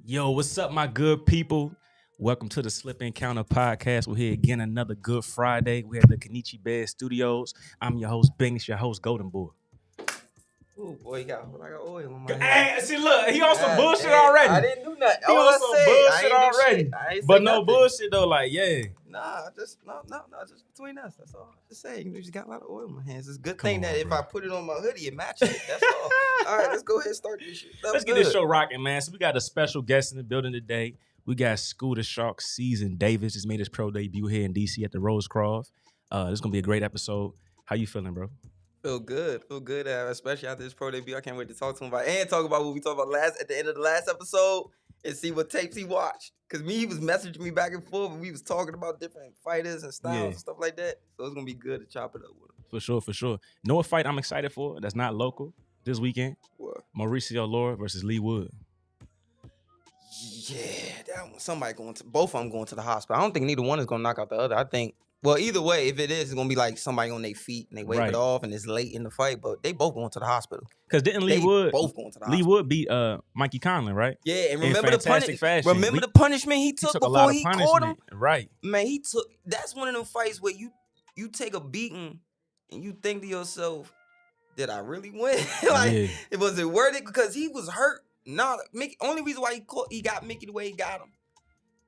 Yo, what's up, my good people? Welcome to the Slip Encounter Podcast. We're here again another good Friday. We're at the Kenichi Bed Studios. I'm your host, BINK, your host, GOLDENBOY. Oh boy, he got like an oil on my Hey, hand. see, look, he on some bullshit dang, already. I didn't do nothing. He on some bullshit I already. But no bullshit though, like, yeah. Nah, just just between us. That's all. Just saying, you just got a lot of oil in my hands. It's a good Come thing on, that if bro. I put it on my hoodie, it matches it. That's all. All right, let's go ahead and start this shit. Let's get this show rocking, man. So we got a special guest in the building today. We got Scooter Shark Season Davis. Just made his pro debut here in DC at the Rosecroft. This is gonna be a great episode. How you feeling, bro? Feel good, especially after this pro debut. I can't wait to talk to him about and talk about what we talked about at the end of the last episode and see what tapes he watched. Cause he was messaging me back and forth, and we was talking about different fighters and styles and stuff like that. So it's gonna be good to chop it up with him. For sure. Know a fight I'm excited for that's not local this weekend? What? Mauricio Lora versus Lee Wood. Yeah, that one. Both of them going to the hospital. I don't think neither one is gonna knock out the other. I think, well, either way, if it is, it's gonna be like somebody on their feet and they wave it off, and it's late in the fight. But they both going to the hospital. Cause didn't Lee Wood both going to the hospital? Lee Wood beat Mikey Conlon, right? Yeah, and In remember the fantastic fashion. Remember the punishment he took a before lot of he punishment. caught him. Right, man. That's one of them fights where you take a beating and you think to yourself, did I really win? It was it worth it? Because he was hurt. No, Mickey. Only reason why he got Mickey the way he got him.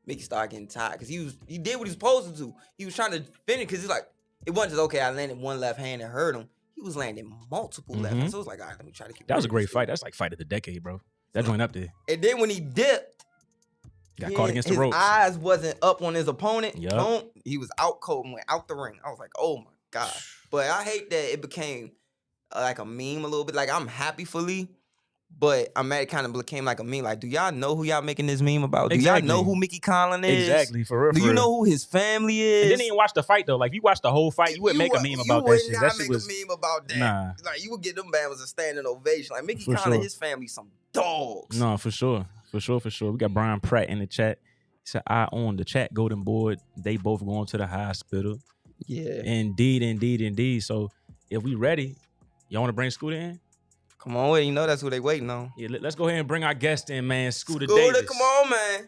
Mickey started getting tired because he did what he was supposed to do. He was trying to finish because he's like, it wasn't just okay. I landed one left hand and hurt him. He was landing multiple left hands. So it was like, all right, let me try to keep. That was a great fight. That's like fight of the decade, bro. That joint up there. And then when he dipped, got caught against the ropes. His eyes wasn't up on his opponent. Yep. He was out cold and went out the ring. I was like, oh my god. But I hate that it became like a meme a little bit. Like, I'm happy for Lee, but I'm mad it kind of became like a meme. Like, do y'all know who y'all making this meme about? Exactly. Do y'all know who Mickey Conlon is? Exactly, for real. Do you know who his family is? And then even watch the fight though. Like, if you watch the whole fight, you wouldn't make a meme about that shit. That shit was a meme about that. Nah. Like, you would get them band was a standing ovation. Like, Mickey For Conlon, sure. his family, some dogs. No, for sure. We got Brian Pratt in the chat. He said, I own the chat golden board. They both going to the hospital. Yeah. Indeed. So if we ready, y'all want to bring Scooter in? Come on, wait. You know that's who they waiting on. Yeah, let's go ahead and bring our guest in, man. Scooter Davis. Come on, man.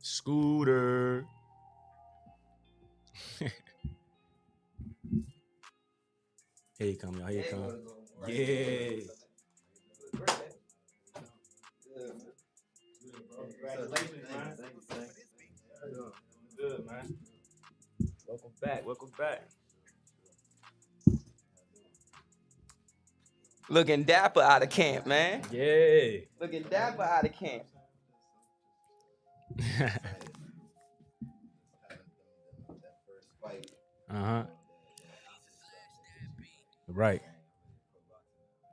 Scooter. Here you come, y'all. Here you come. Yeah. Congratulations, man. Good, man. Welcome back. Looking dapper out of camp, man. Yeah. Looking dapper out of camp. Right.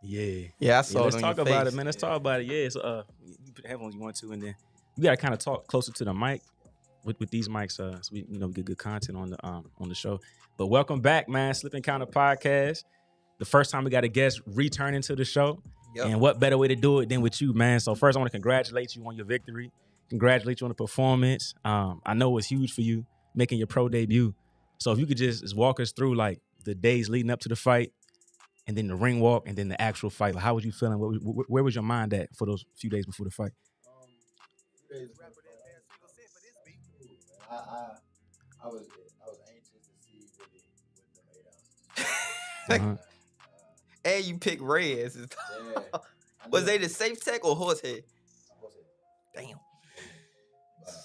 Yeah. Yeah, I saw Let's it on talk your about face. it, man. Let's talk about it. Yeah. So you put the headphones you want to, and then you gotta kind of talk closer to the mic with these mics, so we get good content on the show. But welcome back, man. Slip Encounter Podcast. The first time we got a guest returning to the show. Yep. And what better way to do it than with you, man? So first I want to congratulate you on your victory. Congratulate you on the performance. I know it was huge for you making your pro debut. So if you could just walk us through like the days leading up to the fight, and then the ring walk, and then the actual fight. Like, how was you feeling? Where was your mind at for those few days before the fight? I was anxious to see what the 8 ounces. And you pick Reyes. Yeah. Was they the safe tech or horsehead? Horsehead. Damn.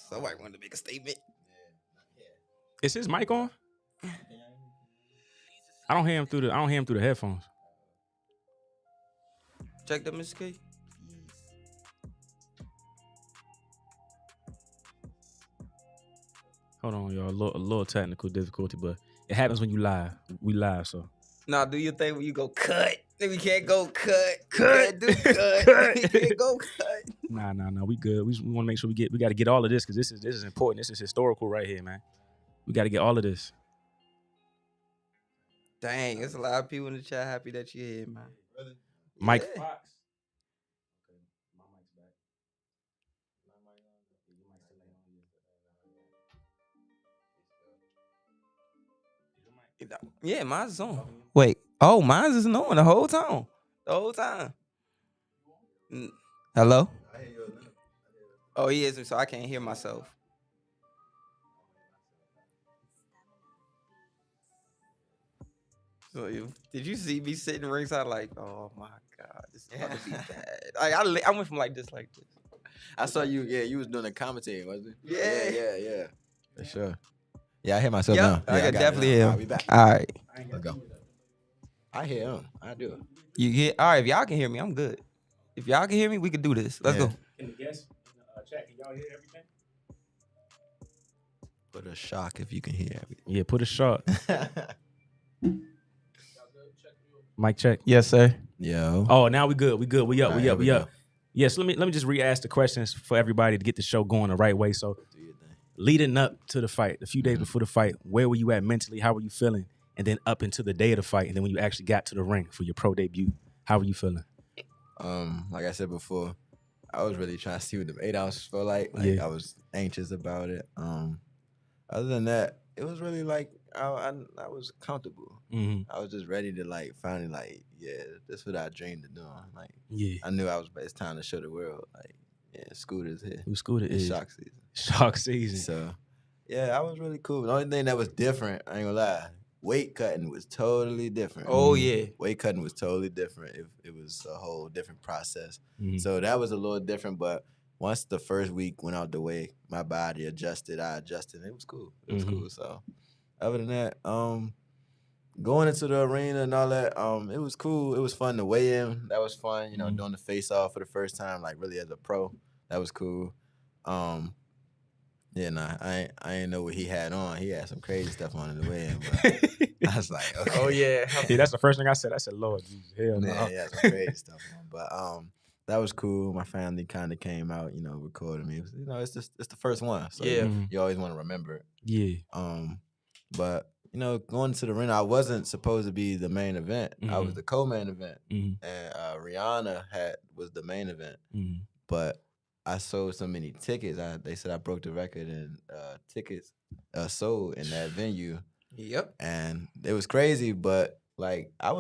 Somebody wanted to make a statement. Yeah. Is his mic on? I don't hear him through the headphones. Check that, Mr. K. Hold on, y'all. A little technical difficulty, but it happens when you live. We live, so. Nah, do your thing when you go cut. Then we can't go cut. Can't do cut. We can't go cut. Nah. We good. We want to make sure we got to get all of this because this is important. This is historical right here, man. We got to get all of this. Dang, there's a lot of people in the chat happy that you're here, man. Really? Mike Yeah. Fox. Yeah, mine's on. Wait. Oh, mine's is on the whole time. The whole time. Hello? I hear you. Oh, he is, so I can't hear myself. So did you see me sitting ringside like, oh my God, this is about to be bad. I went from like this. I saw you. Yeah, you was doing the commentating, wasn't it? Yeah. Yeah. For sure. Yeah, I hear myself Yep, now. I Yeah, can got definitely it now. hear I'll him. be back. All right. Let's go. I hear him. I do. You get all right. If y'all can hear me, I'm good. If y'all can hear me, we can do this. Let's go. Can the guests chat? Can y'all hear everything? Put a shock if you can hear everything. Yeah, put a shot. Mic check. Yes, sir. Yo. Oh, now we good. We up. All right, We up. here we We up. go. Yes. Let me just re-ask the questions for everybody to get the show going the right way. So, Do your thing. leading up to the fight, a few days before the fight, where were you at mentally? How were you feeling? And then up into the day of the fight, and then when you actually got to the ring for your pro debut, how were you feeling? Like I said before, I was really trying to see what the 8 ounces felt like. Yeah. I was anxious about it. Other than that, it was really like I was comfortable. Mm-hmm. I was just ready to like finally like, yeah, this is what I dreamed of doing. Like, Yeah. I knew it's time to show the world. Like, yeah, Scooter's here. Who Scooter It's is? shock season. Shock season. So, yeah, I was really cool. The only thing that was different, I ain't gonna lie, weight cutting was totally different. Oh yeah. Weight cutting was totally different. It was a whole different process. Mhm. So that was a little different, but once the first week went out the way, my body adjusted, I adjusted, and it was cool. It was cool. So other than that, going into the arena and all that, it was cool. It was fun to weigh in. That was fun, doing the face off for the first time, like really as a pro. That was cool. Yeah, nah, I ain't know what he had on. He had some crazy stuff on in the way in, but I was like, okay. Oh yeah. Yeah, that's the first thing I said. I said, Lord Jesus, hell no. Yeah, he had some crazy stuff on. But that was cool. My family kind of came out, recording me. It was, it's the first one, so Yeah. you always want to remember it. Yeah. But going to the ring, I wasn't supposed to be the main event. I was the co-main event, and Rihanna was the main event. But I sold so many tickets. They said I broke the record in tickets sold in that venue. Yep. And it was crazy, but like I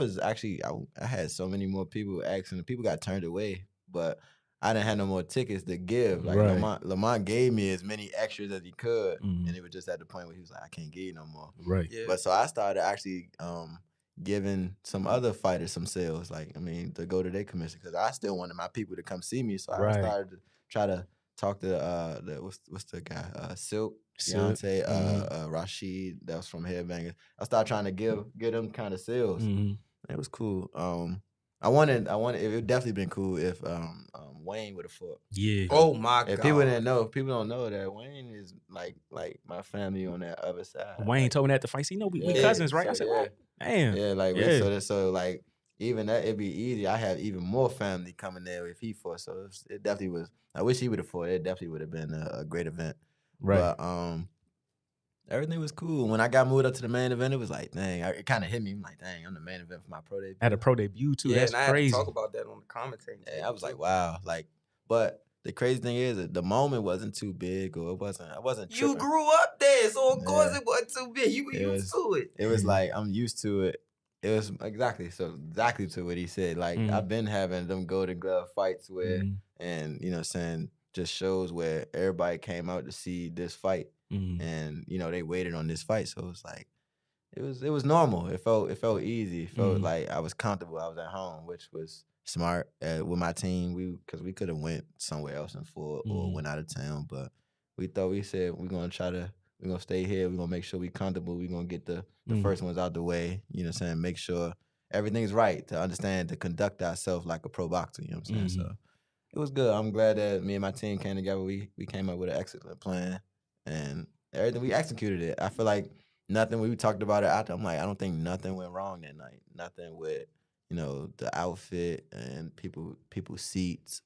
had so many more people asking. People got turned away, but I didn't have no more tickets to give. Like Right. Lamont gave me as many extras as he could, and it was just at the point where he was like, I can't give you no more. Right. Yeah. But so I started actually giving some other fighters some sales, to go to their commission, because I still wanted my people to come see me. So I started to try to talk to what's the guy, Silk, Deontay, Rashid, that was from Headbangers. I started trying to get them kind of sales. It was cool. I wanted. It would definitely been cool if Wayne would have fought. Yeah. Oh my God. If people don't know that Wayne is like my family on that other side. Wayne told me that at the fight. We cousins, right? So, I said, what? Damn. Yeah, so even that it'd be easy. I have even more family coming there if he fought. So it definitely was. I wish he would have fought. It definitely would have been a great event. Right. But everything was cool. When I got moved up to the main event, it was like, dang, it kind of hit me. I'm like, dang, I'm the main event for my pro debut. I had a pro debut too. Yeah, That's and I crazy. had to talk about that on the commentary. Yeah, I was like, wow. But the crazy thing is that the moment wasn't too big, or I wasn't tripping. You grew up there, so of course it wasn't too big. You were used to it. It was like, I'm used to it. It was exactly to what he said. Like, I've been having them Golden Glove fights where, and saying, just shows where everybody came out to see this fight, and they waited on this fight. So it was like, it was normal. It felt easy. It felt like I was comfortable. I was at home, which was smart with my team. Because we could have went somewhere else and fought or went out of town, but we said we're gonna stay here. We're gonna make sure we comfortable. We're gonna get the first ones out the way. You know what I'm saying? Make sure everything's right, to understand, to conduct ourselves like a pro boxer. You know what I'm saying? So it was good. I'm glad that me and my team came together. We came up with an excellent plan, and everything, we executed it. I feel like nothing, we talked about it after, I'm like, I don't think nothing went wrong that night. Nothing with, the outfit and people's seats,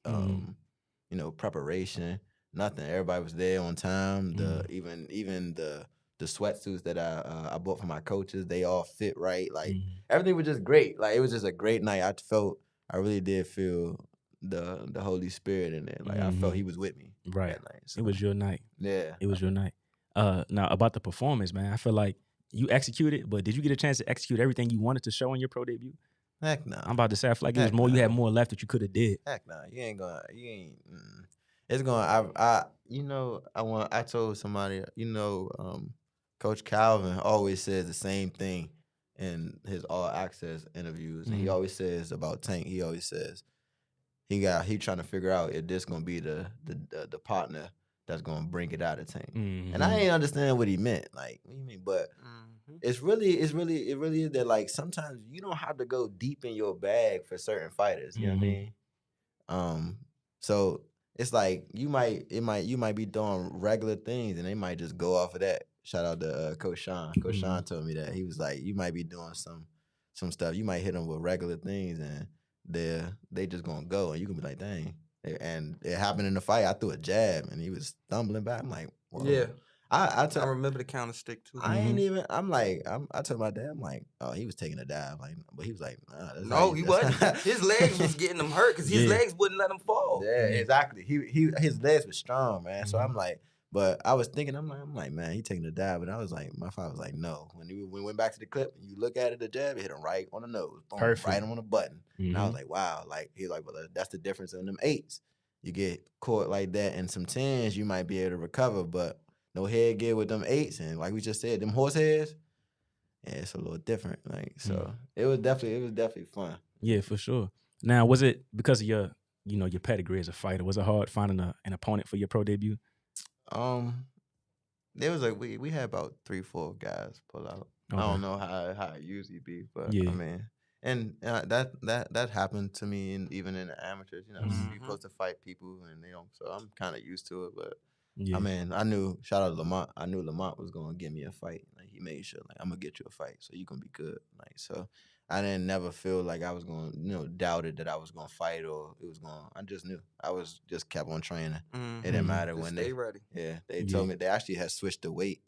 preparation, nothing. Everybody was there on time. Even the sweatsuits that I bought for my coaches, they all fit right. Like everything was just great. Like it was just a great night. I really did feel the Holy Spirit in there. Like I felt he was with me. Right. That night. So, it was your night. Yeah. It was your night. Now about the performance, man, I feel like you executed, but did you get a chance to execute everything you wanted to show in your pro debut? Heck no. I'm about to say, I feel like it was more. You had more left that you could have did. Heck no. You ain't. It's going. I told somebody. Coach Calvin always says the same thing in his all access interviews, and he always says about Tank. He always says he trying to figure out if this gonna be the partner that's gonna bring it out of Tank. And I ain't understand what he meant. Like, what do you mean? But it really is that, like, sometimes you don't have to go deep in your bag for certain fighters. You know what I mean? So it's like you might be doing regular things and they might just go off of that. Shout out to Coach Sean. Coach Sean told me that. He was like, you might be doing some stuff. You might hit them with regular things and they just gonna go and you can be like, dang. And it happened in the fight. I threw a jab and he was stumbling back. I'm like, whoa. Yeah. I remember the counter stick too. I ain't even. I told my dad, I'm like, oh, he was taking a dive, like, but he was like, no, he wasn't. His legs was getting him hurt because his legs wouldn't let him fall. Yeah, exactly. His legs were strong, man. So I'm like, but I was thinking, I'm like, man, he taking a dive, but I was like, my father was like, no. When we went back to the clip, you look at it, the jab, it hit him right on the nose, boom, right on the button. And I was like, wow, like he's like, well, that's the difference in them 8s. You get caught like that in some 10s, you might be able to recover, but no head gear with them 8s, and like we just said, them horse heads, yeah, it's a little different. Like, so it was definitely fun. Yeah, for sure. Now, was it because of your pedigree as a fighter? Was it hard finding an opponent for your pro debut? There was like we had about 3-4 guys pull out. Okay. I don't know how it usually be, but I mean, and that happened to me, even in the amateurs. You know, you're supposed to fight people, and they don't. So I'm kind of used to it, but. Yeah. I mean, I knew, shout out to Lamont, I knew Lamont was going to give me a fight. Like, he made sure, like, I'm going to get you a fight, so you going to be good. Like, so I didn't never feel like I was going to, doubted that I was going to fight or it was going to, I just knew. I was just kept on training. It didn't matter when stay ready. Yeah, they told me, they actually had switched the weight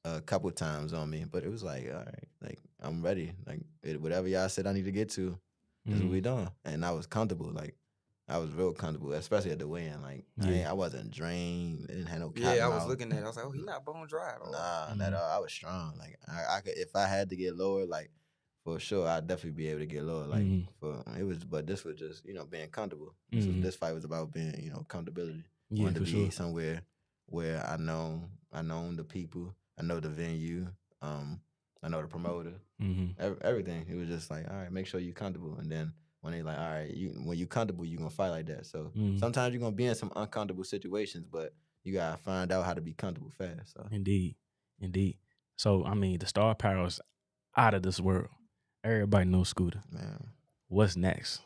a couple times on me, but it was like, all right, like, I'm ready. Like, whatever y'all said I need to get to is what we doing. And I was comfortable, like. I was real comfortable, especially at the weigh-in. Like, I wasn't drained. I didn't have no cotton I was looking at it. I was like, oh, he not bone dry at all. Nah, not at all. I was strong. Like, I could, if I had to get lower, like, for sure, I'd definitely be able to get lower. Like, but this was just, being comfortable. This fight was about being, comfortability. I wanted to be somewhere where I know the people, I know the venue, I know the promoter, everything. It was just like, all right, make sure you're comfortable, and then. When they like, all right, when you're comfortable, you're going to fight like that. So sometimes you're going to be in some uncomfortable situations, but you got to find out how to be comfortable fast. So. Indeed. So, I mean, the star power is out of this world. Everybody knows Scooter. Man. What's next?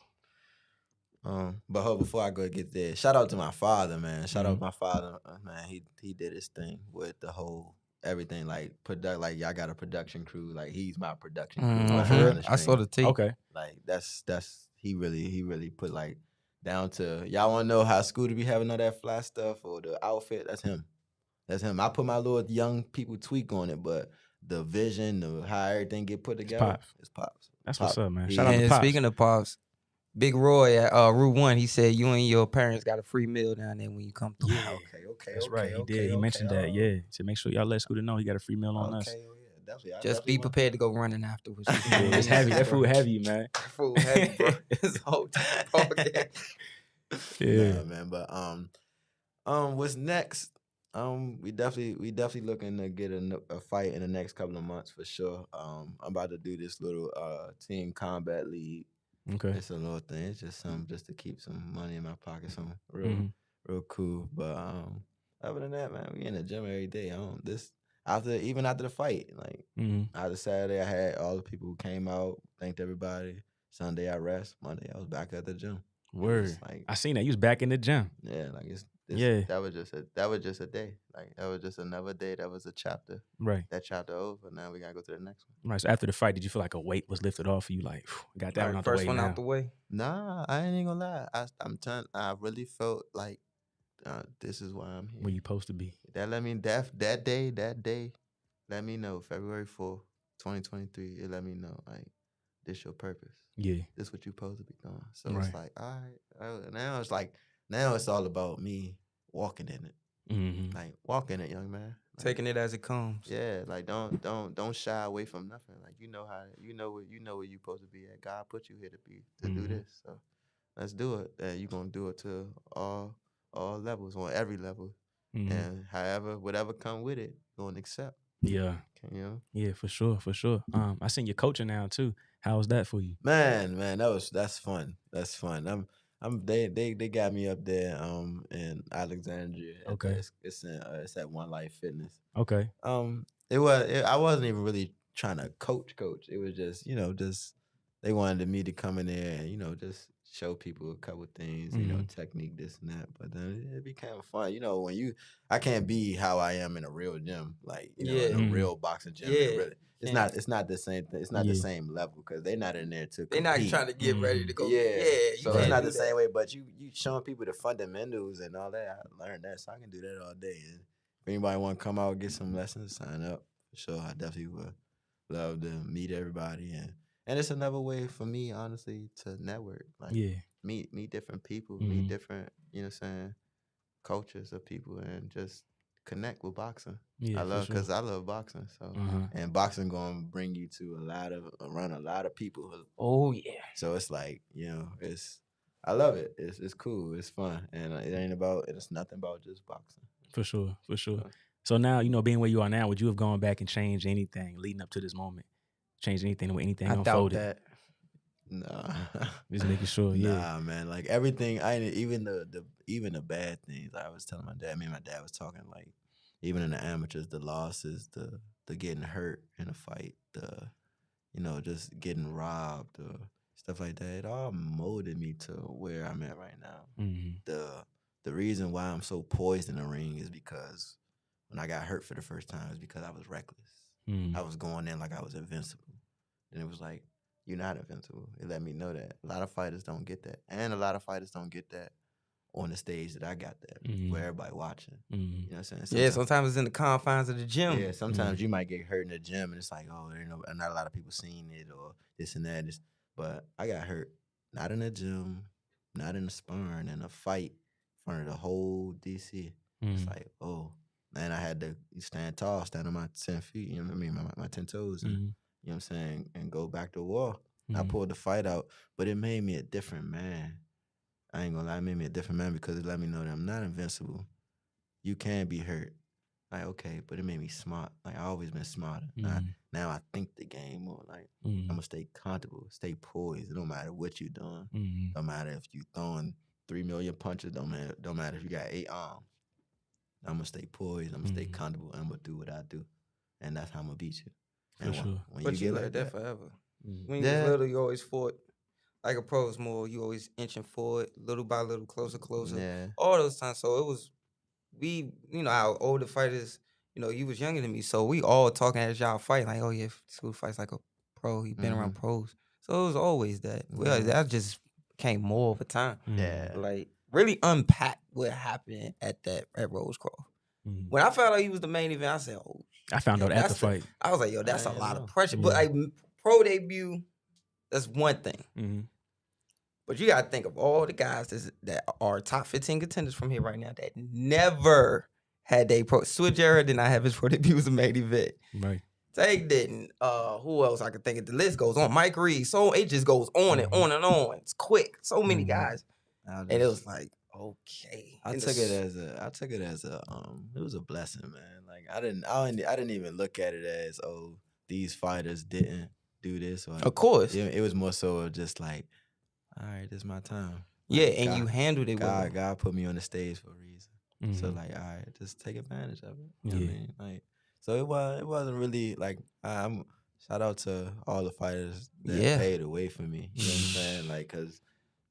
But before I go get there, shout out to my father, man. Shout out to my father. Man, he did his thing with the whole everything, like like y'all got a production crew. Like, he's my production crew. I saw the tape. Okay. Like, that's he really put, like, down to, y'all want to know how Scooter be having all that fly stuff or the outfit? That's him. I put my little young people tweak on it, but the vision, how everything get put together, it's Pops. That's what's up, man. Shout out to Pops. Speaking of Pops, Big Roy at Route 1, he said you and your parents got a free meal down there when you come through. Yeah, okay. That's right. He did. He mentioned that. Yeah. He said, make sure y'all let Scooter know he got a free meal on us. Definitely. Just be prepared to go running afterwards. It's heavy. That food heavy, man. That food heavy, bro. It's whole time. Yeah, man. But what's next? We definitely looking to get a fight in the next couple of months for sure. I'm about to do this little team combat league. Okay. It's a little thing. It's just something just to keep some money in my pocket. Something real cool. But other than that, man, we in the gym every day. Even after the fight, like after Saturday, I had all the people who came out, thanked everybody. Sunday I rest. Monday I was back at the gym. Word. Like, I seen that you was back in the gym. Yeah, like that was just a day. Like, that was just another day. That was a chapter. Right. That chapter over. Now we gotta go to the next one. Right. So after the fight, did you feel like a weight was lifted off of you? Like, got that one out the way. First one now. out the way. Nah, I ain't even gonna lie. I really felt like this is why I'm here. Where you supposed to be. That day. Let me know, February 4th, 2023, it let me know, like, this your purpose. Yeah. This what you supposed to be doing. So It's like, all right. Now it's all about me walking in it. Like, walk in it, young man. Taking it as it comes. Yeah, like don't shy away from nothing. Like you know where you're supposed to be at. God put you here to do this. So let's do it. And you're gonna do it to all levels, on every level. And whatever come with it, you're gonna accept. Yeah. You know? Yeah, for sure. I seen you coaching now too. How was that for you? Man, that's fun. That's fun. They got me up there in Alexandria. Okay. It's at One Life Fitness. Okay. I wasn't even really trying to coach. It was just, they wanted me to come in there and, just show people a couple things, technique, this and that. But then it became fun. I can't be how I am in a real gym, like, in a real boxing gym. It's not the same thing. It's not the same level because they're not in there to compete. They're not trying to get ready to go. So it's not the same way, but you showing people the fundamentals and all that. I learned that, so I can do that all day. And if anybody want to come out and get some lessons, sign up. For sure, I definitely would love to meet everybody. And it's another way for me, honestly, to network. Like, meet different people, meet different, cultures of people, and just connect with boxing. Yeah, because I love boxing. So and boxing gonna bring you to around a lot of people. Oh yeah. So it's like, I love it. It's cool. It's fun, and it's nothing about just boxing. For sure. So now, being where you are now, would you have gone back and changed anything leading up to this moment? Change anything with anything unfolded? I doubt that. Nah. Just making sure. Nah, man. Like everything, even the bad things. I was telling my dad. Me and my dad was talking, like, even in the amateurs, the losses, the getting hurt in a fight, the just getting robbed, stuff like that. It all molded me to where I'm at right now. The reason why I'm so poised in the ring is because when I got hurt for the first time, is because I was reckless. I was going in like I was invincible. And it was like, you're not invincible. It let me know that. A lot of fighters don't get that. And a lot of fighters don't get that on the stage that I got that, where everybody watching. You know what I'm saying? Sometimes it's in the confines of the gym. Yeah, sometimes you might get hurt in the gym, and it's like, oh, not a lot of people seen it, or this and that. But I got hurt, not in the gym, not in the sparring, in a fight in front of the whole DC. It's like, oh. And I had to stand tall, stand on my 10 feet, you know what I mean, my 10 toes, and, you know what I'm saying, and go back to the wall. I pulled the fight out, but it made me a different man. I ain't gonna lie, it made me a different man because it let me know that I'm not invincible. You can be hurt. Like, okay, but it made me smart. Like, I always been smarter. Now I think the game more. Like, I'm gonna stay comfortable, stay poised. It don't matter what you're doing. Don't matter if you throwing 3 million punches. Don't matter if you got 8 arms. I'm gonna stay poised. I'm gonna stay comfortable. And I'm gonna do what I do, and that's how I'm gonna beat you. For sure. When but you get like that forever. When you Yeah. was little, you always fought like a pro's more. You always inching forward, little by little, closer. Yeah. All those times. So it was our older fighters. You was younger than me, so we all talking as y'all fight. Like, oh yeah, Scoot fights like a pro. He been around pros, so it was always that. Well, that just came more over time. Yeah. Like, really unpack what happened at Rosecroft. When I found out he was the main event, I said, oh. I found out at the fight. I was like, yo, that's a lot of pressure. But like, pro debut, that's one thing. But you got to think of all the guys that are top 15 contenders from here right now that never had they pro. Switch era did not have his pro debut as a main event. Right. Tank didn't. Who else I could think of? The list goes on. Mike Reed. So it just goes on and on and on. It's quick. So many guys. And it was like, okay. I took it as it was a blessing, man. Like I didn't even look at it as, oh, these fighters didn't do this. Or, of course. It was more so just like, all right, this is my time. Yeah, like, and God, you handled it well. God put me on the stage for a reason. So like, all right, just take advantage of it. You know what I mean? Like, so it wasn't really like, I'm shout out to all the fighters that paid away for me. You know what I'm saying? Like, cause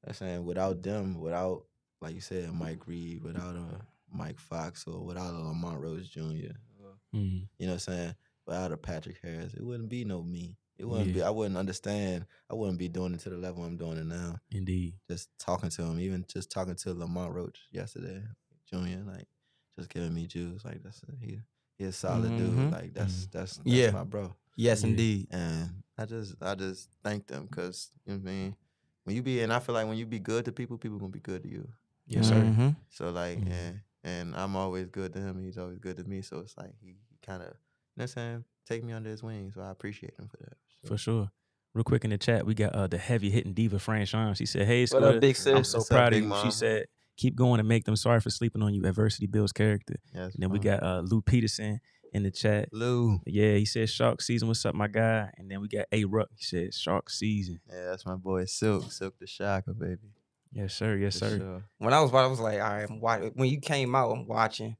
I'm saying without them, without, like you said, Mike Reed, without Mike Fox, or without a Lamont Rose Jr., you know what I'm saying? Without a Patrick Harris, it wouldn't be no me. It wouldn't be. I wouldn't understand. I wouldn't be doing it to the level I'm doing it now. Indeed. Just talking to him, even just talking to Lamont Roach yesterday, Junior, like just giving me juice. Like he's a solid dude. Like that's my bro. Yes, indeed. And I just thank them because you know what I mean. When you be, and I feel like when you be good to people, people gonna be good to you. Yes, sir. So like, and I'm always good to him. He's always good to me. So it's like he kind of, you know what I'm saying, take me under his wing. So I appreciate him for that. So. For sure. Real quick in the chat, we got the heavy hitting diva, Fran Sean. She said, "Hey, What Scooter, up, big sis? I'm so proud of you." She said, "Keep going and make them. Sorry for sleeping on you. Adversity builds character." Yes, and then we got Lou Peterson in the chat. Lou. Yeah, he said Shark Season. What's up, my guy? And then we got A Ruck. He said Shark Season. Yeah, that's my boy Silk the Shocker, baby. Yes, sir. Yes, sir. Sure. When I was like, all right, when you came out, I'm watching.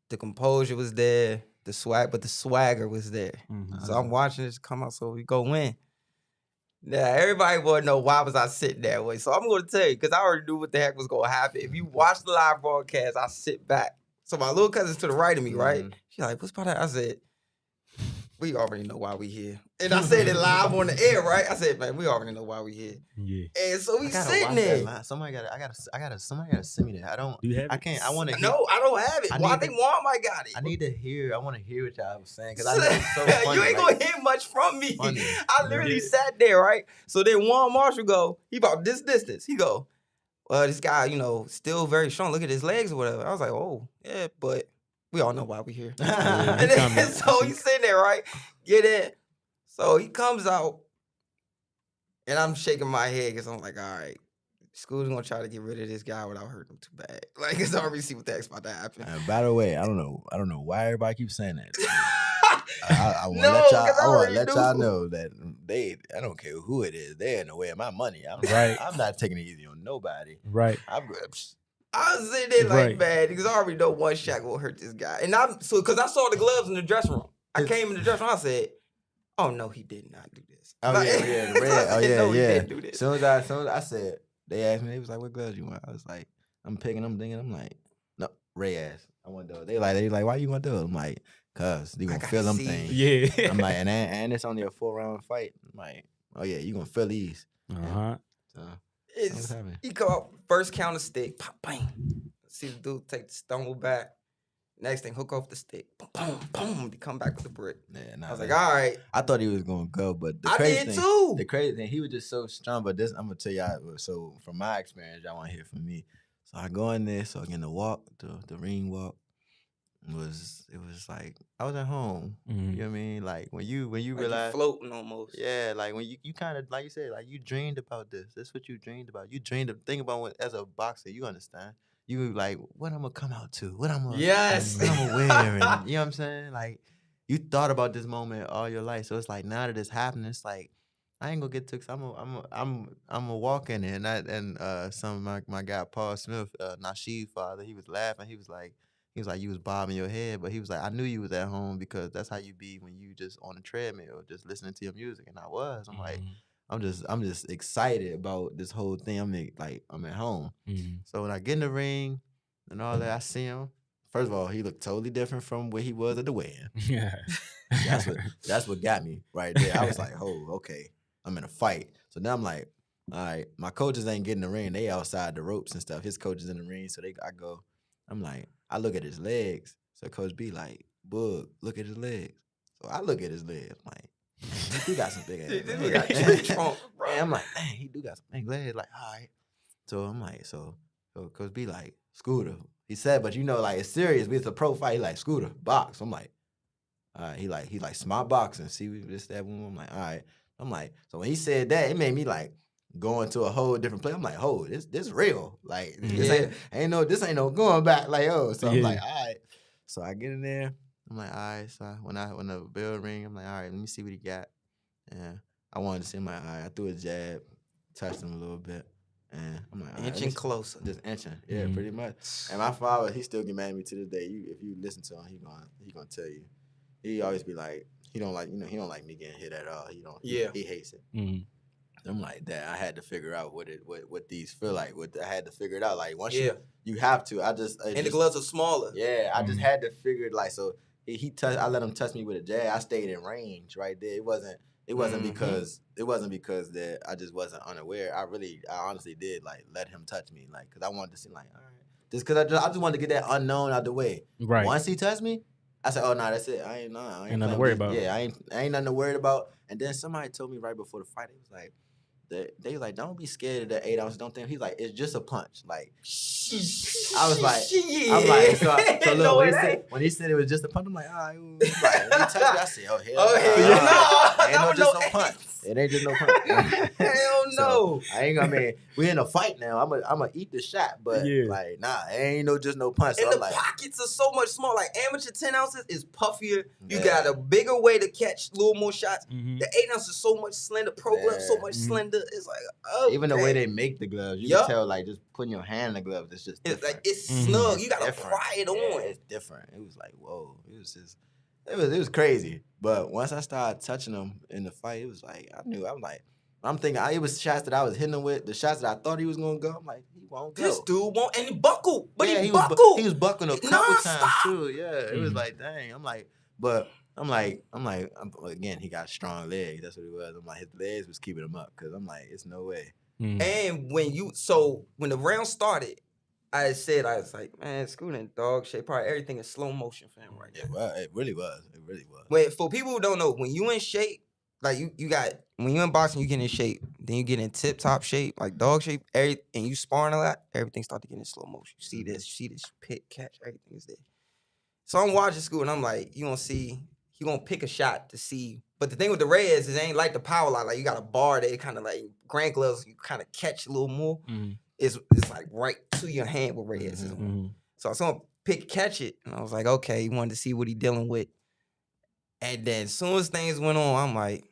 The composure was there, the swagger was there. Mm-hmm. So I'm watching this come out, so we go in. Now, everybody want to know why was I sitting that way. So I'm going to tell you, because I already knew what the heck was going to happen. If you watch the live broadcast, I sit back. So my little cousin's to the right of me, right? She's like, what's about that? I said, we already know why we here. And I said it live on the air, right? I said, man, we already know why we here. Yeah. And so we sitting there. Somebody gotta send me that. I don't. Do you have I can't. I want to. No, I don't have it. I think Walmart got it. I need to hear. I want to hear what y'all was saying because I know it's so funny. You ain't gonna hear much from me. Funny. I literally sat there, right? So then Juan Marshall go, he about this distance. He go, well, this guy, still very strong. Look at his legs or whatever. I was like, oh, yeah, but we all know why we here. And then, so he's sitting there, right? Get in. So he comes out, and I'm shaking my head because I'm like, all right, School's gonna try to get rid of this guy without hurting him too bad. Like, it's already see what the heck's about to happen. By the way, I don't know why everybody keeps saying that. I want to let y'all know that I don't care who it is, they're in the way of my money. I'm not taking it easy on nobody. Right. I was sitting there like, man, because I already know one shot will hurt this guy. And because I saw the gloves in the dressing room. I came in the dressing room, I said, oh, no, he did not do this. Oh, yeah, the red. Oh, yeah, no, yeah. He didn't do this. Soon as I said, they asked me, they was like, what gloves you want? I was like, I'm picking them, thinking, I'm like, no, Ray ass. I want those. They like, why you want those? I'm like, cuz you gonna feel them things. Yeah. I'm like, and it's only a 4-round fight. I'm like, oh yeah, you gonna feel these. Uh-huh. So, he come up, first counter stick, pop, bang. See the dude take the stumble back. Next thing, hook off the stick. Boom, boom. He come back with the brick. Yeah, I was like, all right. I thought he was gonna go, but the crazy thing, he was just so strong. But this, I'm gonna tell y'all. So from my experience, y'all want to hear from me. So I go in there. So again, the walk, the ring walk, it was like I was at home. Mm-hmm. You know what I mean? Like when you realize floating almost. Yeah, like when you kind of, like you said, like you dreamed about this. That's what you dreamed about. You dreamed of, think about when, as a boxer, you understand. You like, what I'm gonna come out to, what I'm gonna wear, and you know what I'm saying? Like, you thought about this moment all your life, so it's like now that it's happening, it's like I ain't gonna get to. I'm a walk in there, and some of my guy Paul Smith, Nasheed's father, he was laughing. He was like, you was bobbing your head, but he was like, I knew you was at home because that's how you be when you just on the treadmill, just listening to your music, and I was. I'm like. I'm just excited about this whole thing. I'm at home. Mm-hmm. So when I get in the ring and all that, I see him. First of all, he looked totally different from where he was at the weigh-in. Yeah. That's what got me right there. I was like, oh, okay, I'm in a fight. So now I'm like, all right, my coaches ain't getting in the ring. They outside the ropes and stuff. His coach is in the ring. So I'm like, I look at his legs. So Coach B like, Boog, look at his legs. So I look at his legs. I'm like, he do got some big ass legs. And I'm like, dang, he do got some big legs. Like, all right. So I'm like, so Coach B like, Scooter. He said, but like it's serious. It's a pro fight. He like, Scooter, box. I'm like, all right. He like smart boxing. See this, that, one. I'm like, all right. I'm like, so when he said that, it made me like go into a whole different place. I'm like, oh, this real. Like, this ain't no going back. Like, oh. So I'm like, all right. So I get in there. I'm like, all right. So when the bell ring, I'm like, all right, let me see what he got. And I wanted to see him. Like, all right, I threw a jab, touched him a little bit, and I'm like, all inching closer, just inching, pretty much. And my father, he still get mad at me to this day. If you listen to him, he gonna tell you. He always be like, he don't like me getting hit at all. He hates it. Mm-hmm. I'm like, Dad, I had to figure out what these feel like. I had to figure it out. Like once you have to. The gloves are smaller. Yeah, I just had to figure it. Like so. He touched. I let him touch me with a jab. I stayed in range right there. It wasn't because that I just wasn't unaware. I honestly did like let him touch me, like because I wanted to see like, all right, just because I just wanted to get that unknown out the way. Right. Once he touched me, I said, oh no, that's it. I ain't nothing to worry about. Yeah, I ain't nothing to worry about. And then somebody told me right before the fight, it was like they was like, don't be scared of the 8 ounces. Don't think he's like, it's just a punch. Like I was like, I'm like, so look, when he said it was just a punch, I'm like, all right, like, when he touched me, I said, oh hell no, ain't no just no punch. It ain't just no punch. Hell no. So, we in a fight now. I'm gonna eat the shot, but like, nah, it ain't just no punch. So And I'm the like, pockets are so much smaller. Like amateur 10 ounces is puffier. You got a bigger way to catch a little more shots. The 8 ounces is so much slender. Pro gloves so much slender. It's like, even the way they make the gloves, you can tell like just putting your hand in the gloves, it's just different. It's like it's snug. You gotta pry it on. It's different. It was like, whoa. It was crazy. But once I started touching him in the fight, it was like I'm thinking it was shots that I was hitting him with, the shots that I thought he was gonna go. I'm like, he won't go. This dude won't, and he buckled. But he buckled. He was buckling a couple times too. Yeah, it was like, dang. I'm like, again, he got strong legs. That's what it was. I'm like, his legs was keeping him up because I'm like, it's no way. And when the round started, I was like, man, Scooter in dog shape. Probably everything in slow motion for him right now. Well, it really was. For people who don't know, when you in shape, like when you in boxing, you get in shape. Then you get in tip top shape, like dog shape. And you sparring a lot, everything start to get in slow motion. You see this pick, catch, everything is there. So I'm watching Scooter, and I'm like, you gonna see, he gonna pick a shot to see. But the thing with the Reds is it ain't like the power line. Like you got a bar that kind of like grand gloves, you kind of catch a little more. It's like right to your hand with Reds. So I was gonna catch it, and I was like, okay, he wanted to see what he dealing with. And then as soon as things went on, I'm like,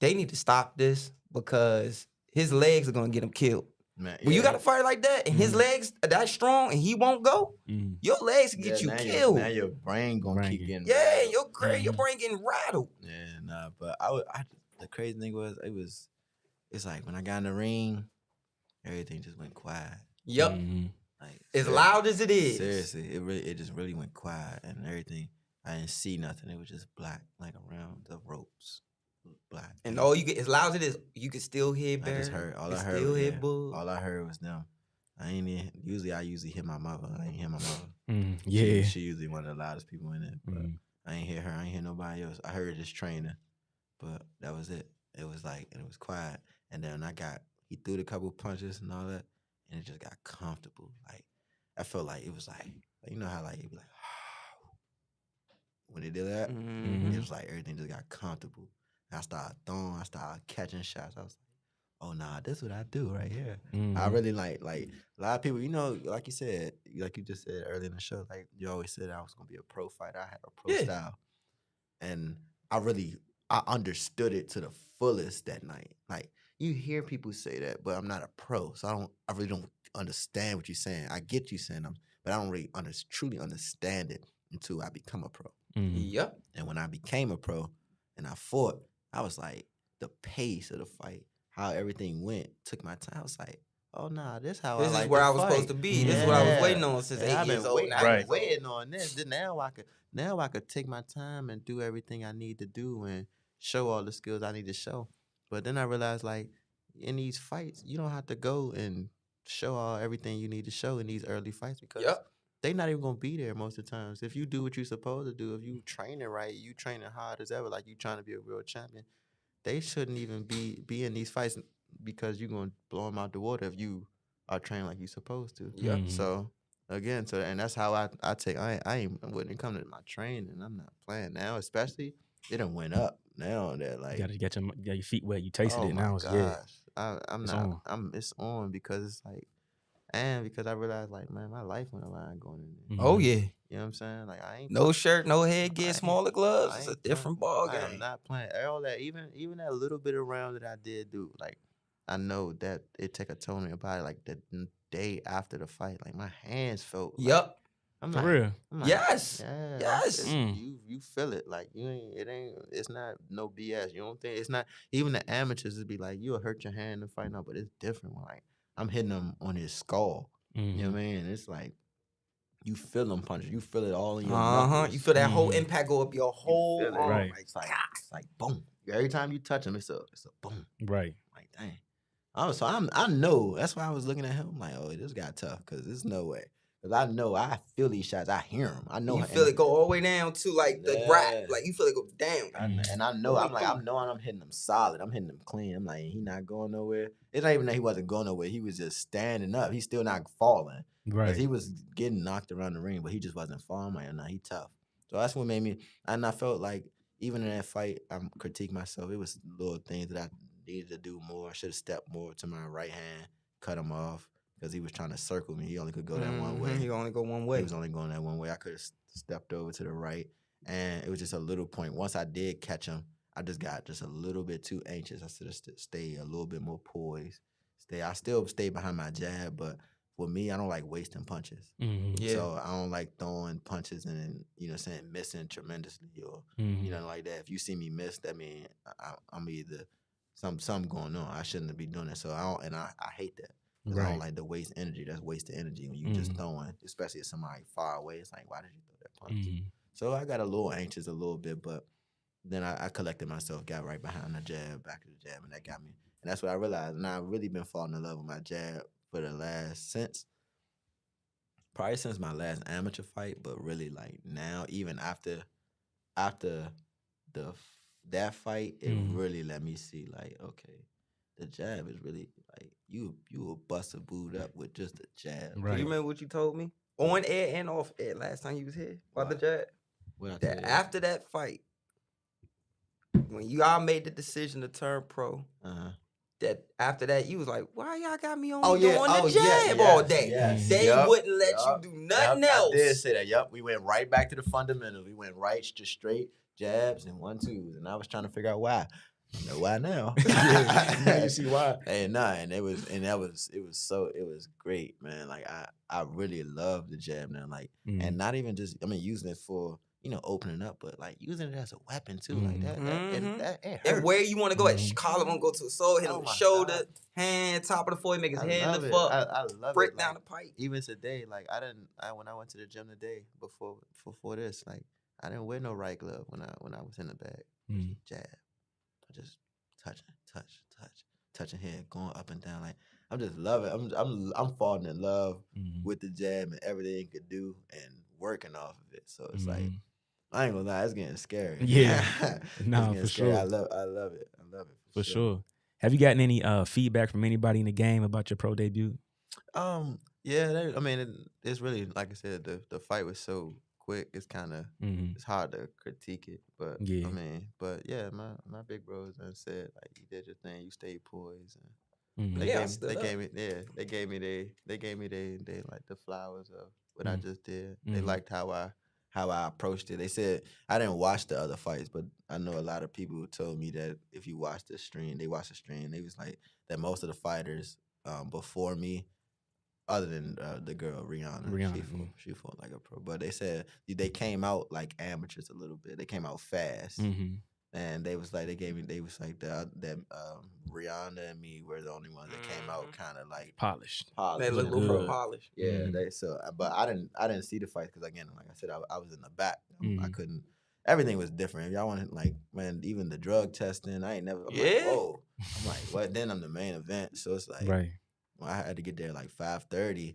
they need to stop this because his legs are gonna get him killed. Man, when you got a fight like that and his legs are that strong and he won't go, your legs can get you killed. Now your brain gonna keep getting rattled. Your brain getting rattled. Yeah, nah, but the crazy thing was it's like when I got in the ring, everything just went quiet. Yep. Like as loud as it is. Seriously, it just really went quiet and everything. I didn't see nothing. It was just black, like around the ropes. Black. And all you get, as loud as it is, you can still hear Barry. I just heard. All I heard was them. Usually I hit my mother. I ain't hear my mother. She usually one of the loudest people in it. But I ain't hear her. I ain't hear nobody else. I heard this trainer. But that was it. It was like, and it was quiet. And then he threw the couple punches and all that. And it just got comfortable. Like, I felt like it was like you know how like, it be like, when they did that, it was like everything just got comfortable. I started throwing, I started catching shots. I was like, oh, nah, this is what I do right here. I really like a lot of people, you know, like you said, like you just said earlier in the show, like you always said I was going to be a pro fighter. I had a pro style. And I understood it to the fullest that night. Like, you hear people say that, but I'm not a pro, so I really don't understand what you're saying. I get you saying them, but I don't really truly understand it until I become a pro. Yep. And when I became a pro and I fought, I was like, the pace of the fight, how everything went, took my time. I was like, oh, nah, this is where I was supposed to be. This is what I was waiting on since 8 years old. I've been waiting on this. Now I could take my time and do everything I need to do and show all the skills I need to show. But then I realized, like, in these fights, you don't have to go and show everything you need to show in these early fights because they're not even going to be there most of the times. If you do what you're supposed to do, if you training right, you training hard as ever, like you trying to be a real champion, they shouldn't even be in these fights because you're going to blow them out the water if you are training like you're supposed to. Yeah. So, again, and that's how I take, when it comes to my training, I'm not playing now, especially, it done went up now that like. You got to get your feet wet. You tasted it now. It's on because it's like, and because I realized, like, man, my life on the line going in there. Oh, yeah. You know what I'm saying? Like, I ain't... No shirt, no headgear, smaller gloves. It's a different ball game. I'm not playing. All that, even that little bit of round that I did do, like, I know that it take a toll on your body. Like, the day after the fight, like, my hands felt... Yep. I'm For real? Yes. You feel it. Like, it's not no BS. You don't think... It's not... Even the amateurs would be like, you'll hurt your hand in the fight now, but it's different. Like, I'm hitting him on his skull. You know what I mean? And it's like, you feel them punches. You feel it all in your knuckles. You feel that whole impact go up your whole arm. Right. It's like boom. Every time you touch him, it's a boom. Right. Like, dang. I know. That's why I was looking at him. I'm like, oh, this got tough because there's no way. Cause I know I feel these shots. I hear them. I know. You feel it go all the way down to like the rack. Like you feel it go down. And I know. I'm like, I'm knowing I'm hitting them solid. I'm hitting them clean. I'm like, he not going nowhere. It's not even that he wasn't going nowhere. He was just standing up. He's still not falling. Right. Cause he was getting knocked around the ring, but he just wasn't falling. I'm like, nah, he tough. So that's what made me. And I felt like even in that fight, I critiqued myself. It was little things that I needed to do more. I should have stepped more to my right hand, cut him off. Because he was trying to circle me. He only could go that one way. He only go one way. He was only going that one way. I could have stepped over to the right. And it was just a little point. Once I did catch him, I just got just a little bit too anxious. I should have stayed a little bit more poised. I still stayed behind my jab, but for me, I don't like wasting punches. So I don't like throwing punches and, you know, saying missing tremendously or, you know, like that. If you see me miss, that means I'm either something going on. I shouldn't be doing that. So I hate that. Right. I don't like to waste energy. That's wasted energy when you just throwing, especially if somebody far away. It's like, why did you throw that punch? So I got a little anxious a little bit, but then I collected myself, got right behind the jab, back to the jab, and that got me. And that's what I realized. And I've really been falling in love with my jab for the probably since my last amateur fight, but really like now, even after that fight, it really let me see like, okay, the jab is really like you will bust a boot up with just a jab. Right. Do you remember what you told me on air and off air last time you was here about the jab? That after that fight, when y'all made the decision to turn pro, that after that you was like, why y'all got me on doing the jab all day? They wouldn't let you do nothing else. I did say that. Yup, we went right back to the fundamentals. We went right just straight jabs and 1-2s, and I was trying to figure out why. You know why now? Now you see why. And it was great, man. Like I really love the jab now. Like and not even just using it for, you know, opening up, but like using it as a weapon too. Like that and where you want to go at collarbone, go to the soul, hit him with the shoulder, hand, top of the foot, make his hand lift up. I love break it. down the pipe. Even today, like when I went to the gym today before this, like I didn't wear no right glove when I was in the bag. Jab. I just touching head, going up and down. Like I'm just loving. I'm falling in love with the jab and everything it could do and working off of it. So it's like I ain't gonna lie, it's getting scary. Yeah, no, for scary. sure. I love it. For sure. Have you gotten any feedback from anybody in the game about your pro debut? Yeah. It's really, like I said, the fight was so quick. It's kind of it's hard to critique it, but my big bros done said like you did your thing, you stayed poised, and they gave me they like the flowers of what I just did. They liked how I approached it. They said I didn't watch the other fights, but I know a lot of people told me that if you watch the stream, they watched the stream. They was like that most of the fighters before me, other than the girl Rihanna, she fought like a pro. But they said they came out like amateurs a little bit. They came out fast, and they was like that Rihanna and me were the only ones that came out kind of like polished. They look real polished. Yeah, but I didn't see the fight because again, like I said, I was in the back. I couldn't. Everything was different. If y'all want to, like, man, even the drug testing, I ain't never. I'm like, whoa. I'm like, what? Then I'm the main event, so it's like, well, I had to get there like 5:30,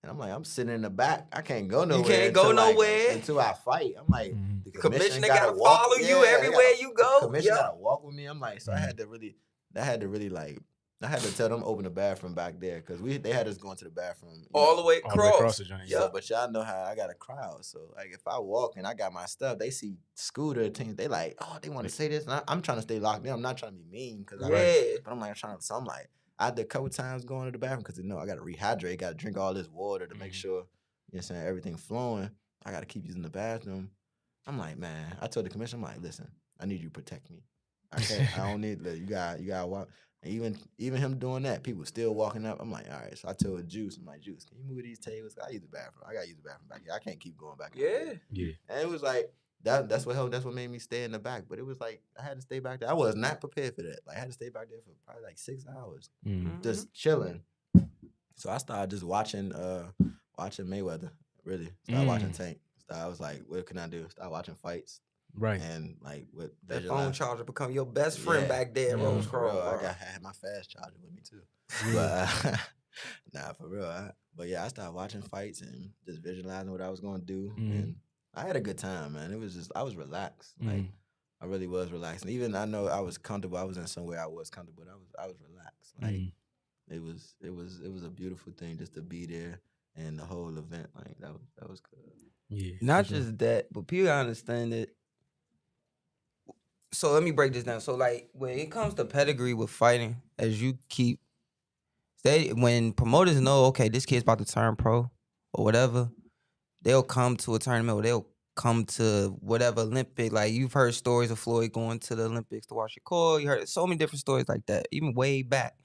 and I'm like, I'm sitting in the back. I can't go nowhere. You can't go nowhere until I fight. I'm like, the commissioner gotta follow you everywhere you go. The commissioner gotta walk with me. I'm like, so I had to really I had to tell them open the bathroom back there because they had us going to the bathroom all the way across the joint. Yeah, but y'all know how I got a crowd. So like, if I walk and I got my stuff, they see Scooter teams. They like, oh, they want to say this, and I'm trying to stay locked in. I'm not trying to be mean but I'm like so I'm like, I had a couple times going to the bathroom because I got to rehydrate, got to drink all this water to make sure everything flowing. I got to keep using the bathroom. I'm like, man, I told the commissioner, I'm like, listen, I need you to protect me. I don't need you gotta walk. And even him doing that, people still walking up. I'm like, all right. So I told Juice, I'm like, Juice, can you move these tables? I use the bathroom. I gotta use the bathroom back here. I can't keep going back. Yeah. And it was like that's what helped. That's what made me stay in the back. But it was like I had to stay back there. I was not prepared for that. Like I had to stay back there for probably like 6 hours, just chilling. So I started just watching Mayweather. Really, started watching Tank. I was like, what can I do? Start watching fights. Right. And like with that phone charger become your best friend back there, Rose Cross. I had my fast charger with me too. Nah, for real. But yeah, I started watching fights and just visualizing what I was gonna do, and I had a good time, man. It was just I was relaxed, like I really was relaxed. And even I know I was comfortable. I was in somewhere I was comfortable. But I was relaxed. Like it was a beautiful thing just to be there and the whole event. Like that was good. Yeah. Not just that, but people understand it. So let me break this down. So like when it comes to pedigree with fighting, as you keep when promoters know, okay, this kid's about to turn pro or whatever, they'll come to a tournament or they'll come to whatever Olympic. Like you've heard stories of Floyd going to the Olympics to watch Shakur. You heard so many different stories like that, even way back.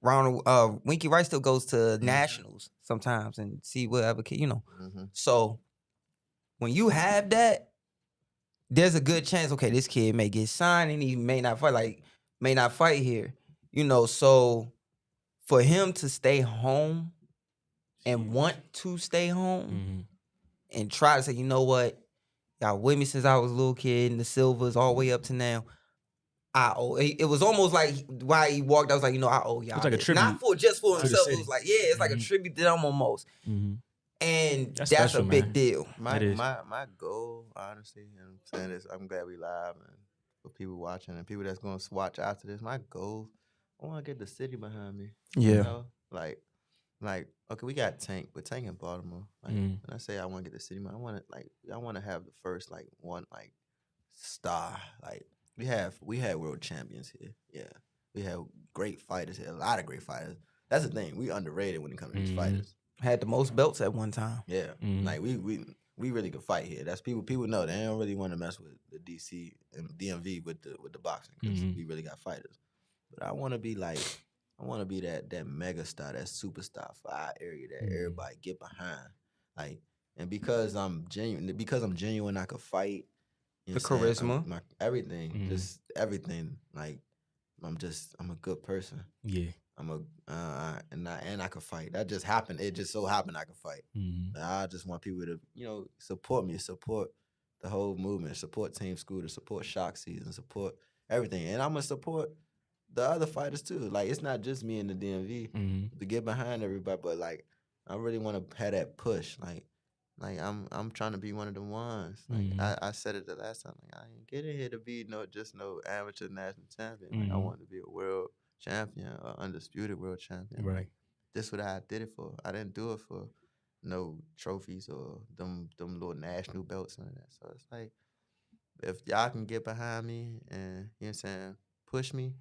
Ronald Winky Wright still goes to nationals sometimes and see whatever kid, you know. So when you have that, there's a good chance, okay, this kid may get signed and he may not fight here. You know, so for him to stay home and want to stay home and try to say, you know what, y'all with me since I was a little kid and the Silvers all the way up to now. I owe. It was almost like why he walked. I was like, you know, I owe y'all. It's like a tribute, not for just for himself. It was like, yeah, it's like a tribute to them almost. And that's special, a big deal. My goal, honestly, and I'm saying this, I'm glad we live and for people watching and people that's gonna watch after this. My goal, I want to get the city behind me. Yeah, you know? like okay, we got Tank, but Tank in Baltimore. Like when I say I want to get the city, I want to have the first like one like star. Like we had world champions here. Yeah, we have great fighters here. A lot of great fighters. That's the thing. We underrated when it comes to these fighters. Had the most belts at one time. Yeah, like we really could fight here. That's people know they don't really want to mess with the DC and DMV with the boxing because we really got fighters. But I want to be that mega star, that superstar for our area that everybody get behind. Like, and because I'm genuine, I could fight. You know the charisma, my everything, just everything. Like, I'm a good person. Yeah. I'm and I could fight. That just happened. It just so happened I could fight. I just want people to, support me, support the whole movement, support Team Scooter, support Shock Season, support everything. And I'm gonna support the other fighters too. Like it's not just me in the DMV to get behind everybody, but like I really want to have that push. Like I'm trying to be one of the ones. Like I said it the last time. Like I ain't getting here to be no amateur national champion. Like I want to be a world champion, or undisputed world champion. Right. Like, this is what I did it for. I didn't do it for no trophies or them little national belts and that. So it's like if y'all can get behind me and you know what I'm saying, push me,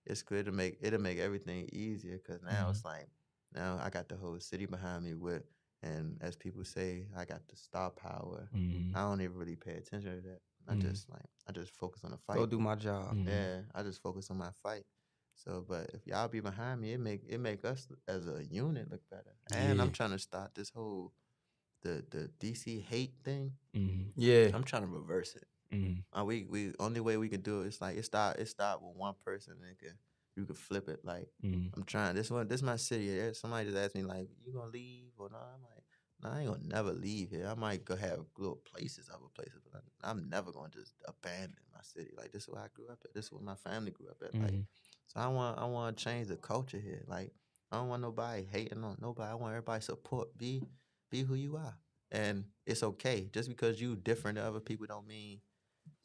it's good to it'll make everything easier because now it's like now I got the whole city behind me with. And as people say, I got the star power. I don't even really pay attention to that. I just focus on the fight. Go do my job. Yeah, I just focus on my fight. So, but if y'all be behind me, it make us as a unit look better. And I'm trying to start this whole the DC hate thing. Yeah, I'm trying to reverse it. We only way we can do it is like it start with one person and you could flip it. Like I'm trying this my city. Somebody just asked me like, you gonna leave or not? I'm like, no, I ain't gonna never leave here. I might go have little other places, but I'm never gonna just abandon my city. Like this is where I grew up at. This is where my family grew up at. Like so I want to change the culture here. Like I don't want nobody hating on nobody. I want everybody support. Be who you are, and it's okay. Just because you different than other people don't mean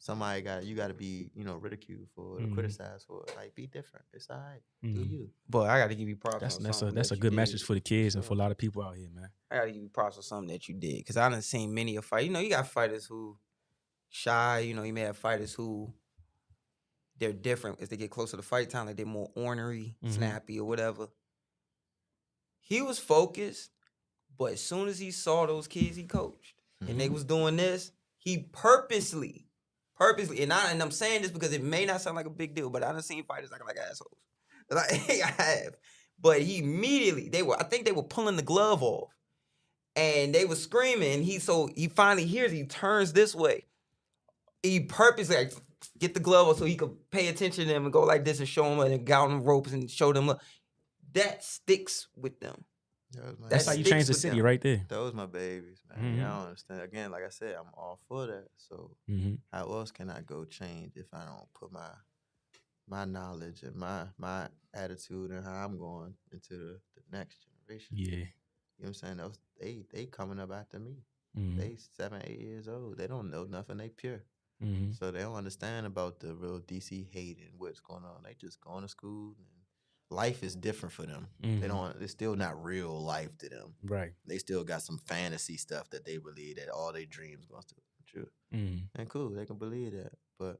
you got to be ridiculed for it, criticized for it. Like be different. It's all right. Do you? But I got to give you props. That's a good message for the kids and for a lot of people out here, man. I got to give you props for something that you did because I done seen many a fight. You got fighters who shy. You may have fighters who they're different as they get closer to fight time. Like they're more ornery, snappy, or whatever. He was focused, but as soon as he saw those kids he coached and they was doing this, he purposely, and I'm saying this because it may not sound like a big deal, but I done seen fighters acting like assholes. Like I have. But he immediately, I think they were pulling the glove off. And they were screaming. He finally hears, he turns this way. He purposely like, get the glove off so he could pay attention to them and go like this and show them and got on the ropes and show them. Look, that sticks with them. That's how you change the city right there. Those my babies, man. You don't understand. Again, like I said, I'm all for that. So how else can I go change if I don't put my knowledge and my attitude and how I'm going into the next generation. Yeah. You know what I'm saying? Those they coming up after me. Mm-hmm. They 7, 8 years old. They don't know nothing. They pure. Mm-hmm. So they don't understand about the real DC hate and what's going on. They just going to school and life is different for them. Mm-hmm. It's still not real life to them. Right. They still got some fantasy stuff that they believe that all their dreams going to come true. Mm-hmm. And cool, they can believe that. But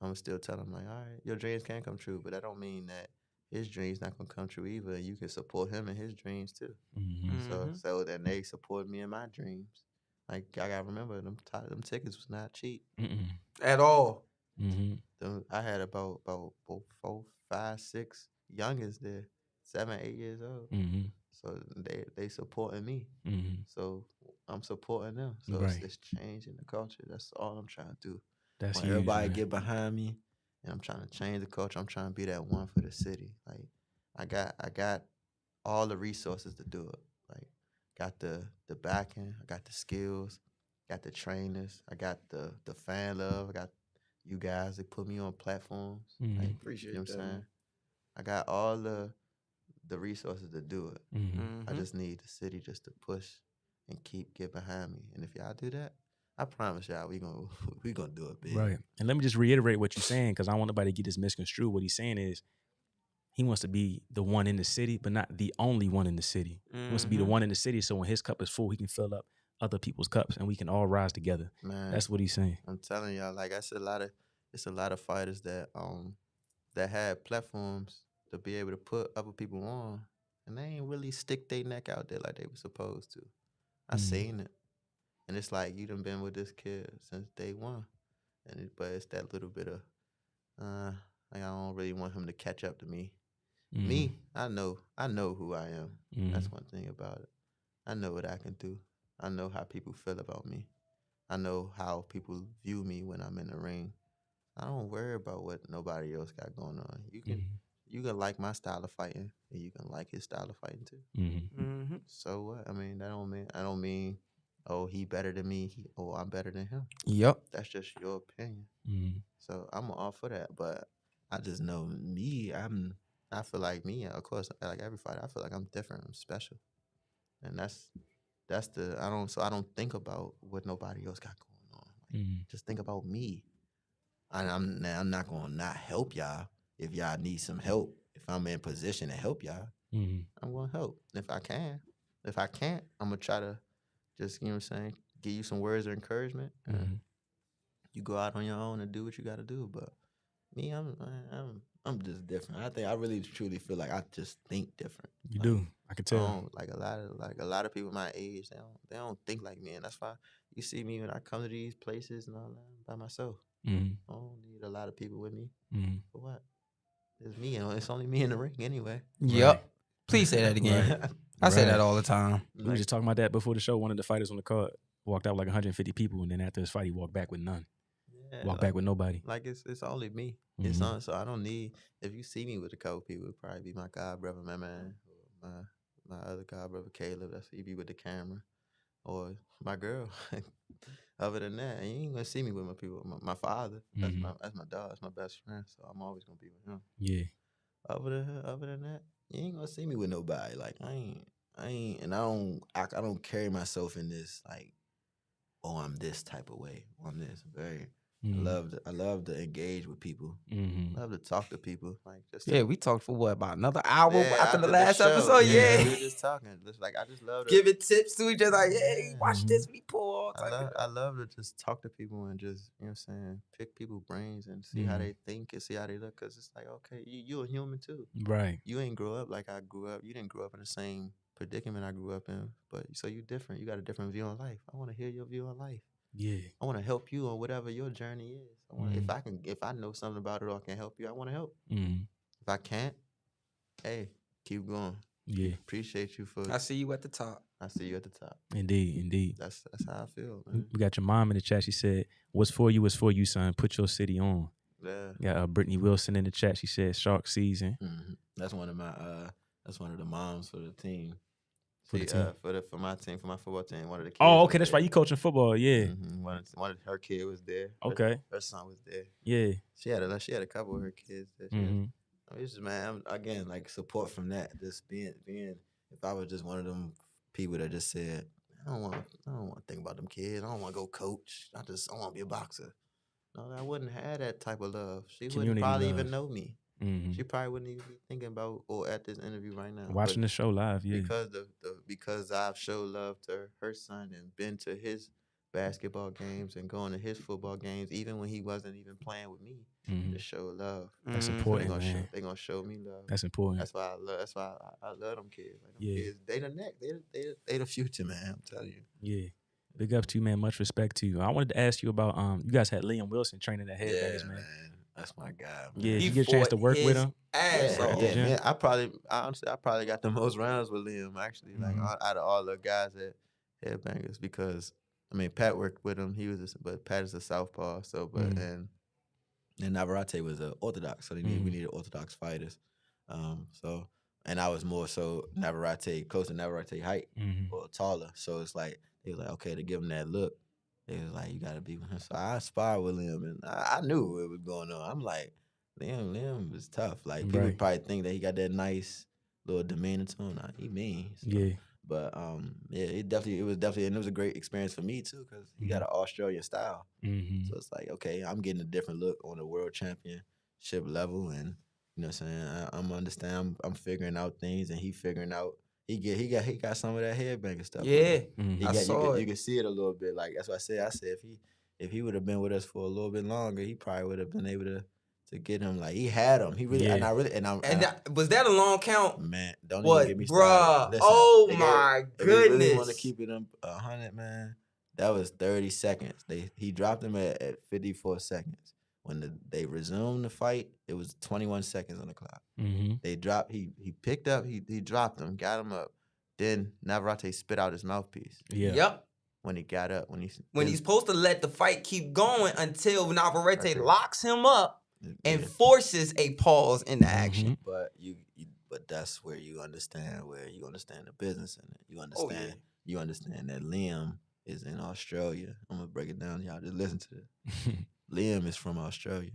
I'm still telling them, like, all right, your dreams can come true, but that don't mean that his dreams not gonna come true either. You can support him in his dreams too. Mm-hmm. So then they support me in my dreams. Like I gotta remember them tickets was not cheap at all. Mm-hmm. I had about 4, 5, 6 youngest there, 7, 8 years old. Mm-hmm. So they supporting me. Mm-hmm. So I'm supporting them. So Right. it's changing the culture. That's all I'm trying to do. That's when huge, everybody man. get behind me, and I'm trying to change the culture. I'm trying to be that one for the city. Like I got all the resources to do it. Like got the backing, I got the skills, got the trainers, I got the fan love, I got you guys that put me on platforms. Mm-hmm. Like, Appreciate you know what that. I'm saying? I got all the resources to do it. Mm-hmm. I just need the city just to push and get behind me. And if y'all do that, I promise y'all we gonna do it big. Right. And let me just reiterate what you're saying, because I don't want nobody to get this misconstrued. What he's saying is he wants to be the one in the city, but not the only one in the city. He wants to be the one in the city, so when his cup is full, he can fill up other people's cups, and we can all rise together. Man, that's what he's saying. I'm telling y'all, like it's a lot of fighters that had platforms to be able to put other people on, and they ain't really stick their neck out there like they were supposed to. I seen it, and it's like you done been with this kid since day one, but it's that little bit of like I don't really want him to catch up to me. Me, I know who I am. That's one thing about it. I know what I can do. I know how people feel about me. I know how people view me when I'm in the ring. I don't worry about what nobody else got going on. You can like my style of fighting, and you can like his style of fighting too. So what? I mean, I don't mean, oh, he better than me. I'm better than him. Yep. That's just your opinion. So I'm all for that, but I just know me. I feel like me. Of course, like every fighter, I feel like I'm different. I'm special, and that's I don't think about what nobody else got going on. Like, just think about me. I'm not gonna not help y'all if y'all need some help. If I'm in position to help y'all, I'm gonna help. If I can. If I can't, I'm gonna try to just, you know what I'm saying, give you some words of encouragement. You go out on your own and do what you gotta do. But me, I'm just different. I think I really truly feel like I just think different. You do. I can tell. Like a lot of people my age, they don't think like me, and that's why you see me when I come to these places and all that by myself. I don't need a lot of people with me. For what? It's me. It's only me in the ring anyway. Yep. Right. Please say that again. Right. I say that all the time. We were just talking about that before the show. One of the fighters on the card walked out with like 150 people, and then after his fight, he walked back with none. Yeah, walked back with nobody. Like it's only me. It's on, so I don't need. If you see me with a couple people, it'd probably be my god brother, my man, or my other god brother Caleb. That's he be with the camera, or my girl. Other than that, you ain't gonna see me with my people. My father, that's my dog, that's my best friend. So I'm always gonna be with him. Yeah. Other than that, you ain't gonna see me with nobody. Like I ain't, and I don't carry myself in this like, oh, I'm this type of way. I'm this very. I love to engage with people. I love to talk to people. Like we talked for what, about another hour after the last episode. Yeah, we were just talking. Just like I just love to giving tips to each other. Like, hey, watch this. We pull. I love to just talk to people and just, you know what I'm saying, pick people's brains and see how they think and see how they look. Cause it's like, okay, you're a human too. Right. You ain't grow up like I grew up. You didn't grow up in the same predicament I grew up in. But so you different. You got a different view on life. I want to hear your view on life. Yeah. I want to help you on whatever your journey is. I want if I know something about it or I can help you, I want to help. If I can't, hey, keep going. Yeah. Appreciate you for. I see you at the top. I see you at the top. Indeed. That's how I feel, man. We got your mom in the chat. She said, "What's for you, son. Put your city on." Yeah. Got Brittany Wilson in the chat. She said, "Shark season." That's one of my. That's one of the moms for the team. For the team. For my team, for my football team, one of the kids. Oh, okay, that's right. You coaching football, yeah. One of her kid was there. Okay. Her son was there. Yeah. She had a couple of her kids there. It's just, man, again, like support from that. Just being if I was just one of them people that just said, I don't want to think about them kids. I don't want to go coach. I want to be a boxer. No, I wouldn't have that type of love. She wouldn't probably even know me. She probably wouldn't even be thinking about or at this interview right now. Watching the show live, yeah. Because I've showed love to her son and been to his basketball games and going to his football games, even when he wasn't even playing with me, to show love. That's important, man. They're gonna show me love. That's important. That's why I love them kids. Like, them kids, they the next. They the future, man. I'm telling you. Yeah. Big up to you, man. Much respect to you. I wanted to ask you about you guys had Liam Wilson training at Headbangers, man. That's my guy. Man. Yeah, did you get a chance to work with him? Man. I probably got the most rounds with Liam actually, like out of all the guys at Headbangers, because I mean Pat worked with him. But Pat is a southpaw, so and Navarrete was an orthodox, so we needed orthodox fighters. And I was more so close to Navarrete height or taller, so it's like they was like, okay, to give him that look. They was like, you got to be with him. So I sparred with Liam, and I knew what was going on. I'm like, Liam was tough. Like, people probably think that he got that nice little demeanor to him. Nah, he mean. So. Yeah. But, it was a great experience for me, too, because he got an Australian style. So it's like, okay, I'm getting a different look on the world championship level, and, you know what I'm saying? I'm figuring out things, and he figuring out. He got some of that headbanger stuff. Yeah, you can see it a little bit. Like that's what I said if he would have been with us for a little bit longer, he probably would have been able to get him. Like he had him. He really was that a long count? Man, don't even get me started. Listen, my goodness! If we really want to keep it 100, man, that was 30 seconds. He dropped him at 54 seconds. When they resumed the fight, it was 21 seconds on the clock. They dropped. He picked up. He dropped him, got him up. Then Navarrete spit out his mouthpiece. Yeah. Yep. When he got up, when he's supposed to let the fight keep going until Navarrete locks him up and forces a pause in the action. But that's where you understand the business in it. You understand that Liam is in Australia. I'm gonna break it down, y'all. Just listen to it. Liam is from Australia.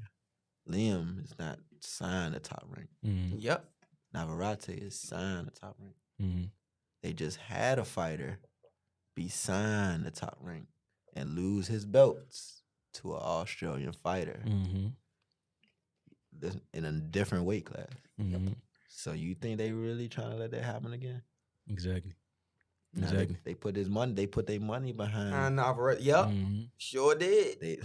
Liam is not signed to Top Rank. Yep. Navarrete is signed to Top Rank. They just had a fighter be signed to Top Rank and lose his belts to an Australian fighter in a different weight class. So you think they really trying to let that happen again? Exactly. Now exactly. They put their money behind Navarrete. Yep. Sure did. They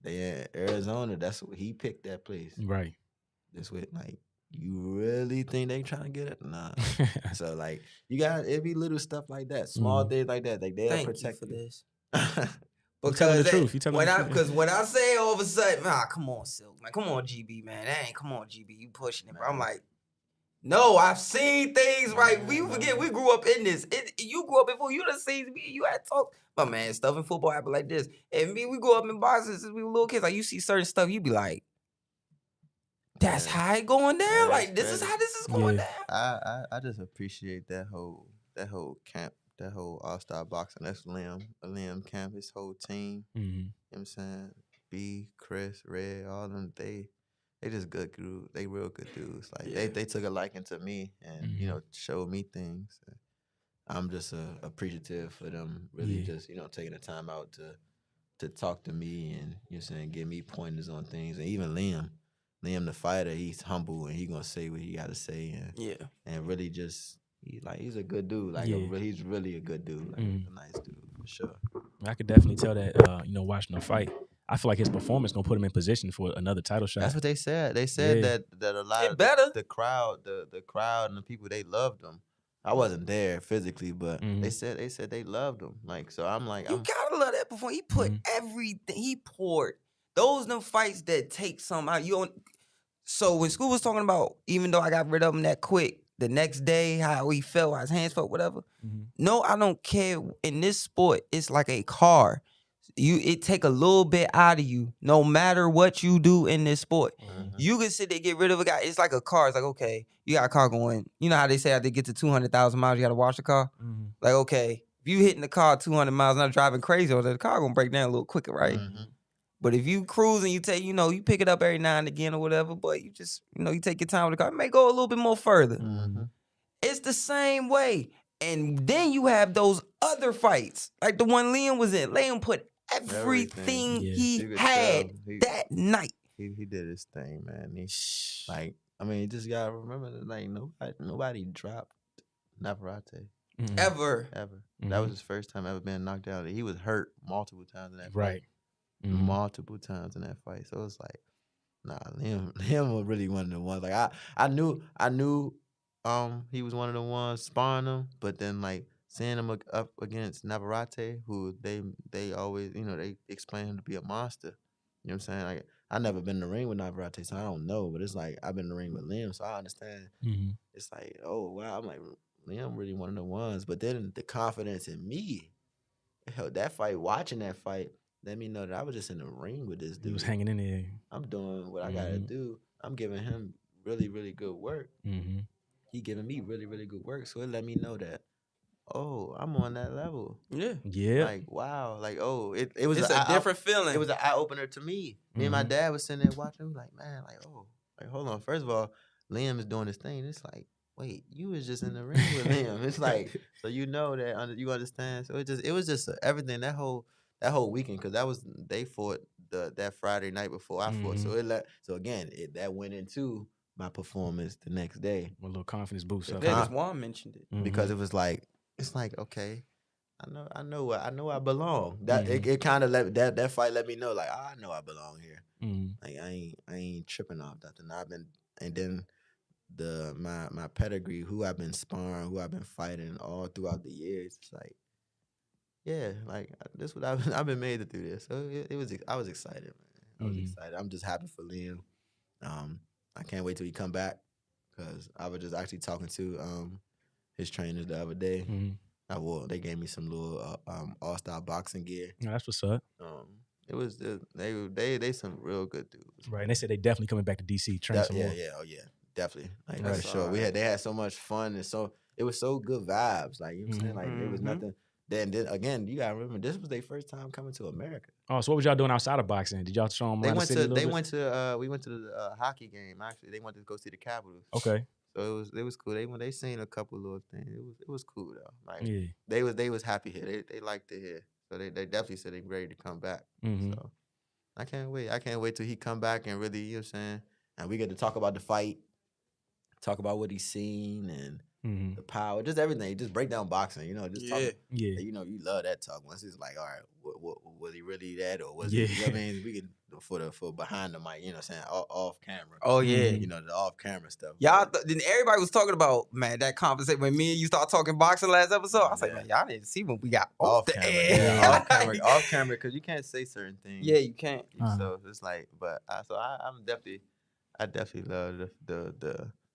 in Arizona. That's what he picked that place. Right. This way, like, you really think they trying to get it? Nah. So like, it be little stuff like that, small things like that. Like they'll protect you for this. Because when I say all of a sudden, come on, Silk, man, come on, GB, man, come on, GB, you pushing it, bro. I'm like, no, I've seen things, right? We forget we grew up in this. You grew up before. You done seen me. You had talk. But man, stuff in football happen like this. And me, we grew up in boxing since we were little kids. Like you see certain stuff, you be like, that's how it going down. Like this is how this is going down. I just appreciate that whole camp, that whole all-star boxing. That's Liam camp, his whole team. You know what I'm saying? B, Chris, Red, all of them, they just good dudes. They real good dudes. Like they took a liking to me and showed me things. I'm just appreciative for them really just taking the time out to talk to me and give me pointers on things. And even Liam the fighter, he's humble and he gonna say what he gotta say and really just he's a good dude. Like he's really a good dude. Like a nice dude for sure. I could definitely tell that watching the fight. I feel like his performance gonna put him in position for another title shot. That's what they said. They said that a lot of the crowd and the people, they loved him. I wasn't there physically, but they said they loved him. Like, so I'm like, you gotta love that performance. He put everything. He poured those them fights that take some out. So when School was talking about, even though I got rid of him that quick, the next day how he felt, how his hands felt, whatever. No, I don't care. In this sport, it's like a car. It take a little bit out of you, no matter what you do in this sport. You can sit there and get rid of a guy. It's like a car. It's like, okay, you got a car going. You know how they say after they get to 200,000 miles, you got to wash the car? Like, okay, if you hitting the car 200 miles, not driving crazy, or the car going to break down a little quicker, right? But if you cruise and you take, you pick it up every now and again or whatever, but you just, you take your time with the car, it may go a little bit more further. It's the same way. And then you have those other fights, like the one Liam was in. Liam put everything he had that night. He did his thing, man. You just gotta remember that, like, nobody dropped Navarrete. Ever. That was his first time ever being knocked out. He was hurt multiple times in that fight. Right. Multiple times in that fight. So it's like, nah, Liam was really one of the ones. Like I knew he was one of the ones sparring him, but then like seeing him up against Navarrete, who they always, they explain him to be a monster. You know what I'm saying? Like, I never been in the ring with Navarrete, so I don't know. But it's like I've been in the ring with Liam, so I understand. It's like, oh wow, I'm like, Liam really one of the ones. But then the confidence in me, that fight, watching that fight, let me know that I was just in the ring with this dude. He was hanging in there. I'm doing what I gotta do. I'm giving him really, really good work. He giving me really, really good work. So it let me know that, oh, I'm on that level. Yeah. Like, wow. Like, oh, it was a different feeling. It was an eye opener to me. Me and my dad was sitting there watching. Like, man, like, oh, like, hold on. First of all, Liam is doing this thing. It's like, wait, you was just in the ring with Liam. It's like, so you know that you understand. So it was just everything that whole weekend, because they fought that Friday night before I fought. So again, that went into my performance the next day. A little confidence boost. That's why I mentioned it. Because it was like, it's like, okay, I know I belong. That it kind of that fight let me know, like, I know I belong here. Like I ain't tripping off nothing. And then my pedigree, who I've been sparring, who I've been fighting all throughout the years. It's like, yeah, like this what I've been made to do this. So I was excited, man. I was excited. I'm just happy for Liam. I can't wait till he come back, because I was just actually talking to his trainers the other day. They gave me some little all-star boxing gear. Yeah, that's what's up. It was they some real good dudes. Right, and they said they definitely coming back to DC train some more. Yeah, definitely. Like, for sure. They had so much fun, and so it was so good vibes. Like, you know what I'm saying? Like, there was nothing. Then again, you gotta remember, this was their first time coming to America. Oh, so what was y'all doing outside of boxing? Did y'all show them around the city a little bit? We went to the hockey game. Actually, they wanted to go see the Capitals. Okay. So it was cool. They seen a couple little things. It was cool though. Like, they was happy here. They liked it here. So they definitely said they ready to come back. So I can't wait. I can't wait till he come back and really, you know what I'm saying? And we get to talk about the fight, talk about what he's seen and the power, just everything. Just break down boxing, just talk. You love that talk. Once it's like, all right, was he really that, or was he, I mean, we can for behind the mic, you know what I'm saying, off camera. Oh yeah. The off camera stuff. Y'all then everybody was talking about, man, that conversation when me and you start talking boxing last episode. I was like, man, y'all didn't see when we got off the camera. air. Yeah, off camera, because you can't say certain things. Yeah, you can't. So it's like, but I definitely love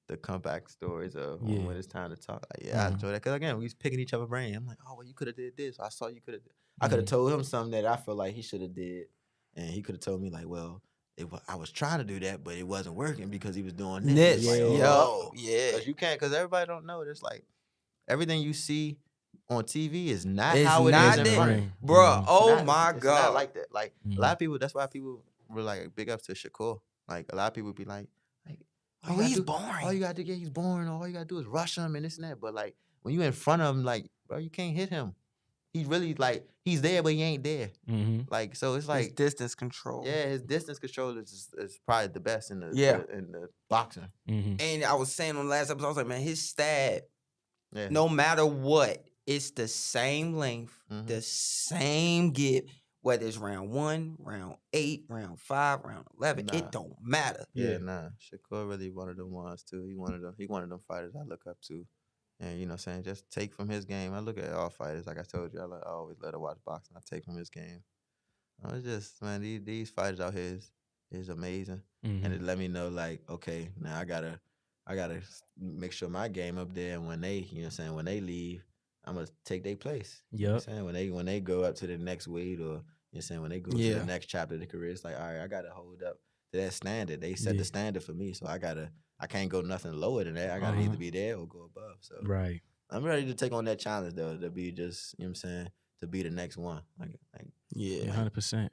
the comeback stories of when it's time to talk. Like, I enjoy that, because again, we was picking each other's brain. I'm like, oh, well, you could have did this. I saw you could have. I could have told him something that I feel like he should have did, and he could have told me like, well, I was trying to do that, but it wasn't working because he was doing this. Because you can't, because everybody don't know. It's like everything you see on TV is not how it is in front, bro. Oh my God, it's not like that. Like a lot of people. That's why people were like big ups to Shakur. Like a lot of people be like. Oh, he's boring. All you gotta do, he's boring. All you gotta do is rush him and this and that. But like when you in front of him, like, bro, you can't hit him. He's really like, he's there, but he ain't there. Like, so it's like his distance control. Yeah, his distance control is probably the best in the boxing. And I was saying on the last episode, I was like, man, his stab, no matter what, it's the same length, the same give. Whether it's round 1, round 8, round 5, round 11, it don't matter. Shakur really one of them ones too. He one of them fighters I look up to, and you know what I'm saying, just take from his game. I look at all fighters, like I told you, I always let her watch boxing. I take from his game. It's just, man, these fighters out here is amazing, and it let me know, like, okay, now I gotta make sure my game up there, and when they, you know what I'm saying, when they leave, I'm gonna take their place. You know what I'm saying, when they go up to the next weight, or you know what I'm saying, when they go to the next chapter of their career, it's like, all right, I gotta hold up to that standard. They set the standard for me, so I can't go nothing lower than that. I gotta either be there or go above. So I'm ready to take on that challenge though, to be just, you know what I'm saying, to be the next one. Like 100%.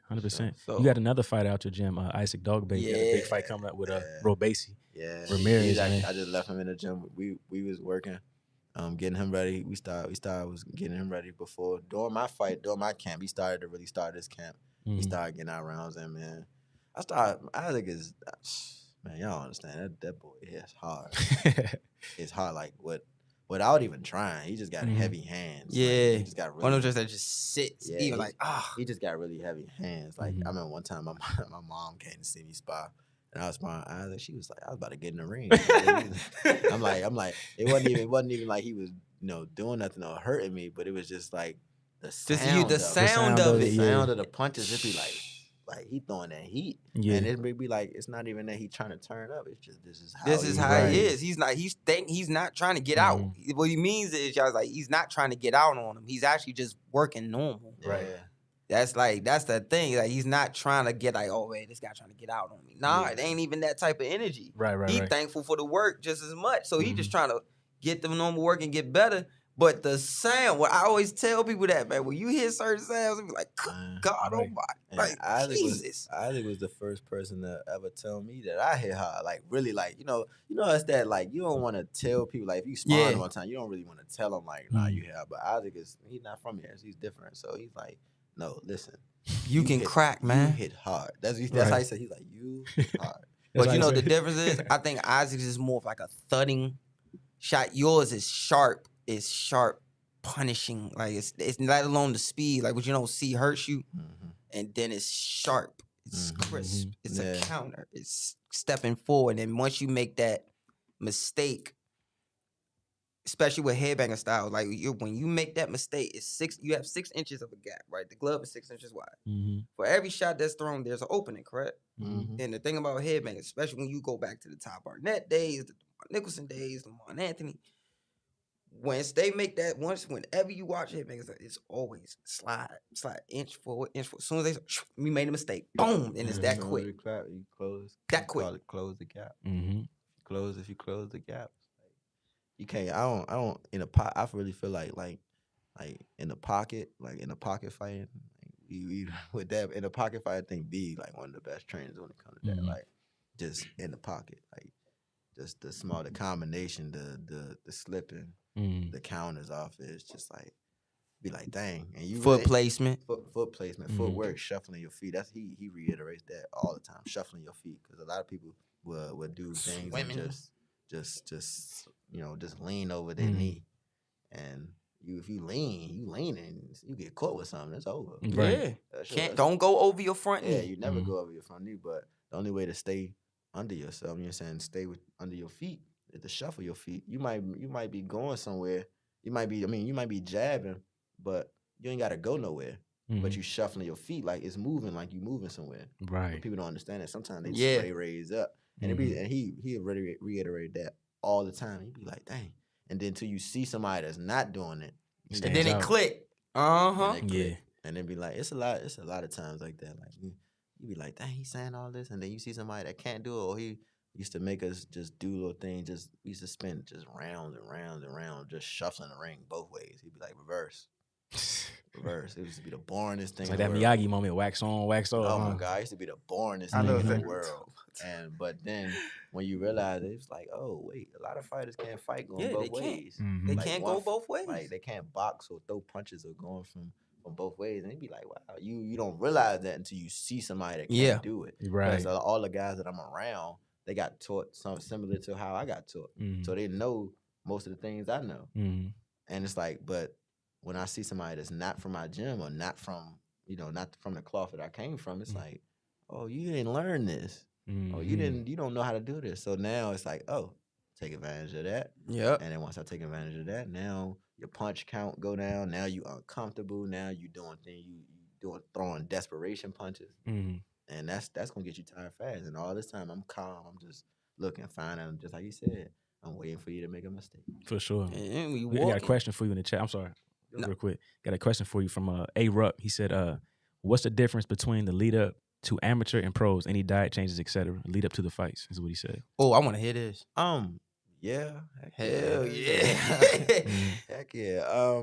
So, you got another fight out your gym, Isaac Dogbay. Got a big fight coming up with Robasi. Yeah, Ramirez. I just left him in the gym. We was working. getting him ready. We was getting him ready before during my camp. He started to really start this camp. He started getting our rounds in, man. Isaac is, man, y'all don't understand that boy is hard. It's hard, like without even trying. He just got heavy hands. Yeah, like, he just got really, one of those that just sits. Yeah, even like he just got really heavy hands. Like I remember one time my mom came to see me spar. And I was sparring Isaac. She was like, I was about to get in the ring. I'm like, it wasn't even like he was, doing nothing or hurting me, but it was just like the sound of the punches. It'd be like he throwing that heat, and it'd be like it's not even that he trying to turn up. It's just this is how he is. He's not trying to get out. What he means is y'all like he's not trying to get out on him. He's actually just working normal. Right. That's the thing. Like he's not trying to get like, oh man, this guy trying to get out on me. Nah, it ain't even that type of energy. Right. He thankful for the work just as much. So he just trying to get the normal work and get better. But the sound, what I always tell people that, man, when you hear certain sounds, it be like, God almighty. Like, Jesus. Isaac was the first person to ever tell me that I hit hard. Like, really, like, it's that, like, you don't want to tell people, like, if you spawn one time, you don't really want to tell them, like, nah, you hit hard. But Isaac he's not from here. So he's different. So he's like, no, listen. You can crack, man. You hit hard. That's how he said. He's like, you hit hard. But the difference is, I think Isaac's is more of like a thudding shot. Yours is sharp. It's sharp, punishing. Like it's not alone the speed. Like what you don't see hurts you, and then it's sharp. It's crisp. It's a counter. It's stepping forward. And once you make that mistake, especially with headbanger style, like when you make that mistake, you have 6 inches of a gap, right? The glove is 6 inches wide. For every shot that's thrown, there's an opening, correct? And the thing about headbangers, especially when you go back to the Ty Barnett days, the Nicholson days, the Martin Anthony. Once they make that, whenever you watch headbangers, it's always slide, inch forward. As soon as we made a mistake, boom, and it's that quick. You close. That quick. Close the gap. If you close the gap, you can't. I don't. In a pot, I really feel like in the pocket, fighting. We with that in the pocket fight, I think B like one of the best trainers when it comes to that. Like just in the pocket, like just the combination, the slipping. The counters off it's just like be like dang, and you foot placement, footwork, shuffling your feet. That's he reiterates that all the time, shuffling your feet, because a lot of people will do things and just lean over their knee, and if you lean and you get caught with something, it's over. Right. Don't go over your front knee. Yeah, you never go over your front knee, but the only way to stay under yourself, stay under your feet. To shuffle your feet, you might be going somewhere. You might be jabbing, but you ain't gotta go nowhere. But you shuffling your feet like it's moving, like you moving somewhere. Right. But people don't understand that. Sometimes they stay raised up, and he already reiterated that all the time. He'd be like, dang, and then till you see somebody that's not doing it, and then it click. Yeah, and then be like, it's a lot of times like that. Like you be like, dang, he's saying all this, and then you see somebody that can't do it, or he used to make us just do little things. We used to spend just rounds and rounds and rounds, just shuffling the ring both ways. He'd be like, reverse. It used to be the boringest thing. It's like that Miyagi moment, wax on, wax off. Oh my God, it used to be the boringest thing in the world. But then when you realize it, it's like, oh wait, a lot of fighters can't fight going both ways. They can't go both ways. Like they can't box or throw punches or going from both ways. And it'd be like, wow, you don't realize that until you see somebody that can't do it. Right. So all the guys that I'm around, they got taught something similar to how I got taught. So they know most of the things I know. And it's like, but when I see somebody that's not from my gym or not from, not from the cloth that I came from, it's like, oh, you didn't learn this. Oh, you don't know how to do this. So now it's like, oh, take advantage of that. Yep. And then once I take advantage of that, now your punch count go down. Now you uncomfortable. Now you doing things, throwing desperation punches. And that's gonna get you tired fast. And all this time I'm calm. I'm just looking, finding, just like you said, I'm waiting for you to make a mistake. For sure. And we got a question for you in the chat. I'm sorry. Real quick. Got a question for you from A Rupp. He said, what's the difference between the lead up to amateur and pros? Any diet changes, etc. Lead up to the fights is what he said. Oh, I want to hear this. Yeah. Hell yeah. Heck yeah.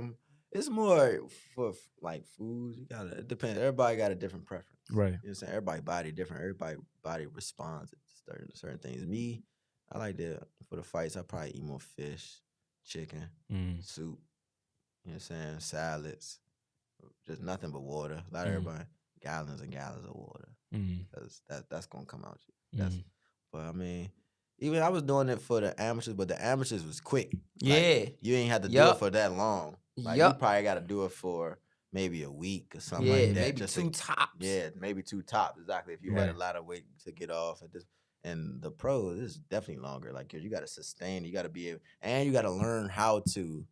It's more for like foods. It depends. Everybody got a different preference. Right. You know what I'm saying? Everybody body different. Everybody body responds to certain things. Me, I like for the fights, I probably eat more fish. chicken, soup, you know what I'm saying, salads, just nothing but water. A lot of everybody, gallons and gallons of water. Because that's going to come out. But I mean, even I was doing it for the amateurs, but the amateurs was quick. Like, you ain't had to do it for that long. Like, you probably got to do it for maybe a week or something like that. Maybe just 2 tops. Yeah, maybe 2 tops, exactly. If you had a lot of weight to get off at this. And the pros, this is definitely longer. Like, you got to sustain. You got to be able, and you got to learn how to,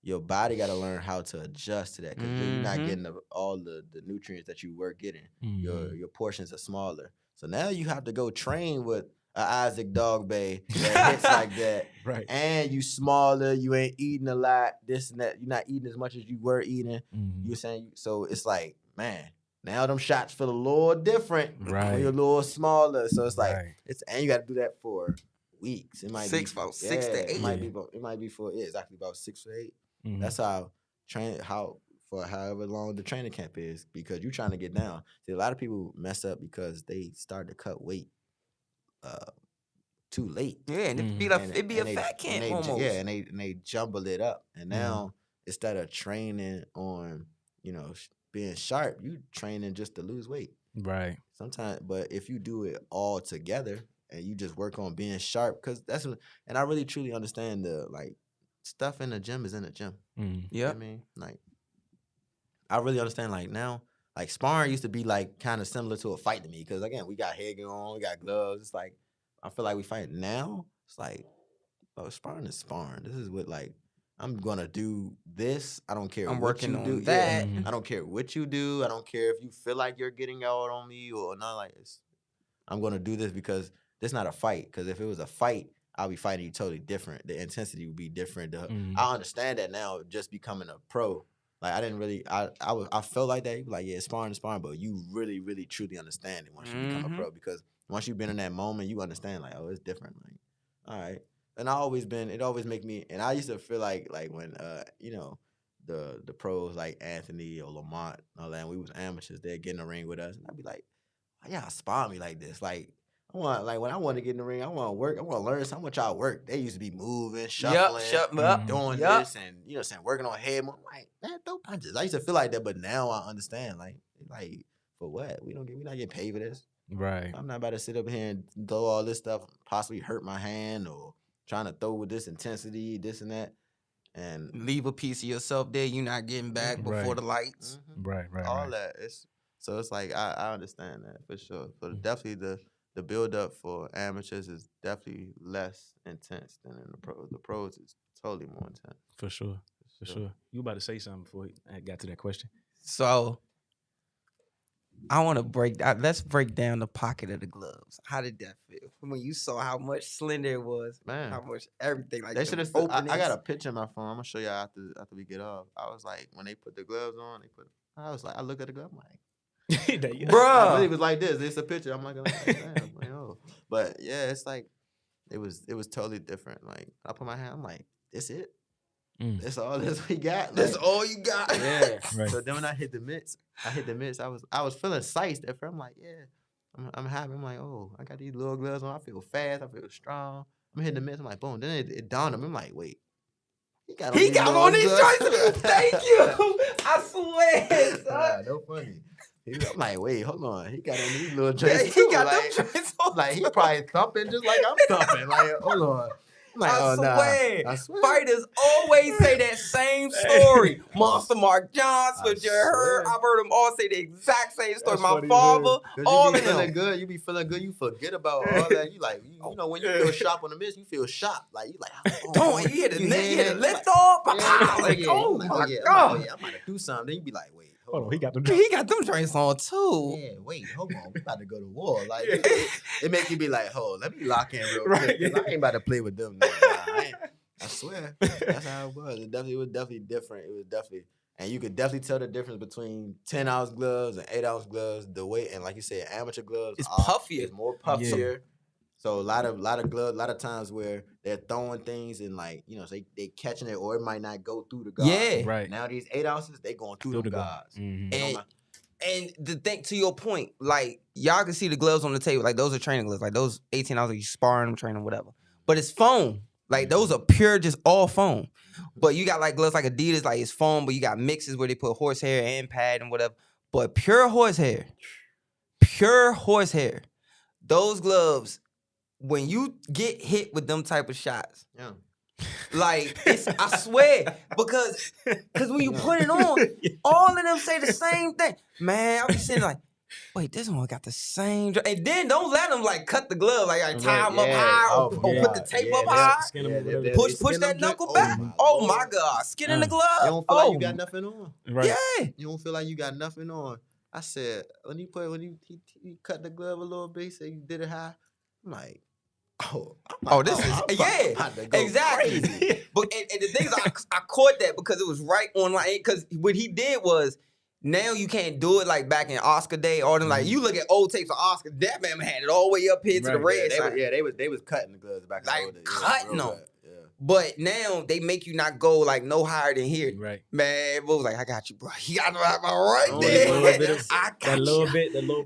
your body got to learn how to adjust to that. Because you're not getting all the nutrients that you were getting. Your portions are smaller. So now you have to go train with Isaac Dogbe that hits like that. Right. And you smaller, you ain't eating a lot, this and that. You're not eating as much as you were eating. You're saying, so it's like, man, now them shots feel a little different when you're a little smaller. So it's like, and you got to do that for weeks. It might be 6 to 8. It might be for exactly about 6 to 8. That's how for however long the training camp is, because you're trying to get down. See, a lot of people mess up because they start to cut weight too late. Yeah, and it'd be a fat camp almost. Yeah, and they jumble it up. And now instead of training on, being sharp, you training just to lose weight. Right. Sometimes, but if you do it all together and you just work on being sharp, because that's what, and I really truly understand the stuff in the gym is in the gym. Yeah, you know what I mean, I really understand. Now, sparring used to be kind of similar to a fight to me, because again, we got headgear on, we got gloves. It's like I feel like we fight now. It's like, sparring is sparring. This is what I'm gonna do this. I don't care. I'm what working you on do. that. I don't care what you do. I don't care if you feel like you're getting out on me or not. I'm gonna do this because this not a fight. Because if it was a fight, I'll be fighting you totally different. The intensity would be different. I understand that now. Just becoming a pro. I didn't really, I felt like that. You be like, yeah, sparring is sparring, but you really, really, truly understand it once you become a pro, because once you've been in that moment, you understand, oh, it's different. All right. And it always make me, and I used to feel like when, the pros like Anthony or Lamont, all that, and we was amateurs, they'd get in the ring with us, and I'd be like, why y'all spar me like this? When I want to get in the ring, I want to work. I want to learn how much y'all work. They used to be moving, shuffling, doing this, and working on head. I'm like, man, throw punches. I used to feel like that, but now I understand. For what? We're not getting paid for this. Right. I'm not about to sit up here and throw all this stuff, possibly hurt my hand, or trying to throw with this intensity, this and that, and leave a piece of yourself there. You're not getting back before the lights. Right. All that. So it's like I understand that for sure. So definitely the build up for amateurs is definitely less intense than in the pros. The pros is totally more intense. For sure. You about to say something before I got to that question. So I want to let's break down the pocket of the gloves. How did that feel when you saw how much slender it was? Man, how much everything they should have. I got a picture in my phone. I'm gonna show y'all after we get off. I was like, when they put the gloves on, I look at the glove, I'm like, bruh, I really was like this. It's a picture. I'm like, damn, oh. But yeah, it's like it was totally different. I put my hand, I'm like, this it. That's all this we got. That's all you got. Yeah. Right. So then when I hit the mitts, I was feeling sized at first. I'm like, yeah, I'm happy. I'm like, oh, I got these little gloves on. I feel fast. I feel strong. I'm hitting the mitts. I'm like, boom. Then it dawned on me. I'm like, wait. He got on these joints. Thank you. I swear. Son. No funny. I'm like, wait, hold on. He got on these little joints. He got them joints on. He probably thumping just like I'm thumping. Hold on. I swear. Fighters always say that same story. Monster Mark Johnson, I've heard them all say the exact same story. My father, all of them. Good. You be feeling good. You forget about all that. You when you feel sharp on the mitts, you feel sharp. You hit the lift off. Oh my God. I'm about to do something. Then you be like, wait. Hold on, he got them drinks on too. Yeah, wait, hold on. We about to go to war. It make you be like, let me lock in real quick. I ain't about to play with them. I swear. That's how it was. It was definitely different. It was definitely, and you could definitely tell the difference between 10-ounce gloves and 8-ounce gloves. The weight, and like you said, amateur gloves. It's puffier. It's more puffier. Yeah. So a lot of gloves, a lot of times where they're throwing things and they catching it, or it might not go through the guards. Yeah. Right. Now these 8 ounces, they going through the guards. Mm-hmm. And the thing, to your point, y'all can see the gloves on the table. Those are training gloves. Those 18 ounces, you sparring them, training, whatever. But it's foam. Like those are pure, just all foam. But you got like gloves like Adidas, like it's foam, but you got mixes where they put horsehair and pad and whatever. But pure horsehair, those gloves, when you get hit with them type of shots, like I swear, because when you put it on, all of them say the same thing. Man, I'll be sitting like, wait, this one got the same. And then don't let them like cut the glove, like tie them up high or put the tape up high. Push that knuckle back. Oh my God, skin in the glove. You don't feel like you got nothing on. Right. Yeah. You don't feel like you got nothing on. I said when he cut the glove a little bit, he said you did it high. I'm like, this is exactly. But and the thing is, I caught that because it was right online. Because what he did was, now you can't do it like back in Oscar day. Or then like you look at old tapes of Oscar, that man had it all the way up here to the red side. They was cutting the gloves back in the old days. Cutting them. But now they make you not go like no higher than here. Right. Man, Bo was like, I got you, bro. You got my right there. That little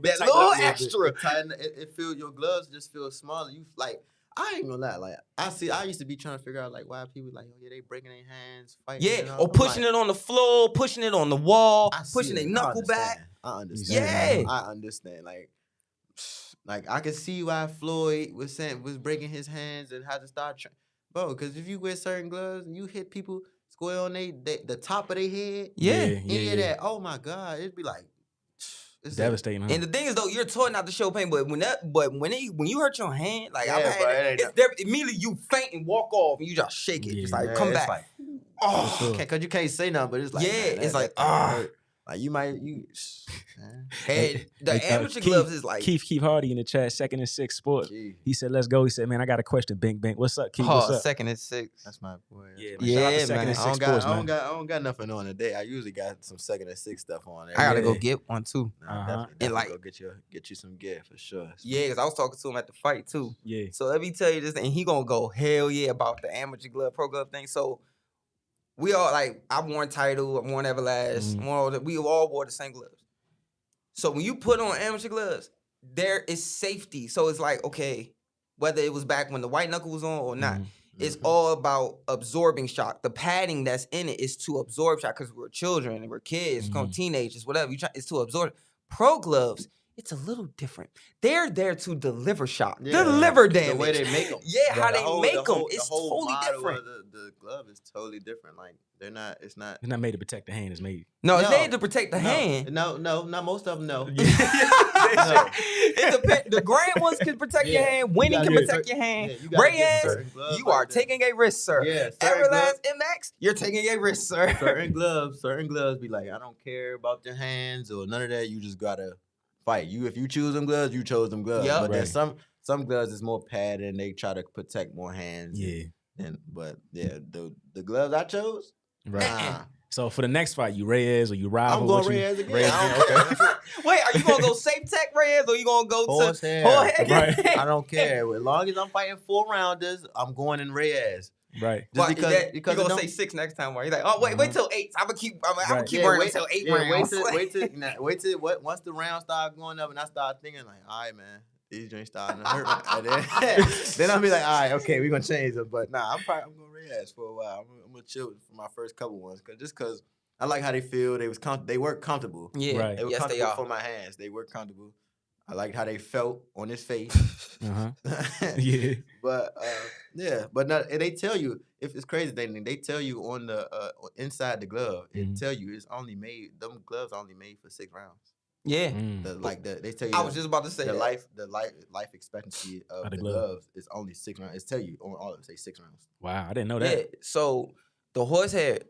bit extra. It feels, your gloves just feel smaller. You like, I ain't gonna lie. Like I used to be trying to figure out like why people like, they breaking their hands, fighting. Yeah, or pushing it on the floor, pushing it on the wall, pushing their knuckle back. I understand. Yeah, I understand. Like I can see why Floyd was breaking his hands and had to start bro, because if you wear certain gloves and you hit people square on the top of their head, that, oh my God, it'd be like, it's devastating. And the thing is though, you're taught not to show pain, but when you hurt your hand, like immediately you faint and walk off and you just shake it, just like come back. Like, because you can't say nothing, but it's like, it's like like you might And the amateur gloves is like Keith Hardy in the chat, 2nd and 6 Sport. He said, "Let's go." He said, "Man, I got a question, BINK. What's up, Keith? What's up?" 2nd and 6. That's my boy. Yeah, man. I don't got nothing on today. I usually got some 2nd and 6 stuff on. I gotta go get one too. And like, go get you some gear for sure. Yeah, because I was talking to him at the fight too. Yeah. So let me tell you this, and he gonna go hell yeah about the amateur glove, pro glove thing. So we all like, I worn Title, I worn Everlast, we all wore the same gloves. So when you put on amateur gloves, there is safety. So it's like, okay, whether it was back when the white knuckle was on or not, it's all about absorbing shock. The padding that's in it is to absorb shock because we're children and we're kids, teenagers, whatever. It's to absorb. Pro gloves, it's a little different. They're there to deliver shock, deliver damage. The way they make them. Yeah, how they make them. It's totally different. The glove is totally different. Like, it's not made to protect the hand. It's made. No, it's made to protect the hand. No, not most of them, no. No. It depends. The grand ones can protect your hand. Winnie can protect your hand. Reyes, you are taking a risk, sir. Yeah, Everlast MX, you're taking a risk, sir. Certain gloves be like, I don't care about your hands or none of that. You just gotta fight. If you choose them gloves, you chose them gloves. But there's some gloves is more padded and they try to protect more hands. Yeah. The gloves I chose. Right. So for the next fight, you Reyes or you rival? I'm going Reyes again. Wait, are you gonna go safe tech Reyes or you gonna go horsehair? Right. I don't care. As long as I'm fighting 4 rounders, I'm going in Reyes. Right. Just because you're gonna say 6 next time, right? You're like, oh wait till 8. I'm gonna keep running until 8 rounds. Wait till once the round start going up and I start thinking like, all right, man, these drinks starting to hurt. Then I'll be like, all right, okay, we're gonna change them. But nah, I'm gonna Reyes for a while. I'm gonna chill for my first couple ones because I like how they feel. They work comfortable. Yeah, right. They were comfortable they are. for my hands. They work comfortable. I liked how they felt on his face. Yeah. But they tell you, if it's crazy, they tell you on the inside the glove, it tell you them gloves only made for 6 rounds. Yeah. They tell you. I was just about to say the life expectancy of the gloves is only 6 rounds. It's tell you on all of them say 6 rounds. Wow, I didn't know that. Yeah. So the horsehair,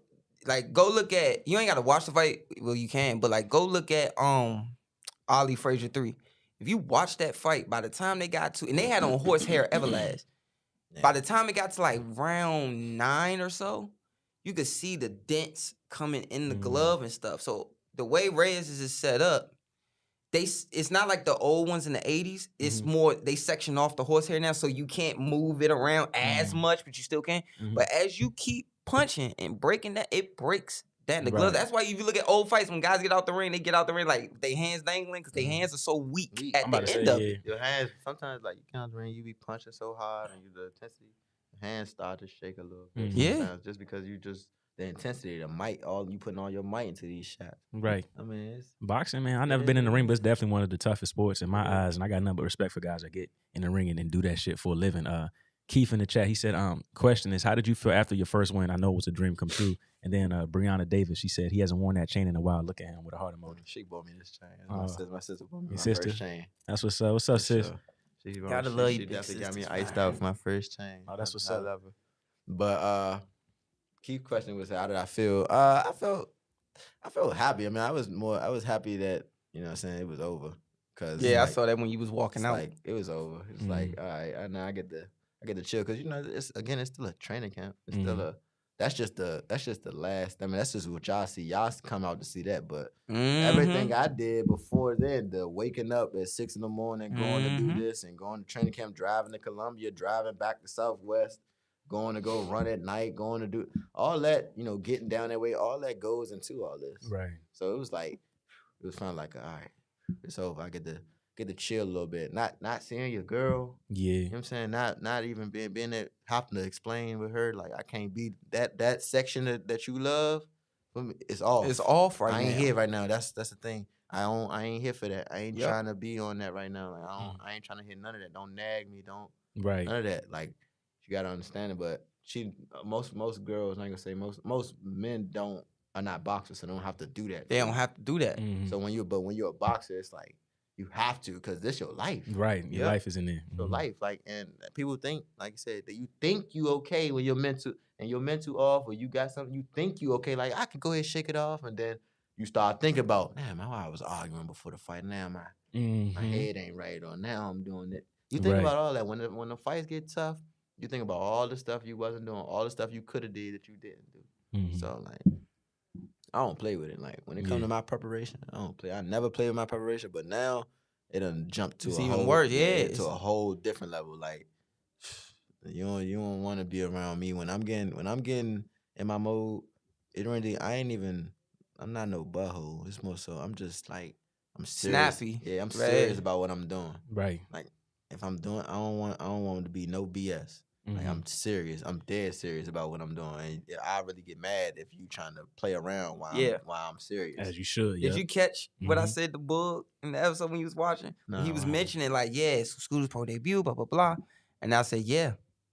like, go look at. You ain't got to watch the fight. Well, you can, but like, go look at Ali Frazier 3. If you watch that fight, by the time they got to, and they had on horsehair Everlast, by the time it got to like round 9 or so, you could see the dents coming in the glove and stuff. So the way Reyes is set up, it's not like the old ones in the 80s. It's more, they section off the horsehair now, so you can't move it around as much, but you still can. But as you keep punching and breaking that, it breaks that in the glove. That's why if you look at old fights, when guys get out the ring, they get out the ring like their hands dangling because their hands are so weak at the end of it. Your hands, sometimes like you get out the ring, you be punching so hard and the intensity, hands start to shake a little bit. Yeah. Just because you just the intensity, the might, all you putting all your might into these shots. Right. I mean, it's boxing, man. I never been in the ring, but it's definitely one of the toughest sports in my eyes, and I got nothing but respect for guys that get in the ring and do that shit for a living. Keith in the chat, he said, question is, how did you feel after your first win? I know it was a dream come true. And then Brianna Davis, she said he hasn't worn that chain in a while. Look at him with a heart emoji. She bought me this chain. My sister bought me my sister? first chain. That's what's up. What's up, sis? Sure. She definitely got me iced out for my first chain. Oh, that's what's I up. love her. But Keith's question was, how did I feel? I felt happy. I mean, I was happy that, you know what I'm saying, it was over. Cause I saw that when you was walking out. Like it was over. It's like, all right, now I get to chill. Cause you know, it's still a training camp. It's still that's just the last. I mean, that's just what y'all see. Y'all come out to see that, but everything I did before then, the waking up at 6 a.m, going to do this and going to training camp, driving to Columbia, driving back to Southwest, going to go run at night, going to do all that, you know, getting down that way, all that goes into all this. Right. So it was kind of like, all right, it's over. I get to chill a little bit. Not seeing your girl. Yeah. You know what I'm saying? Not even being there, having to explain with her, like, I can't be that section that you love. For me, it's off. It's off right now. I ain't here right now. That's the thing. I ain't here for that. I ain't trying to be on that right now. Like, I ain't trying to hear none of that. Don't nag me. Don't none of that. Like, you gotta understand it. But most girls, I ain't gonna say most men are not boxers, so they don't have to do that. They don't have to do that. So when you're a boxer, it's like you have to, because this your life. Right. Your life is in there. Your life. Like, and people think, like I said, that you think you okay when you're mental off, or you got something, you think you okay. Like, I can go ahead and shake it off, and then you start thinking about, damn, how I was arguing before the fight. Now my head ain't right, or now I'm doing it. You think about all that when the fights get tough. You think about all the stuff you wasn't doing, all the stuff you could have did that you didn't do. So, like, I don't play with it. Like, when it comes to my preparation, I don't play. I never play with my preparation, but now it done jumped to even worse. To a whole different level. Like, you don't want to be around me when I'm getting in my mode. I'm not no butthole. It's more so I'm just like, I'm serious. Snappy. Yeah, I'm serious about what I'm doing. Right. Like, if I'm doing, I don't want it to be no BS. Like, I'm serious. I'm dead serious about what I'm doing. And I really get mad if you trying to play around while I'm serious. As you should. Did you catch what I said to Bug in the episode when you was watching? No. He was mentioning, like, it's Scooter's pro debut, blah, blah, blah. And I said, yeah.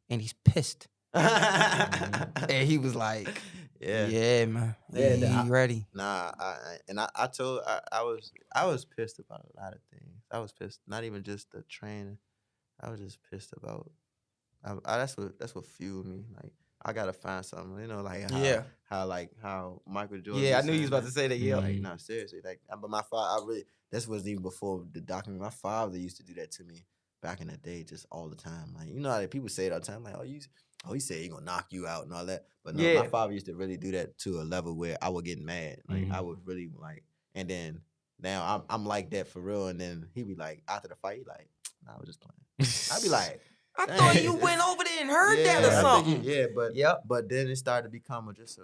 And he's pissed. And he was like, yeah, man. Yeah, he ready. Nah, I was pissed about a lot of things. I was pissed. Not even just the training. I was just pissed about. That's what fueled me. Like, I gotta find something, you know, like how Michael Jordan. Yeah, I knew you was about to say that. Yeah, like, no, seriously, like, but my father, this wasn't even before the documentary. My father used to do that to me back in the day, just all the time. Like, you know how people say it all the time, like, he said he gonna knock you out and all that. But no, my father used to really do that to a level where I would get mad. Like, I would really like, and then now I'm like that for real. And then he be like, after the fight, he like, nah, I was just playing. I'd be like, I thought you went over there and heard that or something. But then it started to become just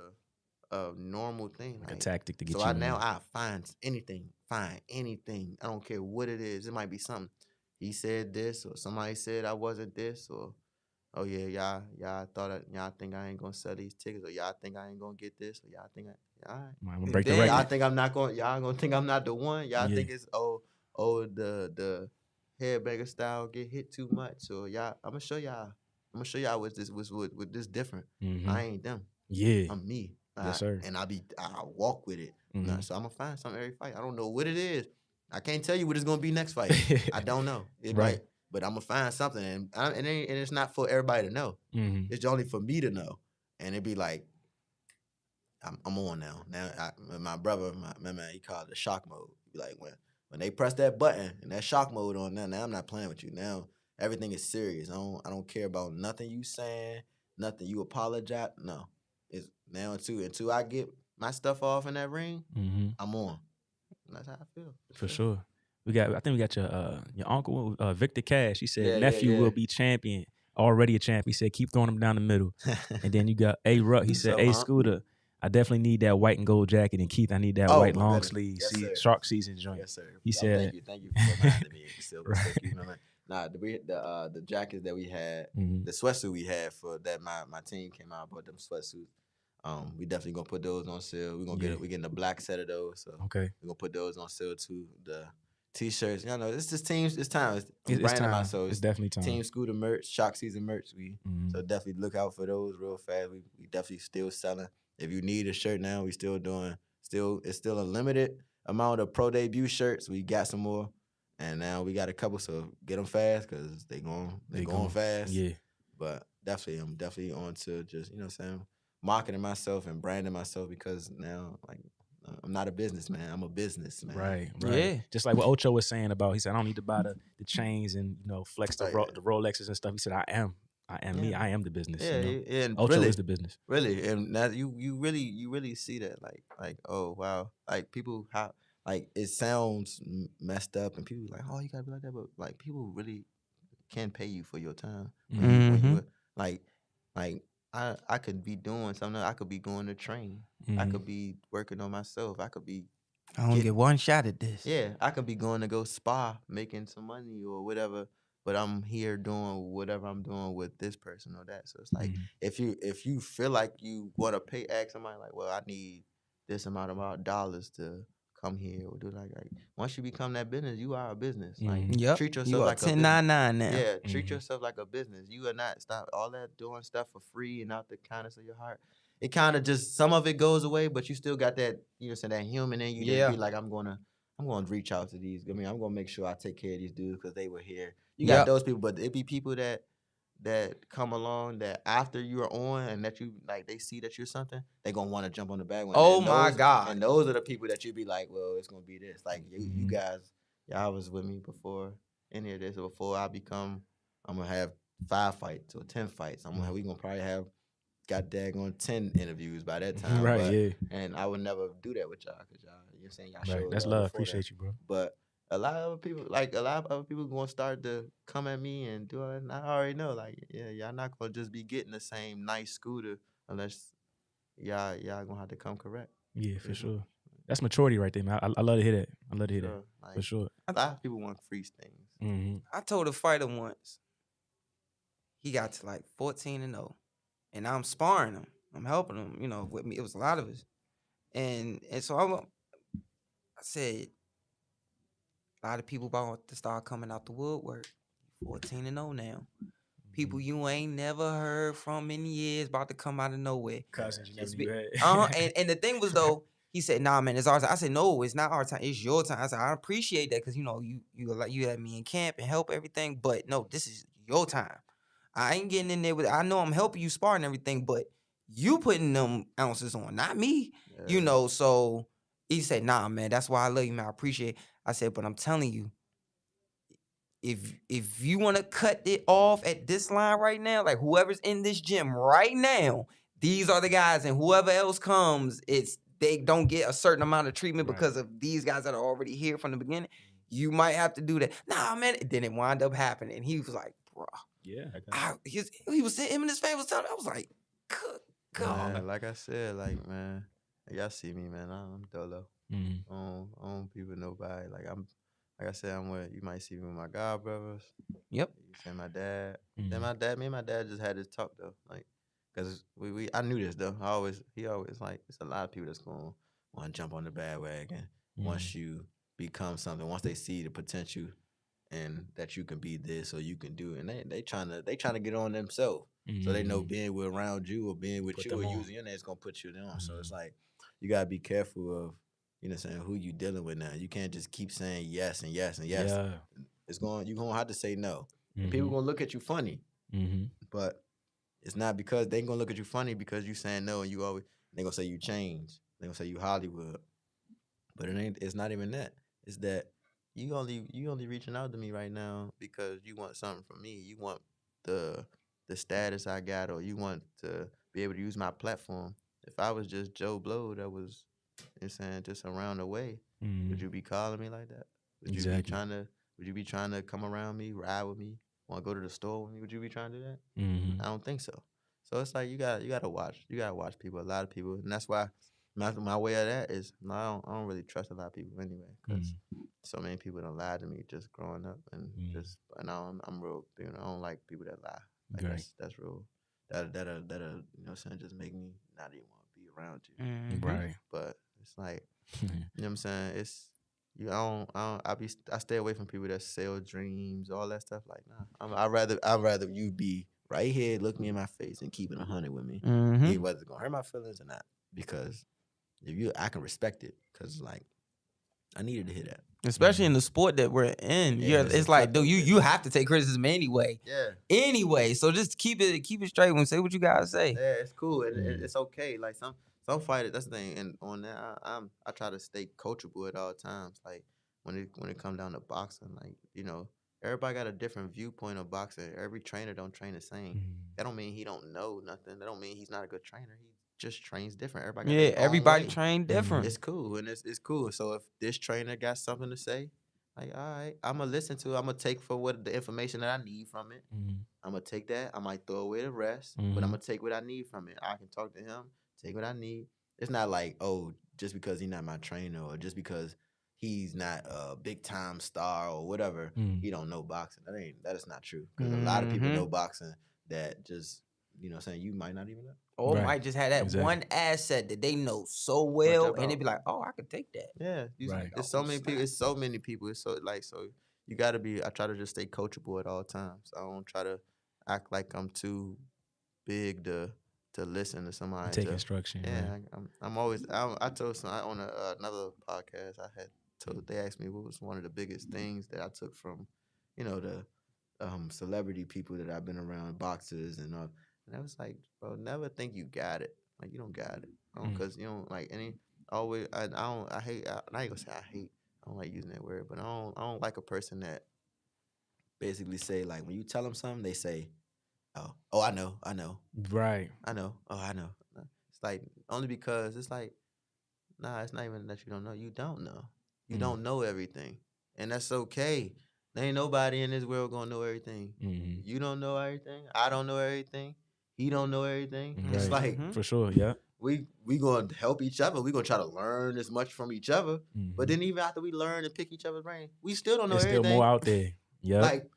a normal thing. Like a tactic to get you. So I find anything. I don't care what it is. It might be something. He said this, or somebody said I wasn't this, or, oh yeah, y'all think I ain't gonna sell these tickets, or y'all think I ain't gonna get this, or y'all think all right. I'm gonna break the record. Y'all think I'm not going. Y'all gonna think I'm not the one. Y'all think it's the Headbanger style get hit too much. So I'm gonna show y'all what this different. I ain't them. Yeah. I'm me. Yes, sir. And I walk with it. So I'm gonna find something every fight. I don't know what it is. I can't tell you what it's gonna be next fight. I don't know. Right. But I'm gonna find something, and it's not for everybody to know. It's only for me to know. And it'd be like, I'm on now. Now my brother, my man, he called it shock mode. Be like, when they press that button and that shock mode on, now I'm not playing with you. Now everything is serious. I don't care about nothing you saying, nothing you apologize. No, it's now until I get my stuff off in that ring, I'm on. And that's how I feel. For sure. I think we got your uncle Victor Cash. He said nephew will be champion. Already a champ. He said keep throwing him down the middle. And then you got A Ruck. He said Scooter. I definitely need that white and gold jacket, and Keith, I need that white long sleeve, shark season joint. Yes, sir. He said, "Thank you for reminding me." Nah, the jackets that we had, the sweatsuit we had for that my team came out and bought them sweatsuits. We definitely gonna put those on sale. We're gonna we getting the black set of those. So we're gonna put those on sale too. The t-shirts, you know, it's just teams. It's time. I'm branding myself. It's definitely time. Team Scooter merch, Shock Season merch. So definitely look out for those real fast. We definitely still selling. If you need a shirt now, we still doing. It's still a limited amount of pro debut shirts. We got some more. And now we got a couple, so get them fast because they going fast. Yeah. But I'm definitely on to just, you know what I'm saying, marketing myself and branding myself because now, like, I'm not a businessman. I'm a businessman. Right. Yeah. Just like what Ocho was saying about, he said, I don't need to buy the chains and, you know, flex the Rolexes and stuff. He said, I am me. I am the business. Yeah, you know? and Ocho really, is the business. Really. And now you really see that. Like, oh, wow. Like, people, how, like, it sounds messed up and people like, oh, you gotta be like that. But, like, people really can pay you for your time. When you like I could be doing something. I could be going to train. I could be working on myself. I could be. I don't get one shot at this. Yeah, I could be going to go spa, making some money or whatever. But I'm here doing whatever I'm doing with this person or that. So it's like if you feel like you want to ask somebody like, well, I need this amount of dollars to come here or do like once you become that business, you are a business. Like treat yourself you are like 1099 now. Yeah, treat yourself like a business. You are not stop all that doing stuff for free and out the kindness of your heart. It kind of just some of it goes away, but you still got that, you know, that human in you that be like, I'm gonna reach out to these. I mean, I'm gonna make sure I take care of these dudes because they were here. You got those people, but it be people that come along that after you're on and that you like they see that you're something, they gonna want to jump on the back one. Oh my God. And those are the people that you be like, well, it's gonna be this. Like you guys, y'all was with me before any of this, before I'm gonna have 5 fights or 10 fights. We gonna probably have got daggone 10 interviews by that time. Right, And I would never do that with y'all because y'all, you're saying y'all show that's love. Appreciate you, bro. But a lot of other people gonna start to come at me and do it. And I already know, like, yeah, y'all not gonna just be getting the same nice scooter unless y'all gonna have to come correct. Yeah, for sure. That's maturity right there, man. I love to hear that. I love to hear that. Like, for sure. A lot of people want free things. I told a fighter once, he got to like 14-0, and I'm sparring him. I'm helping him, you know, with me. It was a lot of us. And so I said, a lot of people about to start coming out the woodwork. 14-0 now. People you ain't never heard from in years about to come out of nowhere. Cousins you never knew. And the thing was though, he said, "Nah, man, it's our time." I said, "No, it's not our time. It's your time." I said, "I appreciate that because you know you had me in camp and help everything, but no, this is your time. I ain't getting in there with. I know I'm helping you spar and everything, but you putting them ounces on, not me. Yeah. You know." So he said, "Nah, man, that's why I love you, man. I appreciate it." I said, "But I'm telling you, if you want to cut it off at this line right now, like whoever's in this gym right now, these are the guys, and whoever else comes, they don't get a certain amount of treatment because of these guys that are already here from the beginning. You might have to do that." Nah, man. Then it wound up happening. And he was like, "Bro, yeah." He was him and his family was telling me. I was like, "Good God." Man, like I said, like, man, y'all see me, man. I'm dolo. I don't people nobody. Like I said, I'm with. You might see me with my god brothers. Yep. You see my dad. Then me and my dad just had this talk though, like, cause I knew this though. He always like, it's a lot of people that's gonna want to jump on the bandwagon once you become something. Once they see the potential and that you can be this or you can do it, and they trying to get on themselves. So they know being around you or being with you or using your name is gonna put you on. So it's like you gotta be careful of, you know what I'm saying, who you dealing with now. You can't just keep saying yes and yes and yes. Yeah. You're gonna have to say no. People gonna look at you funny. But it's not because they gonna look at you funny because you saying no and they gonna say you changed. They gonna say you Hollywood. But it's not even that. It's that you only reaching out to me right now because you want something from me. You want the status I got, or you want to be able to use my platform. If I was just Joe Blow that was, you know, saying, just around the way, would you be calling me like that? Would you be trying to come around me, ride with me, want to go to the store with me? Would you be trying to do that? I don't think so. So it's like you gotta watch people, a lot of people, and that's why my way of that is I don't really trust a lot of people anyway, because so many people done lied to me just growing up, and I'm real. I don't like people that lie. Like that's real. That'll you know what I'm saying, just make me not even want to be around you. Mm-hmm. Right. But it's like you know what I'm saying. It's I stay away from people that sell dreams, all that stuff. Like nah, I'd rather you be right here, look me in my face, and keep it 100 with me. Whether it's gonna hurt my feelings or not, because I can respect it, because like I needed to hear that. Especially in the sport that we're in. Yeah, it's like, dude, you have to take criticism anyway. Yeah. Anyway, so just keep it straight when say what you gotta say. Yeah, it's cool. And it's okay. Like some fighters, that's the thing. And on that, I try to stay coachable at all times. Like when it comes down to boxing, like, you know, everybody got a different viewpoint of boxing. Every trainer don't train the same. That don't mean he don't know nothing. That don't mean he's not a good trainer. He just trains different. Everybody train different. It's cool, and it's cool. So if this trainer got something to say, like, all right, I'm gonna listen to it. I'm gonna take for what the information that I need from it. I'm gonna take that. I might throw away the rest, but I'm gonna take what I need from it. I can talk to him, take what I need. It's not like, oh, just because he's not my trainer, or just because he's not a big time star or whatever, he don't know boxing. That is not true. Because a lot of people know boxing that just, you know what I'm saying, you might not even know. Or might just have that one asset that they know so well, and they be like, "Oh, I could take that." Yeah, it's so many people. It's so many people. It's so you gotta be. I try to just stay coachable at all times. I don't try to act like I'm too big to listen to somebody. Take instruction. Yeah, right. I'm always. I told on another podcast. They asked me what was one of the biggest things that I took from, you know, the celebrity people that I've been around, boxers and all. And I was like, bro, never think you got it. Like, you don't got it. Because you don't like any, always, I ain't gonna say I hate, I don't like using that word, but I don't like a person that basically say, like, when you tell them something, they say, oh, I know. Right. I know. Oh, I know. It's like, only because it's like, nah, it's not even that you don't know. You don't know. You don't know everything. And that's okay. There ain't nobody in this world gonna know everything. You don't know everything. I don't know everything. He don't know everything. Right. It's like for sure, yeah. We gonna help each other. We gonna try to learn as much from each other. But then even after we learn and pick each other's brain, we still don't know everything. There's still more out there. Yeah. Like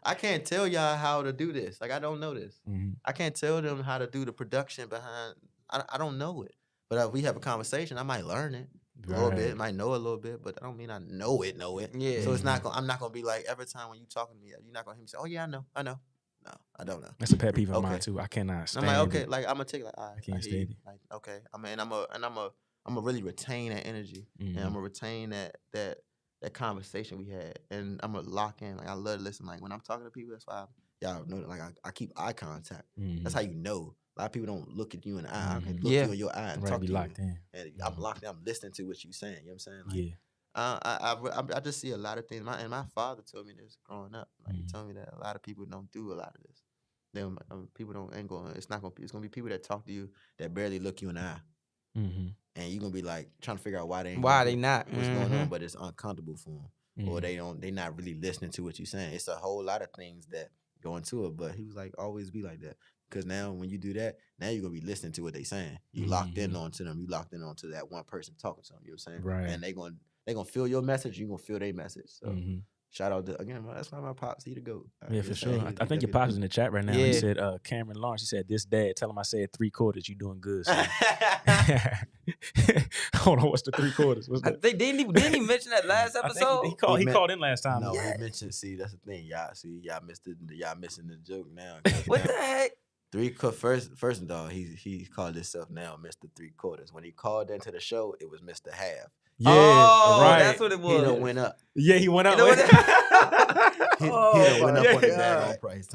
I can't tell y'all how to do this. Like I don't know this. I can't tell them how to do the production behind. I don't know it. But if we have a conversation, I might learn it. A little bit, might know a little bit, but I don't mean I know it. Yeah. So it's not. I'm not gonna be like every time when you talking to me, you're not gonna hear me say, "Oh yeah, I know." No, I don't know. That's a pet peeve of mine too. I cannot stand. I'm like, okay, like I'm gonna take like, all right, I can't stand it. Like, okay, I'm gonna really retain that energy, and I'm gonna retain that conversation we had, and I'm gonna lock in. Like I love to listen. Like when I'm talking to people, that's why y'all know that. Like I keep eye contact. That's how you know. A lot of people don't look at you in the eye. I can look you in your eye and talk to you. Locked in. And I'm locked in. I'm listening to what you're saying. You know what I'm saying? Like, I just see a lot of things. And my father told me this growing up. Like he told me that a lot of people don't do a lot of this. People ain't going. It's gonna be people that talk to you that barely look you in the eye. And you're gonna be like trying to figure out why they not. What's going on? But it's uncomfortable for them, or they not really listening to what you're saying. It's a whole lot of things that go into it. But he was like, always be like that. Because now when you do that, now you're going to be listening to what they saying. You locked in onto them. You locked in onto that one person talking to them. You know what I'm saying? Right. And they gonna feel your message. You're going to feel their message. So shout out to, again, that's why my pops, he the GOAT. Yeah, for sure. I think your pops is in the chat right now. Yeah. He said, Cameron Lawrence, he said, this dad, tell him I said 3/4. You doing good, son. Hold on, what's the 3/4? What's that? Didn't he mention that last episode? He called in last time. No, he mentioned, see, that's the thing. Y'all missing the joke now. What the heck? First of all, he called himself now Mr. 3/4. When he called into the show, it was Mr. Half. Yeah, right. That's what it was. He done went up. Yeah, he went up. He done went up on the daggone price.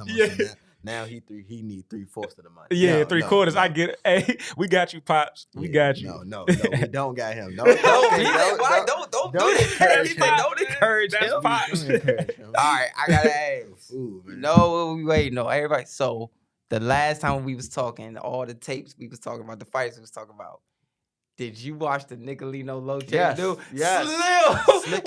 Now he need 3/4 of the money. Yeah, 3/4. I get it. Hey, we got you, pops. We got you. No, we don't got him. Don't do that. Don't encourage him. That's pops. All right, I gotta ask. No, wait, no, everybody. So the last time we was talking, all the tapes we was talking about, the fights we was talking about. Did you watch the Nicolino Loche dude? Yes. Slim.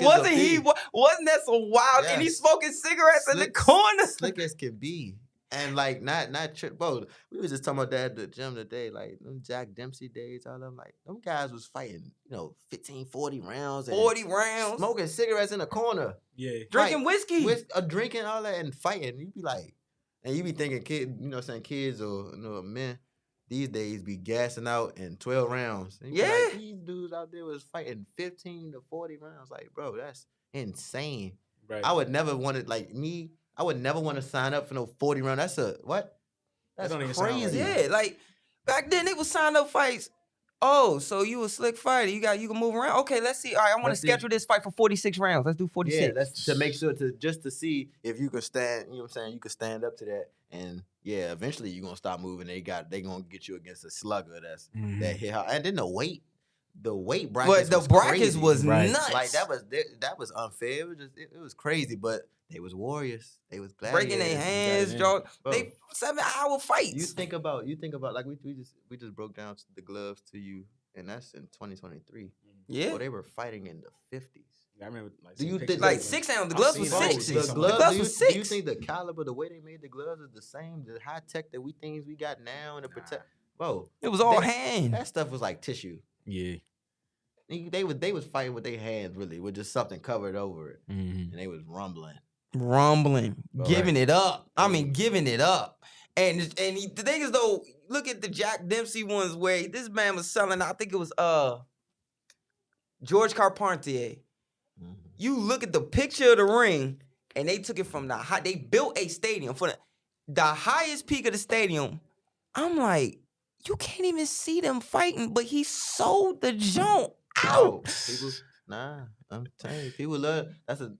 Wasn't that so wild? Yes. And he's smoking cigarettes in the corner. Slick as can be. And like not bro. We was just talking about that at the gym today. Like them Jack Dempsey days, all them like them guys was fighting, 15, 40 rounds, 40 rounds, smoking cigarettes in the corner. Yeah, drinking whiskey, drinking all that and fighting. You be like, and you be thinking kids or men these days be gassing out in 12 rounds. And you be like, these dudes out there was fighting 15 to 40 rounds. Like, bro, that's insane. Right. I would never want to I would never want to sign up for no 40 round. That's what? That's crazy. Right. Yeah, like back then they would sign up fights. Oh, so you a slick fighter. You can move around. Okay, let's see. All right, I want to schedule this fight for 46 rounds. Let's do 46. Yeah, that's to make sure to see if you can stand, you know what I'm saying? You can stand up to that. And yeah, eventually you're gonna stop moving. They gonna get you against a slugger that hit hard. And then the weight brackets. But the brackets was nuts. Like that was unfair. It was crazy, but they was warriors. They was gladiators. Breaking their hands, Joe. They 7-hour fights. You think about like we just broke down the gloves to you, and that's in 2023. Yeah. Well, they were fighting in the 50s. I remember. Do you think 6 ounce? The gloves was 6. The gloves was 6. Do you think the caliber, the way they made the gloves, is the same? The high tech that we got now and the protect. Bro, it was all hand. That stuff was like tissue. Yeah. They was fighting with their hands, really, with just something covered over it, and they was rumbling, giving it up. I mean, giving it up. And the thing is, though, look at the Jack Dempsey ones where this man was selling. I think it was George Carpentier. Mm-hmm. You look at the picture of the ring, and they took it from they built a stadium for the highest peak of the stadium. I'm like, you can't even see them fighting, but he sold the junk out. People, I'm telling you, people love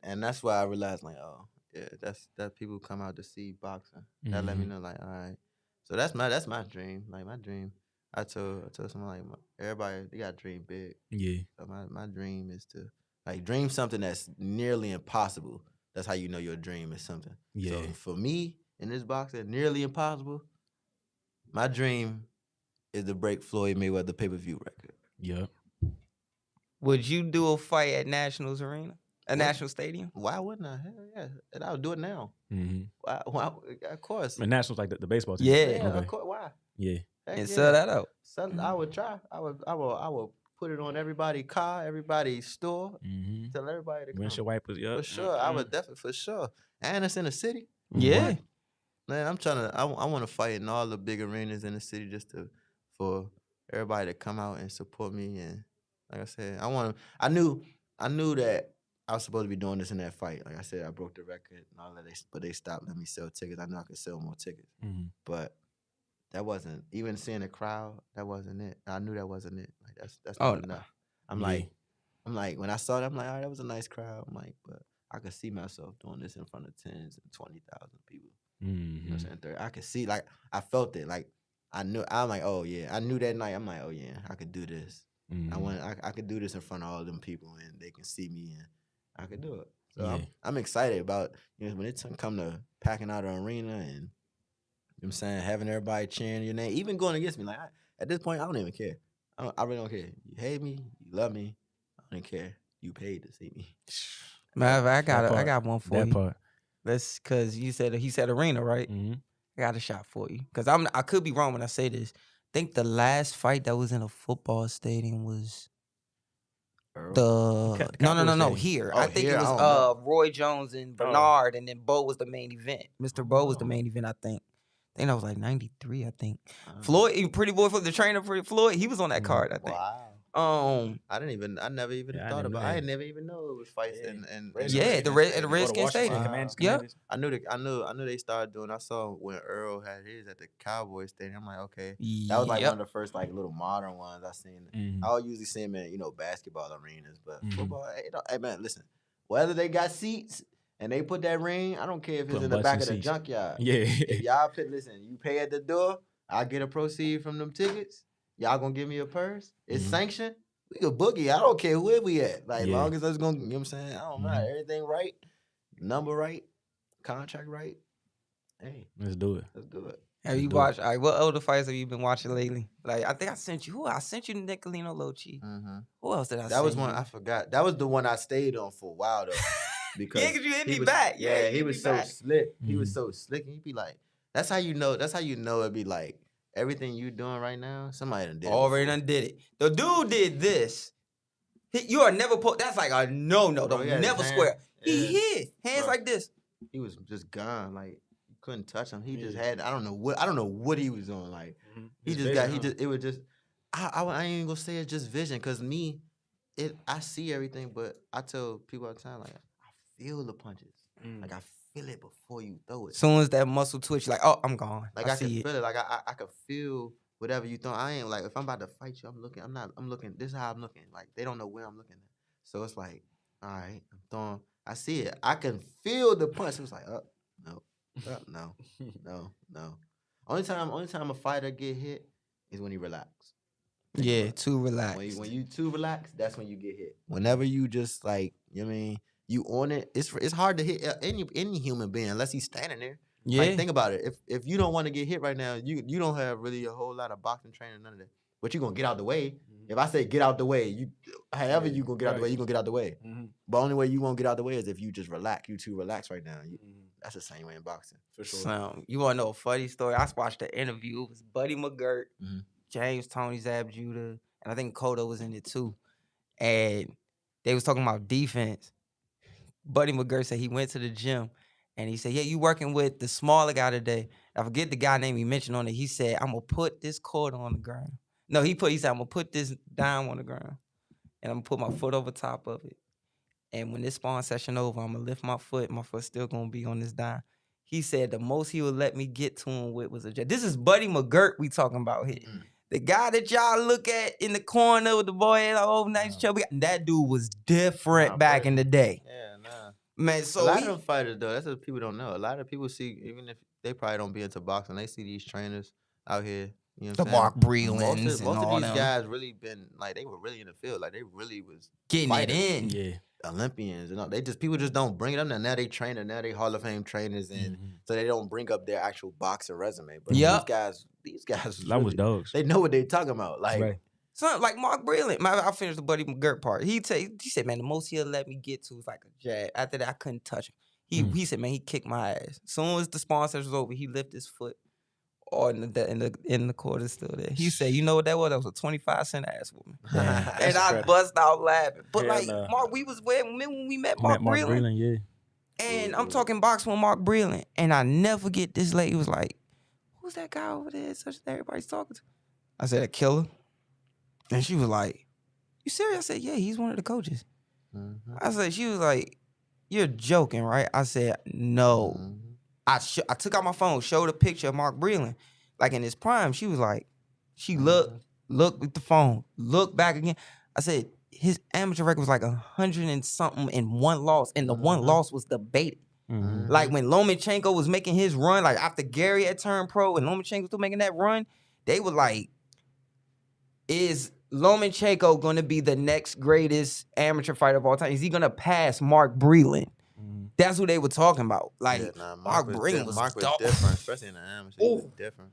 and that's why I realized, like, oh yeah, that people come out to see boxing. That let me know, like, all right. So that's my dream. Like my dream. I told someone, like, everybody, they got to dream big. Yeah. So my dream is to dream something that's nearly impossible. That's how you know your dream is something. Yeah. So for me in this boxing, nearly impossible. My dream is to break Floyd Mayweather pay-per-view record. Yep. Would you do a fight at Nationals Arena? National Stadium? Why wouldn't I? Hell yeah. And I would do it now. Mm-hmm. Why? Of course. And Nationals like the baseball team. Yeah, okay. Of course. Why? Yeah. And sell that out. I would try. I would put it on everybody's car, everybody's store. Mm-hmm. Tell everybody to come. Windshield wipers, yeah. For sure. Mm-hmm. I would definitely, for sure. And it's in the city. Yeah. What? Man, I want to fight in all the big arenas in the city for everybody to come out and support me. And like I said, I knew that I was supposed to be doing this in that fight. Like I said, I broke the record and all that, but they stopped letting me sell tickets. I knew I could sell more tickets. Mm-hmm. But that wasn't, even seeing the crowd, that wasn't it. I knew that wasn't it. Like that's not enough. I'm like, when I saw that, I'm like, all right, that was a nice crowd. I'm like, but I could see myself doing this in front of 10s and 20,000 people. Mm-hmm. You know what I'm saying? I could see, like, I felt it. Like, I'm like, oh yeah. I knew that night. I'm like, oh yeah, I could do this. Mm-hmm. I could do this in front of all them people, and they can see me, and I could do it. So I'm excited about, when it come to packing out an arena and, you know what I'm saying, having everybody cheering your name, even going against me. Like, at this point, I don't even care. I really don't care. You hate me, you love me, I don't care. You paid to see me. Man, I got one for you. Part. That's because he said arena, right? Mm-hmm. I got a shot for you. Because I could be wrong when I say this. I think the last fight that was in a football stadium was No. Here, I think it was Roy Jones and Bernard, and then Bo was the main event. Mr. Bo was the main event, I think. I think that was like 93, I think. Floyd, Pretty Boy for the trainer for Floyd, he was on that card, I think. Wow. I never even thought about. I never even know it was fights and the Redskins Stadium. Yeah, I knew they started doing. I saw when Earl had his at the Cowboys Stadium. I'm like, okay, that was like one of the first like little modern ones I seen. Mm-hmm. I'll usually see them in basketball arenas, but football. Hey man, listen, whether they got seats and they put that ring, I don't care if it's in the back of the junkyard. Yeah, if y'all you pay at the door, I get a proceed from them tickets. Y'all gonna give me a purse? It's sanctioned. We could boogie. I don't care where we at. Like, long as us gonna, you know what I'm saying? I don't know. Everything right, number right, contract right. Hey, let's do it. Let's do it. Have you watched? All right, what other fights have you been watching lately? Like, I think I sent you. I sent you Nicolino Lochi. Mm-hmm. Who else did I? That was one I forgot. That was the one I stayed on for a while though. Because you hit me back. Yeah, he was so slick. Mm-hmm. He was so slick. And he'd be like, That's how you know. That's how you know it'd be like everything you doing right now. Somebody done did it. Already done did it. The dude did this. You are never that's like a no. Don't never square. He hit hands like this. He was just gone. Like you couldn't touch him. He just had. I don't know what he was doing. Like he just got. He just. It was just. I ain't even gonna say it's just vision, cause me, I see everything, but I tell people all the time, like I feel the punches. Like I feel it before you throw it. Soon as that muscle twitch, like, oh, I'm gone. Like I can feel it. Like I can feel whatever you throw. I ain't like, if I'm about to fight you, I'm looking. This is how I'm looking. Like they don't know where I'm looking at. So it's like, all right, I'm throwing. I see it. I can feel the punch. It was like, no. Only time a fighter get hit is when he relax. Yeah, too relaxed. When you too relaxed, that's when you get hit. Whenever you just like, you know what I mean, you on it, it's hard to hit any human being unless he's standing there. Yeah. Like, think about it. If you don't want to get hit right now, you don't have really a whole lot of boxing training, none of that. But you're gonna get out the way. If I say get out the way, however you gonna get out the way, you gonna get out the way. But only way you won't get out the way is if you just relax. You too relaxed right now. That's the same way in boxing, for sure. So, you wanna know a funny story? I watched the interview. It was Buddy McGirt, James Tony Zab Judah, and I think Cotto was in it too. And they was talking about defense. Buddy McGirt said he went to the gym and he said, yeah, you working with the smaller guy today. I forget the guy name he mentioned on it. He said, I'm gonna put this cord on the ground. No, he said, I'm gonna put this down on the ground and I'm gonna put my foot over top of it. And when this sparring session over, I'm gonna lift my foot still gonna be on this dime. He said the most he would let me get to him with was a jab. This is Buddy McGirt we talking about here. The guy that y'all look at in the corner with the boy, like, nice chubby, that dude was different back in the day. Yeah, nah. Man, so a lot of them fighters, though, that's what people don't know. A lot of people see, even if they probably don't be into boxing, they see these trainers out here. You know what I'm saying? Mark Brelands most of these guys really been, like, they were really in the field. Like, they really was getting fighters. It in. Yeah. Olympians and all. People just don't bring it up. Now they train, and now they Hall of Fame trainers, and so they don't bring up their actual boxing resume. But these guys that was dogs. They know what they talking about. Like, right. Something like Mark Breland. I'll finish the Buddy McGirt part. He said, man, the most he'll let me get to was like a jab. After that, I couldn't touch him. He said, man, he kicked my ass. As soon as the sparring session was over, he lifted his foot. Or in the court is still there. He said, you know what that was? That was a 25-cent ass woman. And I bust out laughing. But Mark, we was when we met Mark Breland. Yeah. And I'm talking boxing with Mark Breland. And I never forget this lady was like, who's that guy over there? Such that everybody's talking to. I said, a killer. And she was like, you serious? I said, yeah, he's one of the coaches. I said, she was like, you're joking, right? I said, no. I took out my phone, showed a picture of Mark Breland, like in his prime. She was like, she looked with the phone, looked back again. I said, his amateur record was like 100 and something and one loss, and the one loss was debated. Like when Lomachenko was making his run, like after Gary had turned pro and Lomachenko was still making that run, they were like, is Lomachenko going to be the next greatest amateur fighter of all time? Is he going to pass Mark Breland? That's what they were talking about. Like, Mark Breland was different, especially in the amateur. He was different.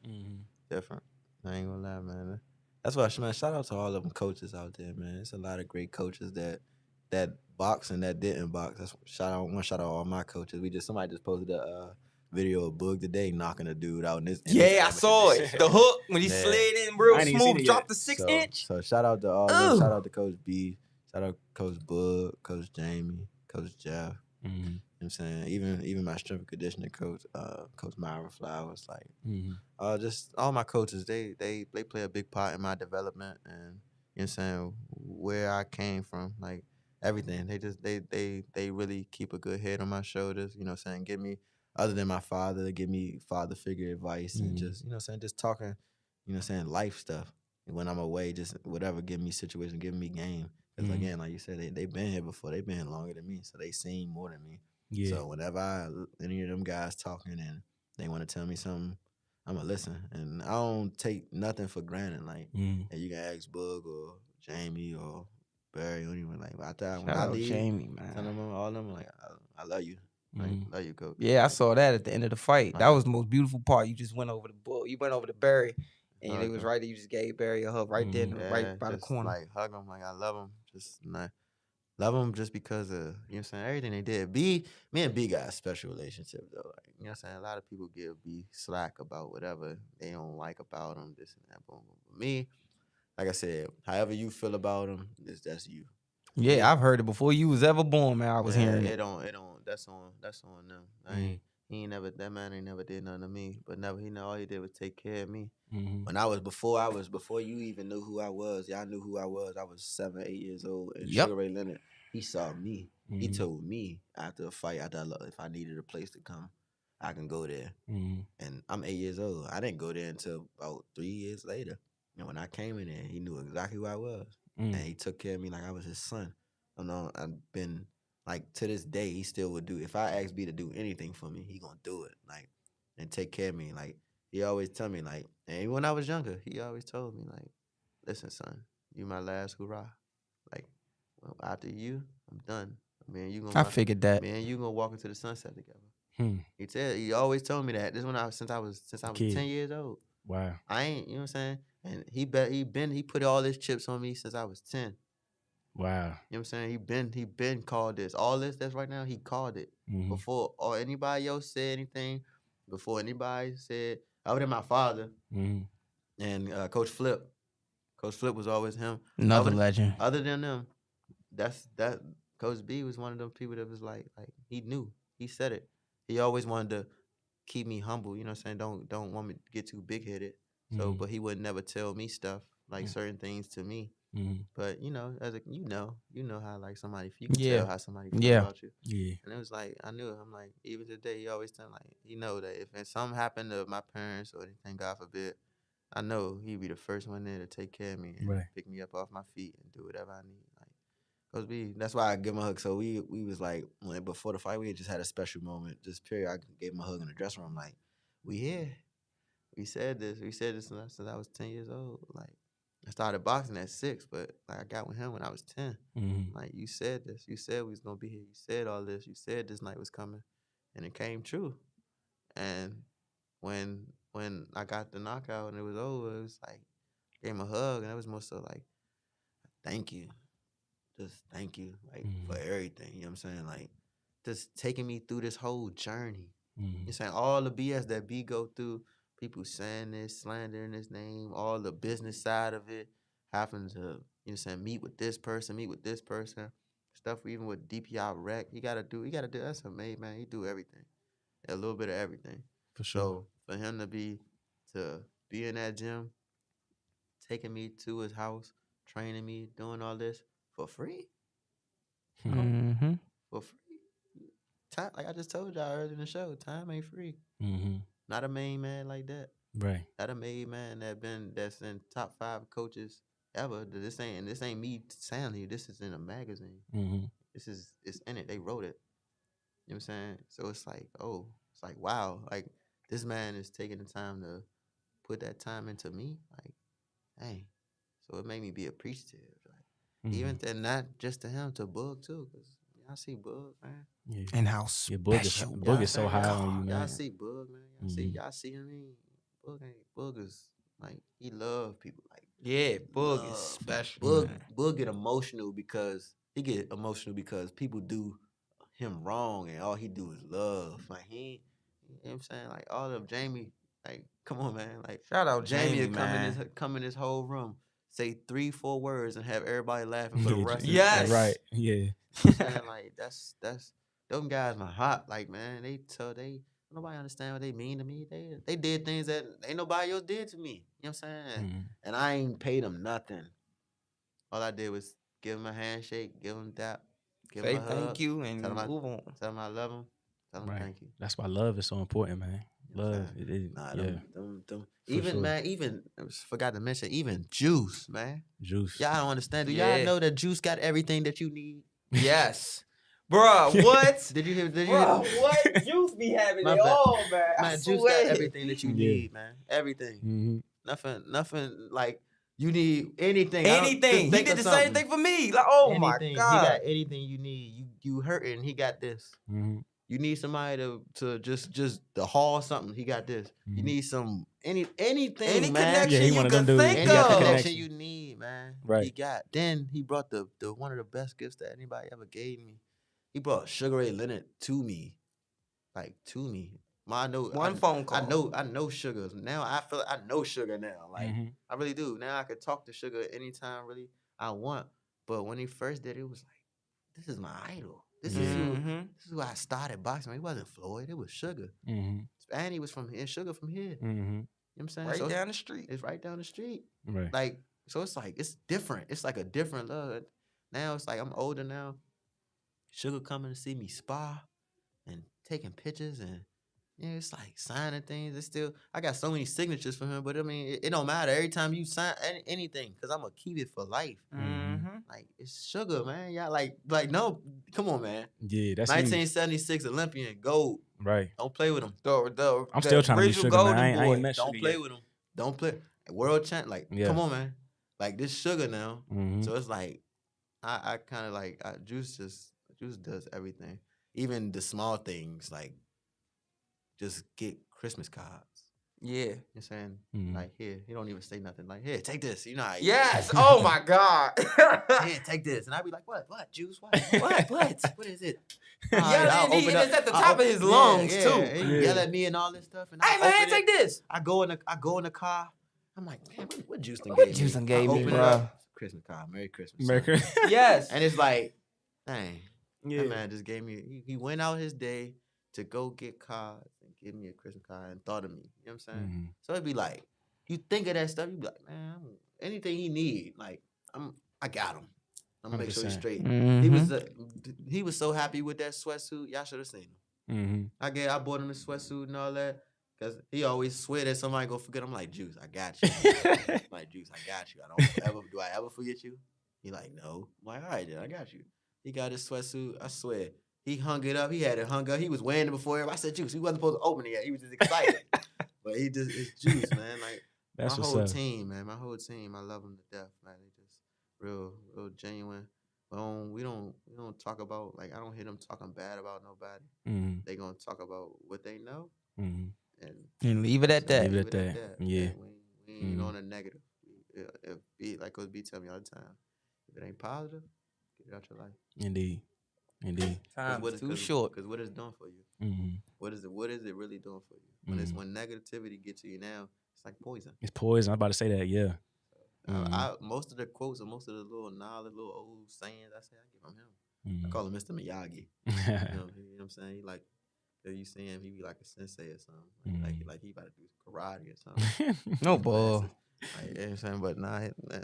Different. I ain't gonna lie, man. That's why, man, shout out to all of them coaches out there, man. It's a lot of great coaches that box and that didn't box. That's shout out all my coaches. Somebody just posted a video of Boog today knocking a dude out in this. I saw it. The hook when he slid in real smooth, dropped the 6-inch. So shout out to all of them. Shout out to Coach B. Shout out Coach Boog, Coach Jamie, Coach Jeff. You know what I'm saying? Even my strength and conditioning coach, Coach Myra Flowers, like just all my coaches, they play a big part in my development, and you know what I'm saying, where I came from, like everything. They really keep a good head on my shoulders, you know what I'm saying, give me, other than my father, give me father figure advice and just, you know what I'm saying, just talking, you know what I'm saying, life stuff. And when I'm away, just whatever, give me situation, give me game. Because again, like you said, they've been here before. They've been here longer than me, so they seen more than me. Yeah. So whenever any of them guys talking and they want to tell me something, I'm going to listen. And I don't take nothing for granted. Like, hey, you can ask Boog or Jamie or Barry or anyone. Like, when I leave, Jamie, man. Tell them, all of them, like, I love you. Like, love you, coach. Yeah, I saw that at the end of the fight. That was the most beautiful part. You just went over the bull. You went over to Barry. And it was right there. You just gave Barry a hug right there, right by the corner. Like, hug him. Like, I love him. Just, Love them just because of, you know what I'm saying, everything they did. Me and B got a special relationship, though. Like, you know what I'm saying? A lot of people give B slack about whatever they don't like about him, this and that. Boom, boom, boom. Me, like I said, however you feel about him, that's you. Yeah, Me, I've heard it before you was ever born, man. I was hearing it. It don't, that's on them. That man ain't never did nothing to me, but all he did was take care of me. When before you even knew who I was, y'all knew who I was. I was 7, 8 years old. And Sugar Ray Leonard, he saw me. He told me after a fight, if I needed a place to come, I can go there. And I'm 8 years old. I didn't go there until about 3 years later. And when I came in there, he knew exactly who I was. And he took care of me like I was his son. I've been, like, to this day, he still would do. If I ask B to do anything for me, he gonna do it. Like, and take care of me. Like, he always tell me, like, and even when I was younger, he always told me, like, listen, son, you my last hurrah. Like, well, after you, I'm done. I figured that. Man, you gonna walk into the sunset together. He always told me that. This when since I was 10 years old. Wow. I ain't, you know what I'm saying? And he put all his chips on me since I was 10. Wow. You know what I'm saying? He been called this. All this that's right now, he called it. Before or anybody else said anything, before anybody said, other than my father and Coach Flip. Coach Flip was always him. Another legend. Other than them, that Coach B was one of them people that was like he knew. He said it. He always wanted to keep me humble, you know what I'm saying? Don't want me to get too big headed. So but he would never tell me stuff, like certain things to me. But you know, you know how like somebody, if you can tell how somebody feels about you. Yeah. And it was like I knew it. I'm like, even today he always tell me, like, he know that if something happened to my parents or anything, God forbid, I know he'd be the first one there to take care of me and pick me up off my feet and do whatever I need. Like, Coach B, that's why I give him a hug. So we was like, before the fight, we had just had a special moment. Just period. I gave him a hug in the dressing room. Like, we here. We said this since I was 10 years old. Like, I started boxing at 6, but like I got with him when I was 10. Like, you said this. You said we was gonna be here. You said all this. You said this night was coming, and it came true. And when I got the knockout and it was over, it was like I gave him a hug, and it was more so like, thank you. Just thank you, like, for everything. You know what I'm saying? Like, just taking me through this whole journey. You're saying all the BS that B go through, people saying this, slandering his name, all the business side of it, having to, you know what I'm saying, meet with this person, stuff even with DPI rec. He gotta do, that's amazing, man. He do everything. A little bit of everything. For sure. So for him to be in that gym, taking me to his house, training me, doing all this for free? For free? Time, like I just told y'all earlier in the show, time ain't free. Not a main man like that. Right. Not a main man that's in top 5 coaches ever. This ain't me saying you. This is in a magazine. It's in it. They wrote it. You know what I'm saying? So it's like, wow. Like, this man is taking the time to put that time into me. Like, dang. So it made me be appreciative. Like, even and not just to him, to Bug too. Cause y'all see Bug, man. Yeah. And how special. Bug is so high on you, man. Y'all see Bug, man. Y'all see him. Bug is like, he love people. Like, yeah, Bug is special. Bug get emotional because people do him wrong, and all he do is love. Like, you know what I'm saying? Like, all of Jamie, like, come on, man. Like, shout out Jamie man. come in this whole room, say 3-4 words and have everybody laughing for the rest of the day. Right. Yeah. You know what I'm saying? Like, that's them guys my heart. Like, man, nobody understand what they mean to me. They did things that ain't nobody else did to me. You know what I'm saying? And I ain't paid them nothing. All I did was give him a handshake, give him that, give him a hug, thank you, and move on. Tell him I love him. Tell him thank you. That's why love is so important, man. Love. Even forgot to mention, even Juice, man. Juice. Y'all don't understand. Do y'all know that Juice got everything that you need? Yes. Bro, what? Did you hear? What? Juice be having it all, man. Man, Juice got everything that you need, man. Everything. Nothing like you need anything. Anything. He did the same thing for me. Like, oh my God. He got anything you need. You hurting, he got this. You need somebody to just to haul something. He got this. You need anything, Any man. connection you can think Any of. connection you need, man. Right. He got. Then he brought the one of the best gifts that anybody ever gave me. He brought Sugar Ray Leonard to me, like to me. One phone call. I know Sugar now. I feel I know Sugar now. Like I really do. Now I could talk to Sugar anytime really I want. But when he first did it, was like, this is my idol. This is who I started boxing. It wasn't Floyd. It was Sugar. And he was from here. Sugar from here. You know what I'm saying? Right down the street. It's right down the street. Right. Like, so it's like, it's different. It's like a different love. Now it's like I'm older now. Sugar coming to see me spar and taking pictures and it's like signing things. It's still, I got so many signatures for him, but I mean, it don't matter. Every time you sign anything, because I'm going to keep it for life. Like, it's Sugar, man. Y'all like, no, come on, man. Yeah, that's 1976 Olympian, gold. Right. Don't play with him. I'm still trying to be Sugar, man. I ain't met Don't play with him. Don't play. World champ, like, come on, man. Like, this Sugar now. So it's like, I kind of like, Juice does everything. Even the small things, like, just get Christmas cards. Yeah. You know what I'm saying? Like, here. He don't even say nothing. Like, here, take this. You know how Yes. Oh, my God. Here, take this. And I'd be like, what, Juice? What is it? Yeah, and it's at the top of his lungs, too. And he yell at me and all this stuff. And hey, man, take this. I go in the car. I'm like, man, what Juice done gave me? Juice done gave me, bro? Christmas card. Merry Christmas. Merry Christmas. Yes. And it's like, dang. That man just gave me, he went out his day to go get cards and give me a Christmas card and thought of me. You know what I'm saying? So it'd be like, you think of that stuff, you be like, man, anything he need, like, I got him. I'm gonna make sure he's straight. He was so happy with that sweatsuit. Y'all should have seen him. I bought him the sweatsuit and all that. Cause he always swear that somebody gonna forget. I'm like, Juice, I got you. I'm like, Juice, I got you. Do I ever forget you? He like, no. I'm like, all right, then I got you. He got his sweatsuit. I swear. He hung it up. He had it hung up. He was wearing it before everybody. I said, Juice. He wasn't supposed to open it yet. He was just excited. But it's Juice, man. Like, that's my whole team, man. My whole team. I love them to death, man. They just real genuine. We don't talk about, like, I don't hear them talking bad about nobody. They gonna talk about what they know. And leave it at that. Leave it at that. Yeah. We ain't on a negative. Like Coach B tell me all the time, if it ain't positive, get it out your life. Indeed. Time is too short. Because what it's doing for you. What is it really doing for you? When negativity gets to you now, it's like poison. It's poison. I'm about to say that, yeah. Most of the quotes or most of the little knowledge, little old sayings, I give them him. I call him Mr. Miyagi. You know what I'm saying? He like, if you see him, he be like a sensei or something. Like he about to do karate or something. No ball. Like, you know what I'm saying? But nah,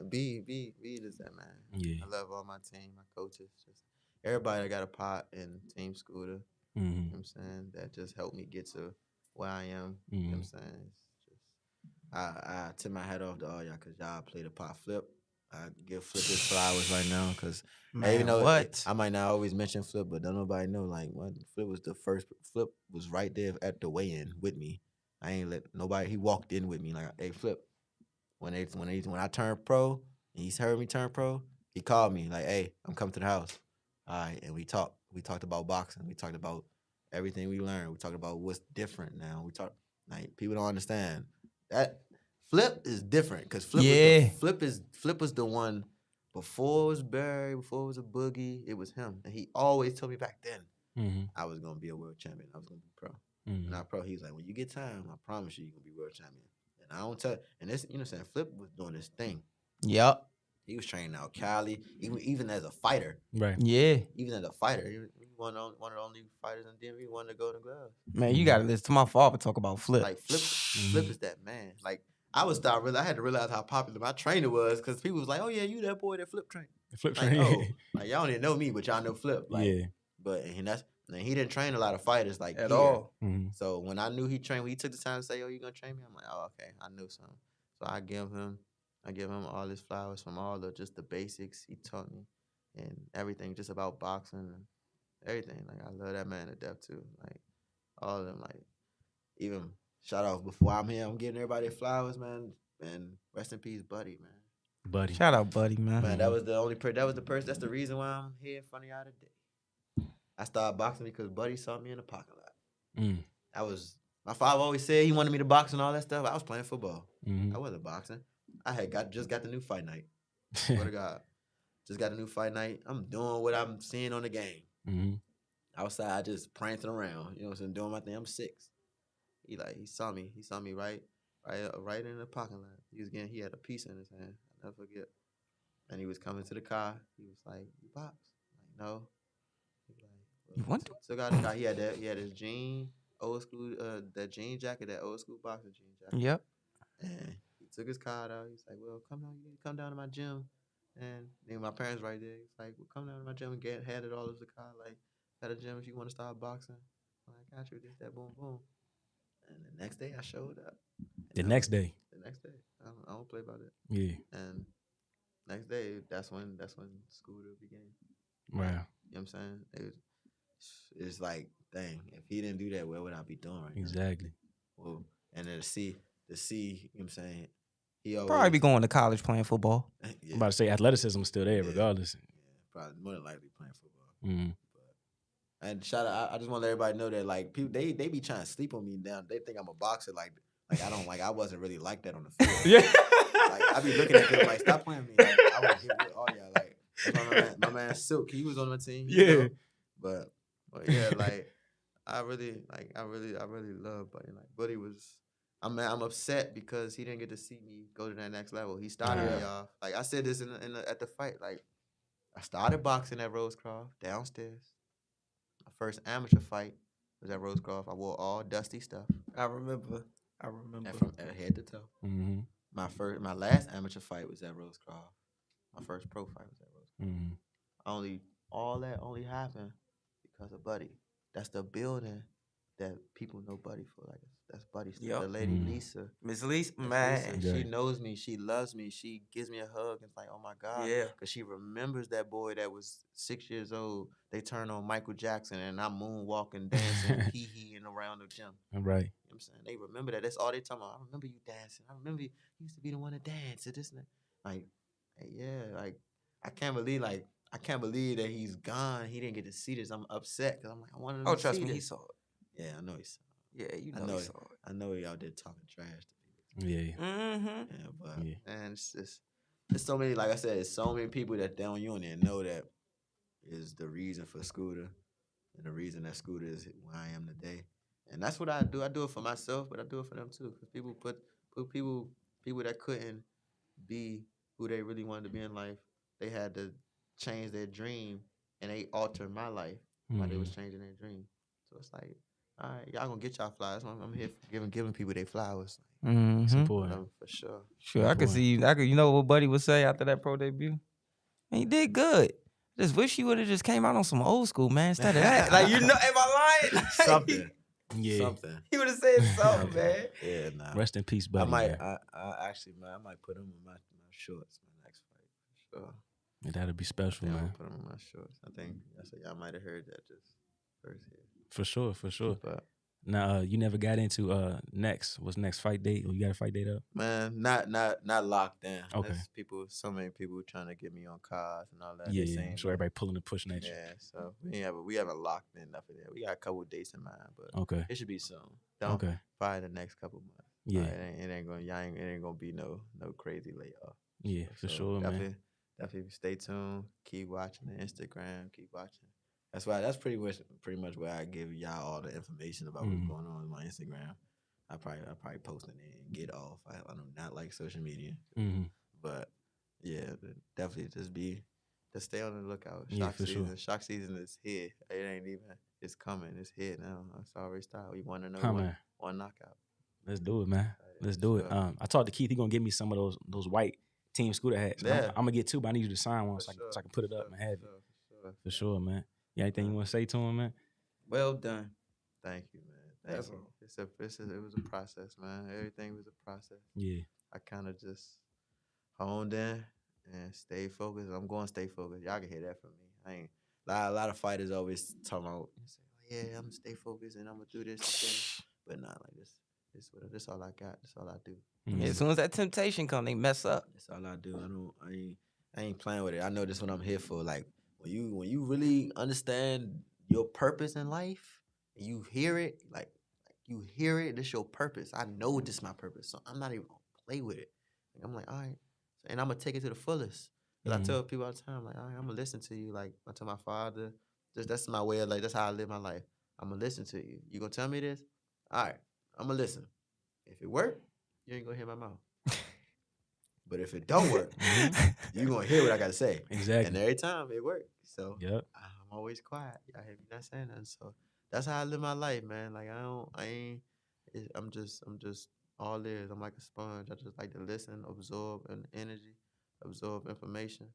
B is that, man. Yeah. I love all my team, my coaches, just everybody that got a part in Team Scooter. You know what I'm saying? That just helped me get to where I am. You know what I'm saying? It's just, I tip my hat off to all y'all because y'all played a part. Flip. I give Flip his flowers right now because you know what? I might not always mention Flip, but don't nobody know. Like, Flip was the first. Flip was right there at the weigh-in with me. I ain't let nobody. He walked in with me like, "Hey, Flip." When I turned pro, and he's heard me turn pro, he called me like, "Hey, I'm coming to the house." All right, and we talked. We talked about boxing. We talked about everything we learned. We talked about what's different now. We talked like people don't understand that. Flip is different because Flip was the one before it was Barry, before it was a Boogie. It was him, and he always told me back then I was gonna be a world champion. I was gonna be pro. Not pro. He was like, when you get time, I promise you're gonna be world champion. And I don't tell. And this, you know, what I'm saying, Flip was doing this thing. Yep. He was training out Cali, even as a fighter. Right. Yeah. Even as a fighter, he one of the only fighters in DMV who won the Golden Glove. Man, you gotta listen to my father talk about Flip. Like Flip is that man. Like. I had to realize how popular my trainer was because people was like, "Oh yeah, you that boy that Flip train." Flip like, train. Oh, like y'all don't even know me, but y'all know Flip. Like, yeah. But he didn't train a lot of fighters like at all. So when I knew he trained, when he took the time to say, "Oh, you gonna train me?" I'm like, "Oh, okay, I knew something." So I give him all his flowers from all the just the basics he taught me and everything, just about boxing and everything. Like I love that man to death too. Like all of them, like even. Shout out before I'm here. I'm giving everybody flowers, man. And rest in peace, Buddy, man. Buddy. Shout out, Buddy, man. Man, that was the only person. That was the person. That's the reason why I'm here in front of y'all today. I started boxing because Buddy saw me in the parking lot. That was my father always said he wanted me to box and all that stuff. I was playing football. I wasn't boxing. I had just got the new fight night. Swear to God, just got a new fight night. I'm doing what I'm seeing on the game. Outside, just prancing around. You know what I'm saying? Doing my thing. I'm 6. He saw me. He saw me right in the parking lot. He had a piece in his hand. I'll never forget. And he was coming to the car. He was like, "You box?" I'm like, "No." He was like, "You want to?" So got the car. He had his jean, old school, that jean jacket, that old school boxer jean jacket. Yep. And he took his card out. He's like, "Well, come down to my gym." And then my parents right there. He's like, "Well, come down to my gym and had it all over the car. Like, at a gym if you want to start boxing." I'm like, "Got you." This, that, boom, boom. And the next day I showed up. The next day. I don't play about it. Yeah. And next day, that's when Scooter began. Wow. You know what I'm saying? It's like, dang, if he didn't do that, what would I be doing right Exactly. now? Well, and then to see, you know what I'm saying? He always Probably be going to college playing football. I'm about to say athleticism is still there regardless. Yeah, probably more than likely playing football. And shout out, I just want to let everybody know that like people they be trying to sleep on me down. They think I'm a boxer. Like I don't I wasn't really like that on the field. Yeah. Like I be looking at them like, stop playing me. Like, I would get with all y'all. Like my man Silk, he was on my team. Yeah. Know? But yeah, like I really love Buddy. Like Buddy was. I'm upset because he didn't get to see me go to that next level. He started me off. Like I said this at the fight. Like I started boxing at Rosecroft downstairs. My first amateur fight was at Rosecroft. I wore all dusty stuff. I remember. And from head to toe. My last amateur fight was at Rosecroft. My first pro fight was at Rosecroft. All that only happened because of Buddy. That's the building that people know Buddy for. Like that's Buddy. Yep. The lady Lisa. Miss Lisa, man. Lisa. She knows me. She loves me. She gives me a hug. It's like, oh my God. Yeah. Because she remembers that boy that was 6 years old. They turned on Michael Jackson and I'm moonwalking, dancing, hee-heeing around the gym. Right. You know what I'm saying? They remember that. That's all they talking about. I remember you dancing. I remember you used to be the one to dance. And this and that. Like, yeah, like, I can't believe that he's gone. He didn't get to see this. I'm upset because I'm like, I wanted him to see this. Oh, trust me, he saw it. Yeah, I know he saw it. Yeah, you know he saw it. I know he out there talking trash to people. Yeah. Mm-hmm. Yeah, but man, it's just there's so many, like I said, there's so many people that down you and know that is the reason for Scooter and the reason that Scooter is where I am today. And that's what I do. I do it for myself, but I do it for them too. Because people put people that couldn't be who they really wanted to be in life, they had to change their dream and they altered my life while they was changing their dream. So it's like, all right, y'all gonna get y'all flowers. I'm here for giving people their flowers. It's important. For sure. Sure, I could see you. You know what Buddy would say after that pro debut? Man, he did good. Just wish he would have just came out on some old school, man, instead of that. Like, you know, am I lying? Something. Yeah. Something. He would have said something, man. Yeah, nah. Rest in peace, Buddy. I might put him in my shorts my next fight. For sure. Yeah, that'd be special, man. I'll put him in my shorts. I think y'all might have heard that just first here. For sure. But now, you never got into next. What's next fight date? Or you got a fight date up? Man, not locked in. Okay. So many people trying to get me on cards and all that. Yeah. I'm sure everybody pulling and pushing at you. Yeah, so we haven't locked in nothing yet. We got a couple of dates in mind, but okay, it should be soon. Probably the next couple months. Yeah, it ain't gonna be no crazy layoff. Yeah, for sure, man. Definitely stay tuned. Keep watching the Instagram. Keep watching. That's pretty much where I give y'all all the information about what's going on with my Instagram. I probably posting it and get off. I do not like social media, but yeah, definitely just stay on the lookout. Shock season is here. It ain't even. It's coming. It's here now. It's already started. We want to know one knockout. Let's do it, man. Let's do it. I talked to Keith. He gonna give me some of those white Team Scooter hats. Yeah. I'm gonna get two, but I need you to sign one so I can put it up and have it. For sure, man. You anything you want to say to him, man? Well done. Thank you, man. Thank you. It was a process, man. Everything was a process. Yeah. I kind of just honed in and stayed focused. I'm going to stay focused. Y'all can hear that from me. A lot of fighters always talk about, yeah, I'm gonna stay focused and I'm gonna do this, but not like this. This all I got. This all I do. As soon as that temptation come, they mess up. That's all I do. I ain't playing with it. I know this what I'm here for. Like when you really understand your purpose in life, and you hear it, like you hear it, this your purpose. I know this is my purpose, so I'm not even gonna play with it. Like, I'm like, all right, and I'm gonna take it to the fullest. Cause I tell people all the time, like, all right, I'm gonna listen to you. Like I tell my father, that's my way of, like, that's how I live my life. I'm gonna listen to you. You gonna tell me this? All right, I'm gonna listen. If it work, you ain't gonna hear my mouth. But if it don't work, you gonna hear what I gotta say. Exactly. And every time it worked. So yep. I'm always quiet. Y'all hear me not saying nothing. So that's how I live my life, man. Like I'm just all ears. I'm like a sponge. I just like to listen, absorb an energy, absorb information,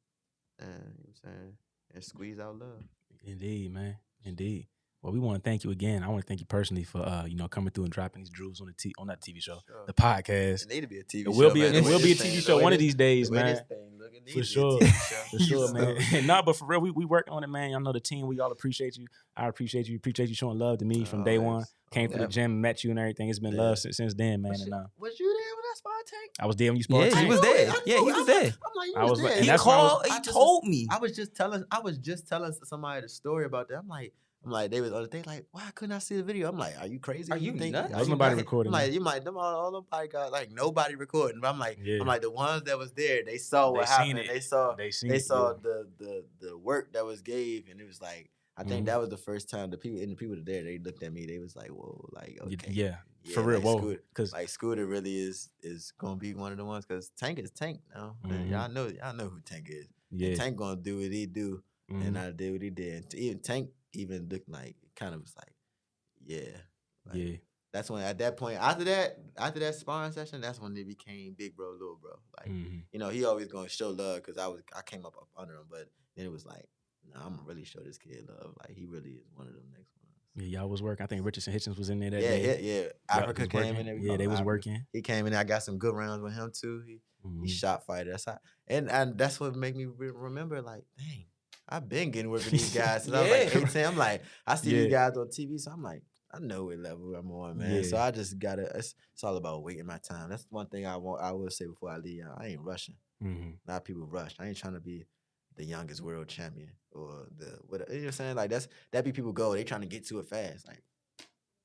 and you know what I'm saying, and squeeze out love. Indeed, man. Indeed. Well, we want to thank you again. I want to thank you personally for coming through and dropping these jewels on on that TV show, the podcast. It need to be a TV show. It will be a TV show one of these days, man. For sure, for sure, man. Nah, but for real, we working on it, man. I know the team. We all appreciate you. I appreciate you. Appreciate you showing love to me from day one. Came to the gym, met you and everything. It's been love since then, man. Was you there when I sparred Tank? I was there when you sparred Tank. Yeah, he was there. Yeah, he was there. I'm like, you was there. He called. He told me. I was just telling somebody the story about that. I'm like, they like, why couldn't I see the video? I'm like, are you crazy? Are you nuts? There's nobody recording. I'm like, you might all nobody got, like, nobody recording. But I'm like, the ones that was there, they saw what happened. They saw the work that was gave, and it was like, I think that was the first time the people there, they looked at me. They was like, whoa, like, okay, yeah, for real, like, whoa, because like Scooter really is gonna be one of the ones, because Tank is Tank now. Y'all know who Tank is. Yeah, and Tank gonna do what he do, and I did what he did. And even Tank even looked like, kind of was like, yeah. That's when, at that point, after that sparring session, that's when they became big bro, little bro. Like, you know, he always gonna show love because I came up under him, but then it was like, nah, I'm gonna really show this kid love. Like, he really is one of them next ones. Yeah, y'all was working. I think Richardson Hitchens was in there that day. Yeah. Africa came in there. Yeah, they was working. He came in there. I got some good rounds with him too. He shot fighter. That's how, and that's what made me remember, like, dang, I've been getting work with these guys since I was like 18. I'm like, I see these guys on TV, so I'm like, I know what level I'm on, man. So I just it's all about waiting my time. That's one thing I will say before I leave. I ain't rushing. A lot of people rush. I ain't trying to be the youngest world champion or you know what I'm saying? Like, that be people go, they trying to get to it fast. Like,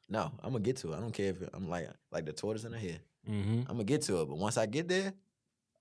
no, I'm gonna get to it. I don't care if I'm like the tortoise in the head. I'm gonna get to it, but once I get there,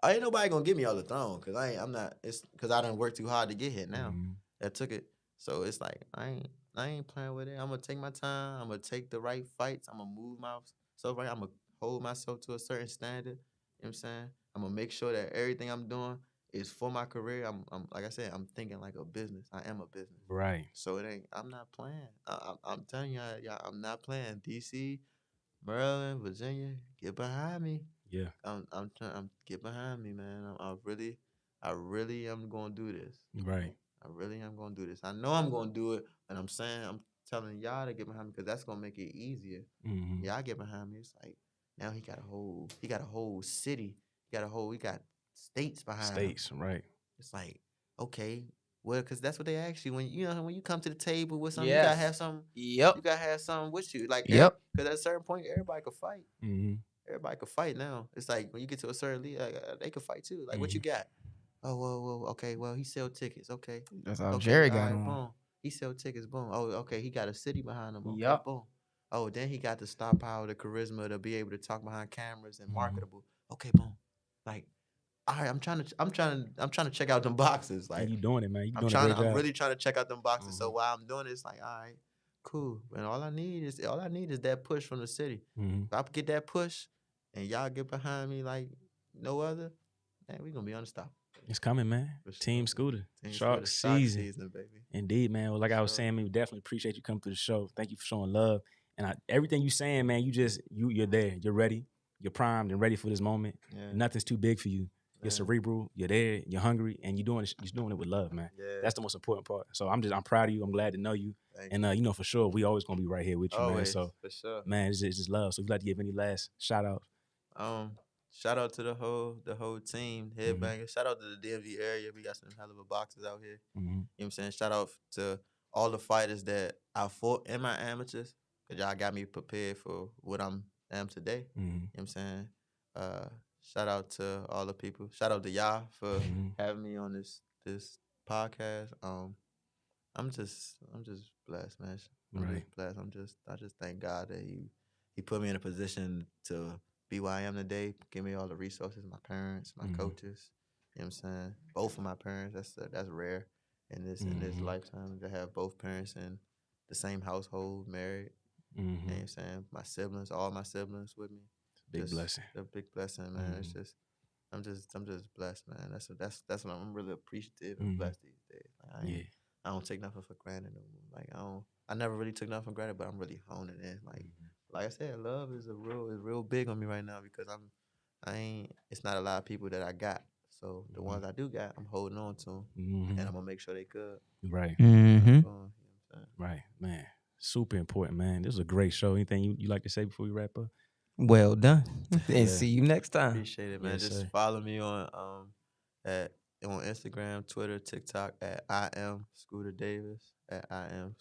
ain't nobody gonna give me all the throne, because I'm not. It's because I done worked too hard to get here. Now that took it, so it's like I ain't playing with it. I'm gonna take my time. I'm gonna take the right fights. I'm gonna move myself right. I'm gonna hold myself to a certain standard. You know what I'm saying? I'm gonna make sure that everything I'm doing is for my career. I'm like I said, I'm thinking like a business. I am a business. Right. So it ain't. I'm not playing. I'm telling y'all, I'm not playing. DC, Maryland, Virginia, get behind me. Yeah. I'm get behind me, man. I really am gonna do this. Right. I really am gonna do this. I know I'm gonna do it, and I'm telling y'all to get behind me, because that's gonna make it easier. Y'all get behind me. It's like, now he got a whole city. He got states behind him. Right. It's like, okay, well, because that's what they ask you when you come to the table with something. You gotta have something. Yep. You gotta have something with you. Like, because at a certain point, everybody could fight. Everybody could fight now. It's like, when you get to a certain league, they could fight too. Like, what you got? Oh, well, okay. Well, he sell tickets. Okay. That's how Jerry got on. Boom. He sell tickets. Boom. Oh, okay. He got a city behind him. Okay, yep. Boom. Oh, then he got the star power, the charisma to be able to talk behind cameras and marketable. Okay, boom. Like, all right, I'm trying to check out them boxes. Like, and you doing it, man. I'm really trying to check out them boxes. So while I'm doing it, it's like, all right, cool. And all I need is that push from the city. If I get that push, and y'all get behind me like no other, man, we gonna be unstoppable. It's coming, man. Sure. Team Scooter. Shark season, baby. Indeed, man. Well, like I was saying, man, we definitely appreciate you coming to the show. Thank you for showing love. And everything you saying, man, you're there. You're ready. You're primed and ready for this moment. Yeah. Nothing's too big for you. You're cerebral. You're there. You're hungry, and you're doing it with love, man. Yeah. That's the most important part. So I'm proud of you. I'm glad to know you. And for sure, we always gonna be right here with you, man. So for sure, man, it's just love. So if you'd like to give any last shout outs. Shout out to the whole team, Headbangers. Shout out to the DMV area. We got some hell of a boxers out here. You know what I'm saying? Shout out to all the fighters that I fought in my amateurs, because y'all got me prepared for what I am today. You know what I'm saying? Shout out to all the people. Shout out to y'all for having me on this podcast. I'm just blessed, man. I'm just blessed. I just thank God that he put me in a position to be where I am today. Give me all the resources, my parents, my coaches. You know what I'm saying? Both of my parents. That's rare in this lifetime to have both parents in the same household, married. You know what I'm saying? My siblings, all my siblings with me. Big blessing. A big blessing, man. It's just I'm just blessed, man. That's what I'm really appreciative and blessed these days. Like, I don't take nothing for granted no more. Like I never really took nothing for granted, but I'm really honing in. Like I said, love is real big on me right now because it's not a lot of people that I got. So the ones I do got, I'm holding on to them, and I'm gonna make sure they good. Right. Right, man. Super important, man. This was a great show. Anything you like to say before we wrap up? Well done. And see you next time. Appreciate it, man. Yes, just follow me on Instagram, Twitter, TikTok at I am Scooter Davis, and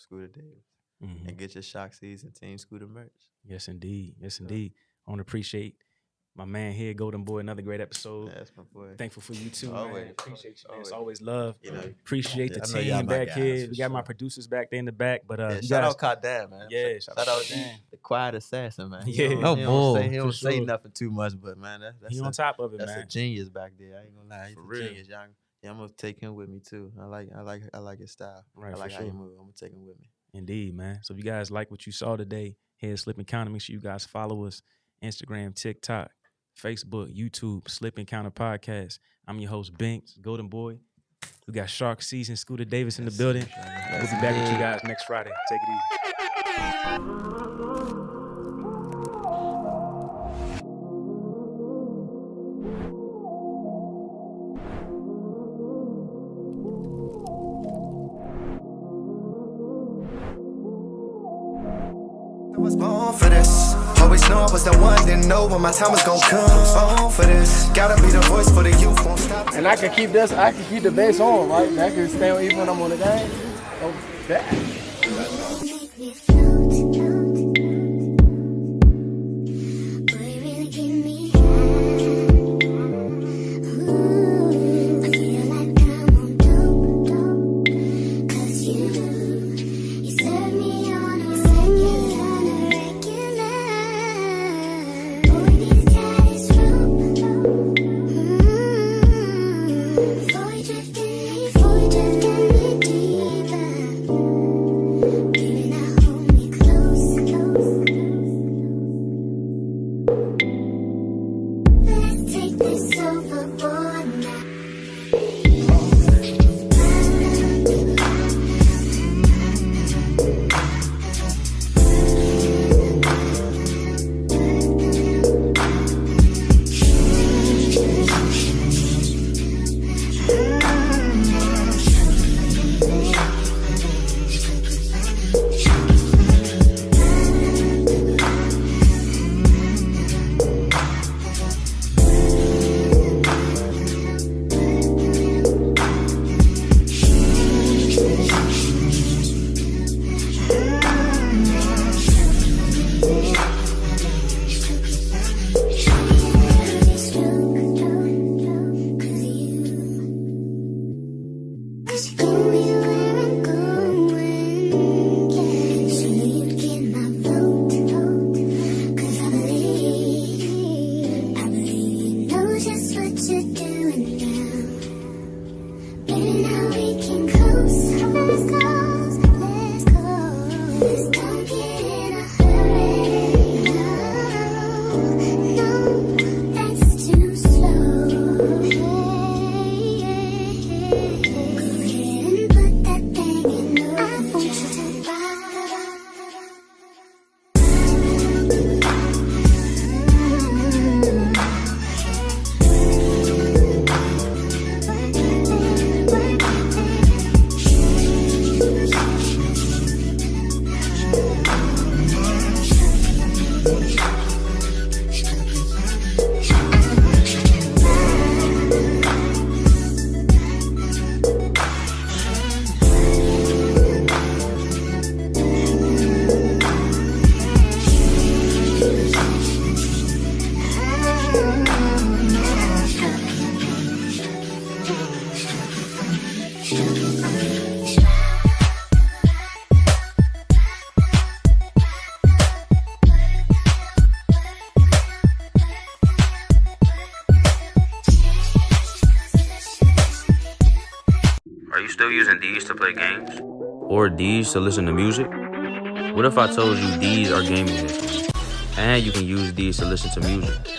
get your Shock Season Team Scooter merch. Yes, indeed. I want to appreciate my man here, Golden Boy. Another great episode. That's my boy. Thankful for you too, always, man. Appreciate you, man. It's always love. Appreciate the team back here. We got my producers back there in the back, but shout out Kadan, man. Yeah, shout out Dan. The quiet assassin, man. Yeah, he don't say nothing too much, but man, that's he on top of it, that's man. That's a genius back there. I ain't gonna lie, he's for a genius. Yeah, I'm gonna take him with me too. I like his style. Right, I like how you move. I'm gonna take him with me. Indeed, man. So if you guys like what you saw today, here at Slip Encounter, make sure you guys follow us. Instagram, TikTok, Facebook, YouTube, Slip Encounter Podcast. I'm your host, BINK, Golden Boy. We got Shark Season, Scooter Davis in the building. We'll be back with you guys next Friday. Take it easy. I was born for this. Always knew I was the one, didn't know when my time was gonna come. I was born for this. Gotta be the voice for the youth, won't stop. And I can keep the bass on, right? And I can stay on even when I'm on the game. Oh, that. Are you still using these to play games? Or these to listen to music? What if I told you these are gaming headphones? And you can use these to listen to music?